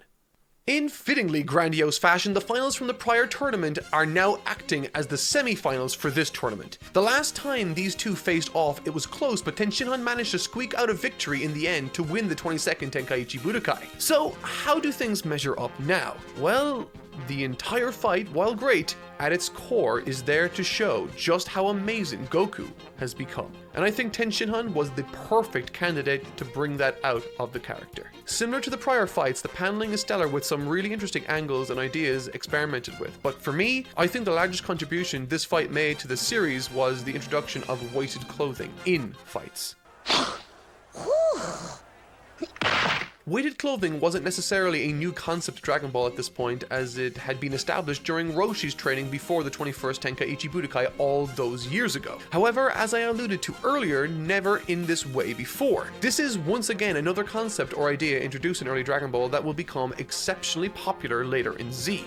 In fittingly grandiose fashion, the finals from the prior tournament are now acting as the semi-finals for this tournament. The last time these two faced off, it was close, but Ten Shinhan managed to squeak out a victory in the end to win the 22nd Tenkaichi Budōkai. So, how do things measure up now? Well, the entire fight, while great, at its core is there to show just how amazing Goku has become. And I think Ten Shinhan was the perfect candidate to bring that out of the character. Similar to the prior fights, the paneling is stellar with some really interesting angles and ideas experimented with. But for me, I think the largest contribution this fight made to the series was the introduction of weighted clothing in fights. Weighted clothing wasn't necessarily a new concept to Dragon Ball at this point, as it had been established during Roshi's training before the 21st Tenkaichi Budōkai all those years ago. However, as I alluded to earlier, never in this way before. This is once again another concept or idea introduced in early Dragon Ball that will become exceptionally popular later in Z.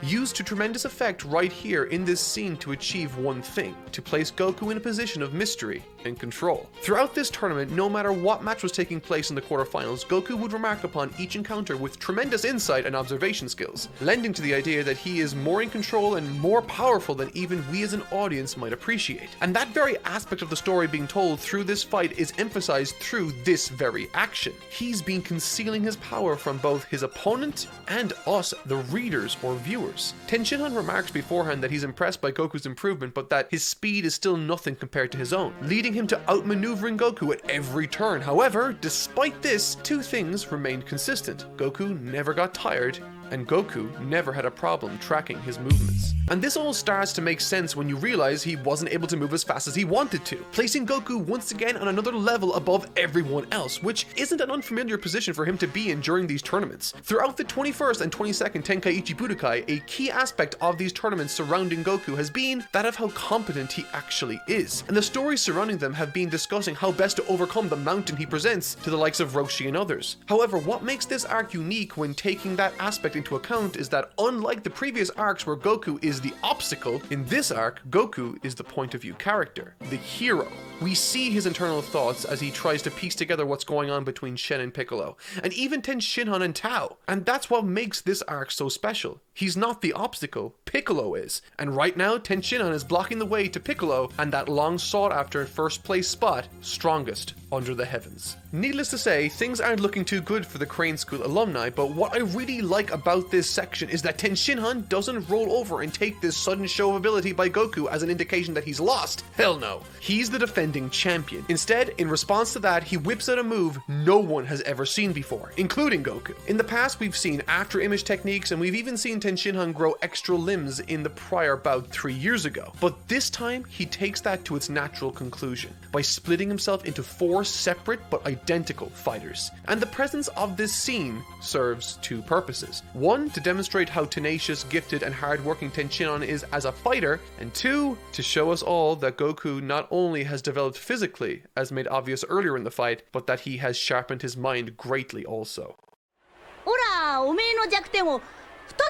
Used to tremendous effect right here in this scene to achieve one thing: to place Goku in a position of mystery and control. Throughout this tournament, no matter what match was taking place in the quarterfinals, Goku would remark upon each encounter with tremendous insight and observation skills, lending to the idea that he is more in control and more powerful than even we as an audience might appreciate. And that very aspect of the story being told through this fight is emphasized through this very action. He's been concealing his power from both his opponent and us, the readers or viewers. Ten Shinhan remarks beforehand that he's impressed by Goku's improvement, but that his speed is still nothing compared to his own, leading him to outmaneuvering Goku at every turn. However, despite this, two things remained consistent: Goku never got tired, and Goku never had a problem tracking his movements. And this all starts to make sense when you realize he wasn't able to move as fast as he wanted to, placing Goku once again on another level above everyone else, which isn't an unfamiliar position for him to be in during these tournaments. Throughout the 21st and 22nd Tenkaichi Budōkai, a key aspect of these tournaments surrounding Goku has been that of how competent he actually is, and the stories surrounding them have been discussing how best to overcome the mountain he presents to the likes of Roshi and others. However, what makes this arc unique when taking that aspect into account is that, unlike the previous arcs where Goku is the obstacle, in this arc, Goku is the point of view character, the hero. We see his internal thoughts as he tries to piece together what's going on between Shen and Piccolo, and even Ten Shinhan and Tao. And that's what makes this arc so special. He's not the obstacle, Piccolo is. And right now, Ten Shinhan is blocking the way to Piccolo and that long sought after first place spot, strongest under the heavens. Needless to say, things aren't looking too good for the Crane School alumni, but what I really like about this section is that Ten Shinhan doesn't roll over and take this sudden show of ability by Goku as an indication that he's lost. Hell no. He's the defending champion. Instead, in response to that, he whips out a move no one has ever seen before, including Goku. In the past, we've seen after image techniques, and we've even seen Ten Shinhan grow extra limbs in the prior bout 3 years ago. But this time, he takes that to its natural conclusion by splitting himself into 4 separate but identical fighters. And the presence of this scene serves 2 purposes. 1, to demonstrate how tenacious, gifted, and hard-working Ten Shinhan is as a fighter, and 2, to show us all that Goku not only has developed physically, as made obvious earlier in the fight, but that he has sharpened his mind greatly also. ほら、おめえの弱点を2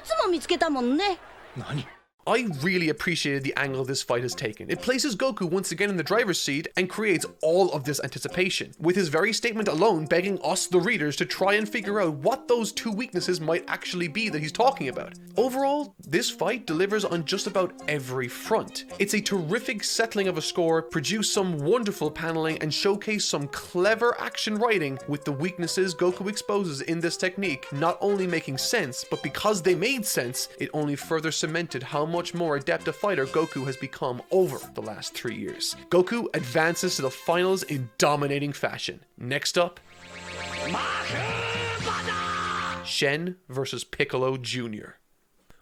つも見つけたもんね。何? I really appreciated the angle this fight has taken. It places Goku once again in the driver's seat and creates all of this anticipation, with his very statement alone begging us, the readers, to try and figure out what those 2 weaknesses might actually be that he's talking about. Overall, this fight delivers on just about every front. It's a terrific settling of a score, produced some wonderful paneling, and showcased some clever action writing with the weaknesses Goku exposes in this technique not only making sense, but because they made sense, it only further cemented how much more adept a fighter Goku has become over the last 3 years. Goku advances to the finals in dominating fashion. Next up, Shen versus Piccolo Jr.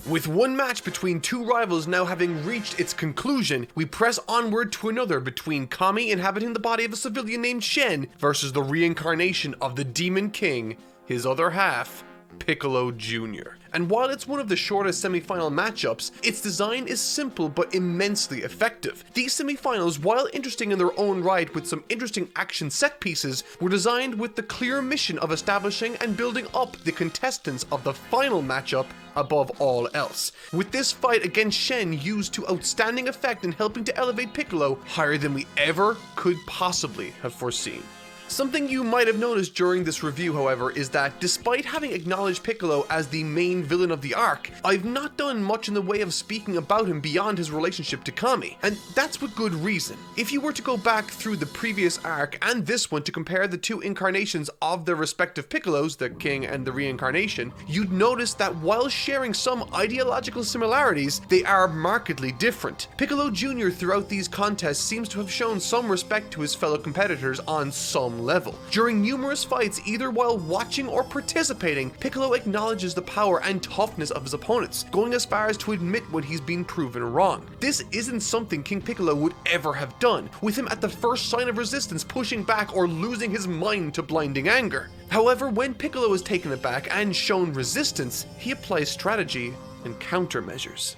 With one match between 2 rivals now having reached its conclusion, we press onward to another between Kami inhabiting the body of a civilian named Shen versus the reincarnation of the Demon King, his other half, Piccolo Jr. And while it's one of the shortest semi-final matchups, its design is simple but immensely effective. These semi-finals, while interesting in their own right with some interesting action set pieces, were designed with the clear mission of establishing and building up the contestants of the final matchup above all else. With this fight against Shen used to outstanding effect in helping to elevate Piccolo higher than we ever could possibly have foreseen. Something you might have noticed during this review, however, is that despite having acknowledged Piccolo as the main villain of the arc, I've not done much in the way of speaking about him beyond his relationship to Kami, and that's with good reason. If you were to go back through the previous arc and this one to compare the two incarnations of their respective Piccolos, the King and the Reincarnation, you'd notice that while sharing some ideological similarities, they are markedly different. Piccolo Jr. throughout these contests seems to have shown some respect to his fellow competitors on some level. During numerous fights, either while watching or participating, Piccolo acknowledges the power and toughness of his opponents, going as far as to admit when he's been proven wrong. This isn't something King Piccolo would ever have done, with him at the first sign of resistance pushing back or losing his mind to blinding anger. However, when Piccolo is taken aback and shown resistance, he applies strategy and countermeasures.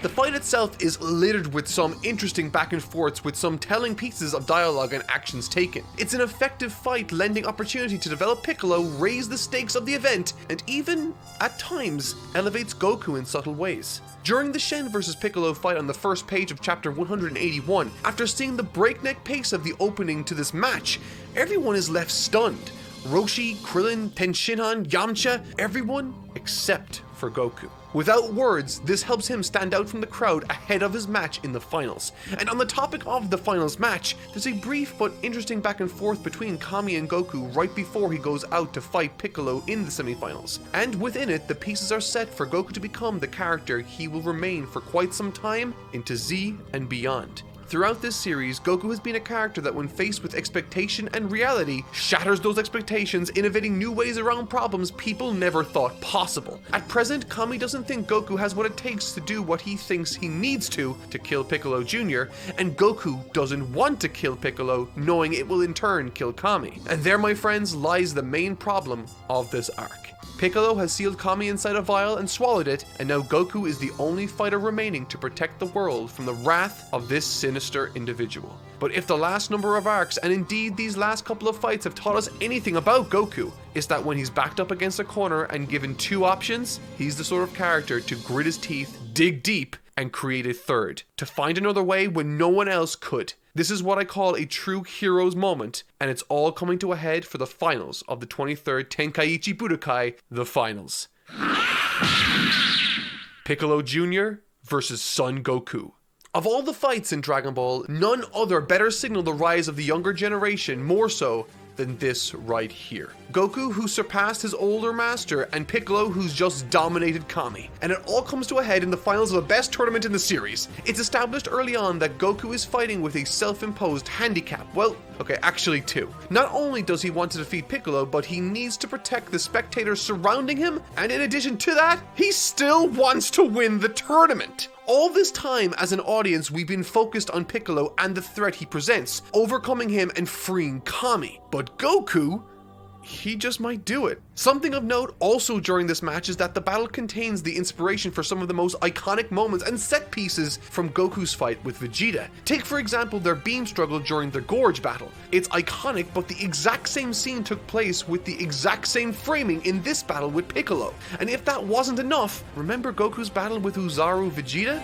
The fight itself is littered with some interesting back and forths with some telling pieces of dialogue and actions taken. It's an effective fight lending opportunity to develop Piccolo, raise the stakes of the event, and even, at times, elevates Goku in subtle ways. During the Shen vs Piccolo fight on the first page of chapter 181, after seeing the breakneck pace of the opening to this match, everyone is left stunned. Roshi, Krillin, Tenshinhan, Yamcha, everyone except for Goku. Without words, this helps him stand out from the crowd ahead of his match in the finals. And on the topic of the finals match, there's a brief but interesting back and forth between Kami and Goku right before he goes out to fight Piccolo in the semifinals. And within it, the pieces are set for Goku to become the character he will remain for quite some time into Z and beyond. Throughout this series, Goku has been a character that when faced with expectation and reality, shatters those expectations, innovating new ways around problems people never thought possible. At present, Kami doesn't think Goku has what it takes to do what he thinks he needs to kill Piccolo Jr., and Goku doesn't want to kill Piccolo, knowing it will in turn kill Kami. And there, my friends, lies the main problem of this arc. Piccolo has sealed Kami inside a vial and swallowed it, and now Goku is the only fighter remaining to protect the world from the wrath of this sinister individual. But if the last number of arcs, and indeed these last couple of fights, have taught us anything about Goku, it's that when he's backed up against a corner and given two options, he's the sort of character to grit his teeth, dig deep, and create a third, to find another way when no one else could. This is what I call a true hero's moment, and it's all coming to a head for the finals of the 23rd Tenkaichi Budōkai, the finals. Piccolo Jr. versus Son Goku. Of all the fights in Dragon Ball, none other better signal the rise of the younger generation more so than this right here. Goku, who surpassed his older master, and Piccolo, who's just dominated Kami. And it all comes to a head in the finals of the best tournament in the series. It's established early on that Goku is fighting with a self-imposed handicap. Well, okay, actually two. Not only does he want to defeat Piccolo, but he needs to protect the spectators surrounding him, and in addition to that, he still wants to win the tournament. All this time, as an audience, we've been focused on Piccolo and the threat he presents, overcoming him and freeing Kami. But Goku, he just might do it. Something of note also during this match is that the battle contains the inspiration for some of the most iconic moments and set pieces from Goku's fight with Vegeta. Take for example their beam struggle during the Gorge battle. It's iconic, but the exact same scene took place with the exact same framing in this battle with Piccolo. And if that wasn't enough, remember Goku's battle with Uzaru Vegeta?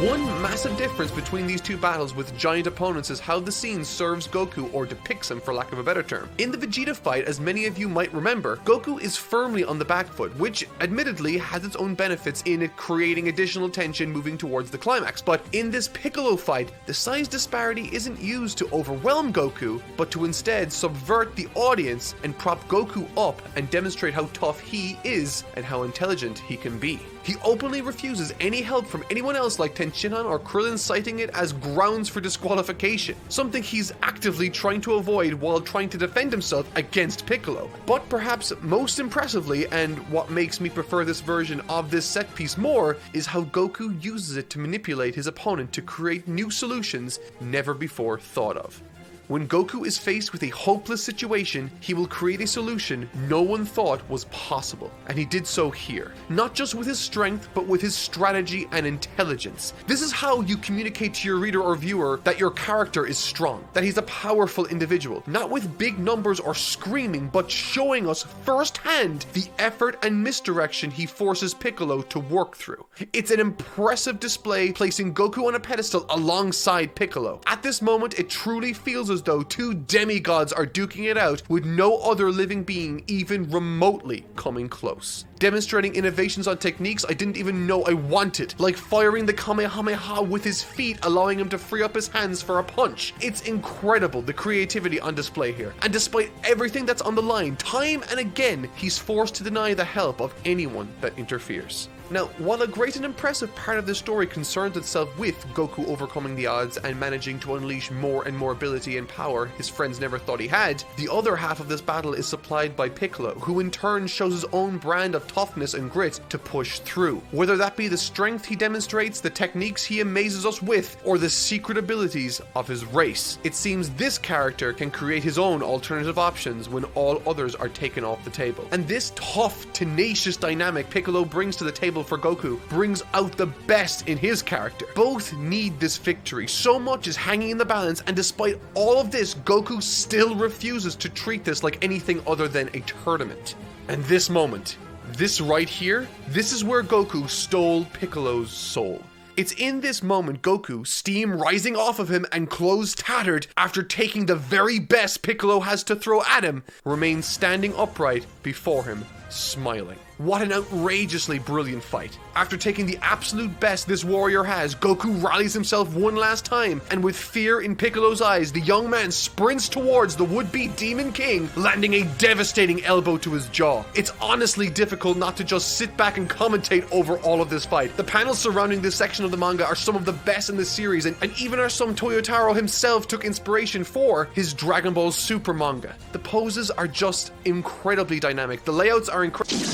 One massive difference between these two battles with giant opponents is how the scene serves Goku, or depicts him for lack of a better term. In the Vegeta fight, as many of you might remember, Goku is firmly on the back foot, which admittedly has its own benefits in it creating additional tension moving towards the climax. But in this Piccolo fight, the size disparity isn't used to overwhelm Goku, but to instead subvert the audience and prop Goku up and demonstrate how tough he is and how intelligent he can be. He openly refuses any help from anyone else like Tenshinhan or Krillin, citing it as grounds for disqualification, something he's actively trying to avoid while trying to defend himself against Piccolo. But perhaps most impressively, and what makes me prefer this version of this set piece more, is how Goku uses it to manipulate his opponent to create new solutions never before thought of. When Goku is faced with a hopeless situation, he will create a solution no one thought was possible. And he did so here. Not just with his strength, but with his strategy and intelligence. This is how you communicate to your reader or viewer that your character is strong, that he's a powerful individual. Not with big numbers or screaming, but showing us firsthand the effort and misdirection he forces Piccolo to work through. It's an impressive display, placing Goku on a pedestal alongside Piccolo. At this moment, it truly feels as though two demigods are duking it out, with no other living being even remotely coming close. Demonstrating innovations on techniques I didn't even know I wanted, like firing the Kamehameha with his feet, allowing him to free up his hands for a punch. It's incredible, the creativity on display here. And despite everything that's on the line, time and again, he's forced to deny the help of anyone that interferes. Now, while a great and impressive part of this story concerns itself with Goku overcoming the odds and managing to unleash more and more ability and power his friends never thought he had, the other half of this battle is supplied by Piccolo, who in turn shows his own brand of toughness and grit to push through. Whether that be the strength he demonstrates, the techniques he amazes us with, or the secret abilities of his race, it seems this character can create his own alternative options when all others are taken off the table. And this tough, tenacious dynamic Piccolo brings to the table for Goku brings out the best in his character. Both need this victory. So much is hanging in the balance, and despite all of this, Goku still refuses to treat this like anything other than a tournament. And this moment, this right here, this is where Goku stole Piccolo's soul. It's in this moment Goku, steam rising off of him and clothes tattered after taking the very best Piccolo has to throw at him, remains standing upright before him, smiling. What an outrageously brilliant fight. After taking the absolute best this warrior has, Goku rallies himself one last time, and with fear in Piccolo's eyes, the young man sprints towards the would-be Demon King, landing a devastating elbow to his jaw. It's honestly difficult not to just sit back and commentate over all of this fight. The panels surrounding this section of the manga are some of the best in the series, and even our son Toyotaro himself took inspiration for his Dragon Ball Super manga. The poses are just incredibly dynamic. The layouts are incredible.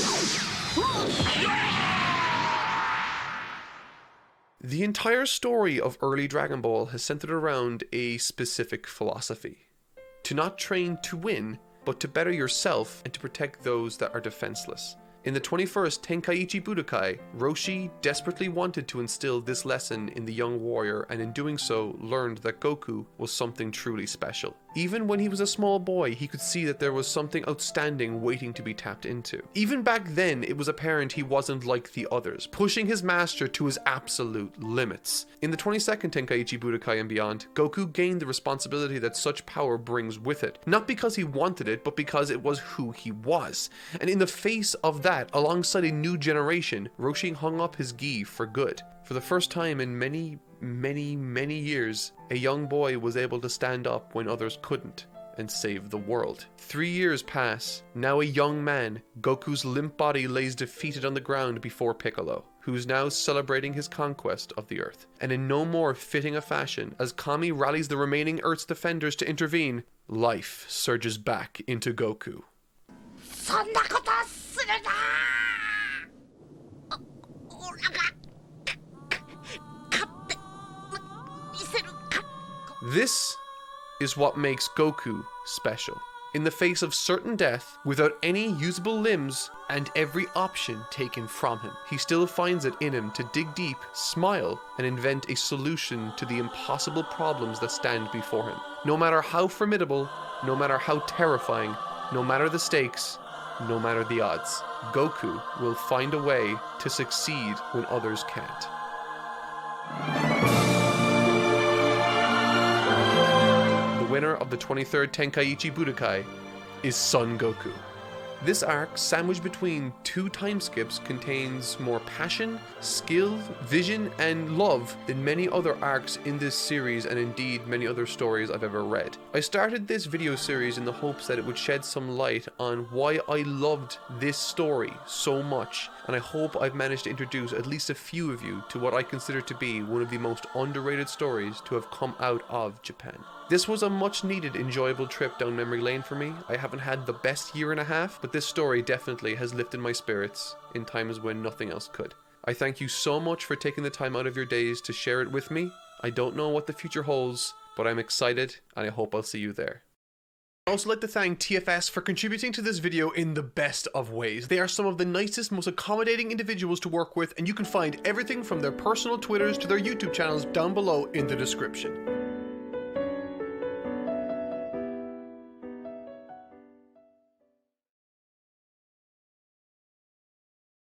The entire story of early Dragon Ball has centered around a specific philosophy. To not train to win, but to better yourself and to protect those that are defenseless. In the 21st Tenkaichi Budōkai, Roshi desperately wanted to instill this lesson in the young warrior, and in doing so learned that Goku was something truly special. Even when he was a small boy, he could see that there was something outstanding waiting to be tapped into. Even back then, it was apparent he wasn't like the others, pushing his master to his absolute limits. In the 22nd Tenkaichi Budōkai and beyond, Goku gained the responsibility that such power brings with it. Not because he wanted it, but because it was who he was. And in the face of that, alongside a new generation, Roshi hung up his gi for good. For the first time in many years, a young boy was able to stand up when others couldn't and save the world. 3 years pass. Now a young man, Goku's limp body lays defeated on the ground before Piccolo, who's now celebrating his conquest of the Earth. And in no more fitting a fashion, as Kami rallies the remaining Earth's defenders to intervene, life surges back into Goku. This is what makes Goku special. In the face of certain death, without any usable limbs, and every option taken from him, he still finds it in him to dig deep, smile, and invent a solution to the impossible problems that stand before him. No matter how formidable, no matter how terrifying, no matter the stakes, no matter the odds, Goku will find a way to succeed when others can't. The winner of the 23rd Tenkaichi Budōkai is Son Goku. This arc, sandwiched between 2 time skips, contains more passion, skill, vision, and love than many other arcs in this series, and indeed many other stories I've ever read. I started this video series in the hopes that it would shed some light on why I loved this story so much, and I hope I've managed to introduce at least a few of you to what I consider to be one of the most underrated stories to have come out of Japan. This was a much needed, enjoyable trip down memory lane for me. I haven't had the best year and a half, but this story definitely has lifted my spirits in times when nothing else could. I thank you so much for taking the time out of your days to share it with me. I don't know what the future holds, but I'm excited and I hope I'll see you there. I'd also like to thank TFS for contributing to this video in the best of ways. They are some of the nicest, most accommodating individuals to work with, and you can find everything from their personal Twitters to their YouTube channels down below in the description.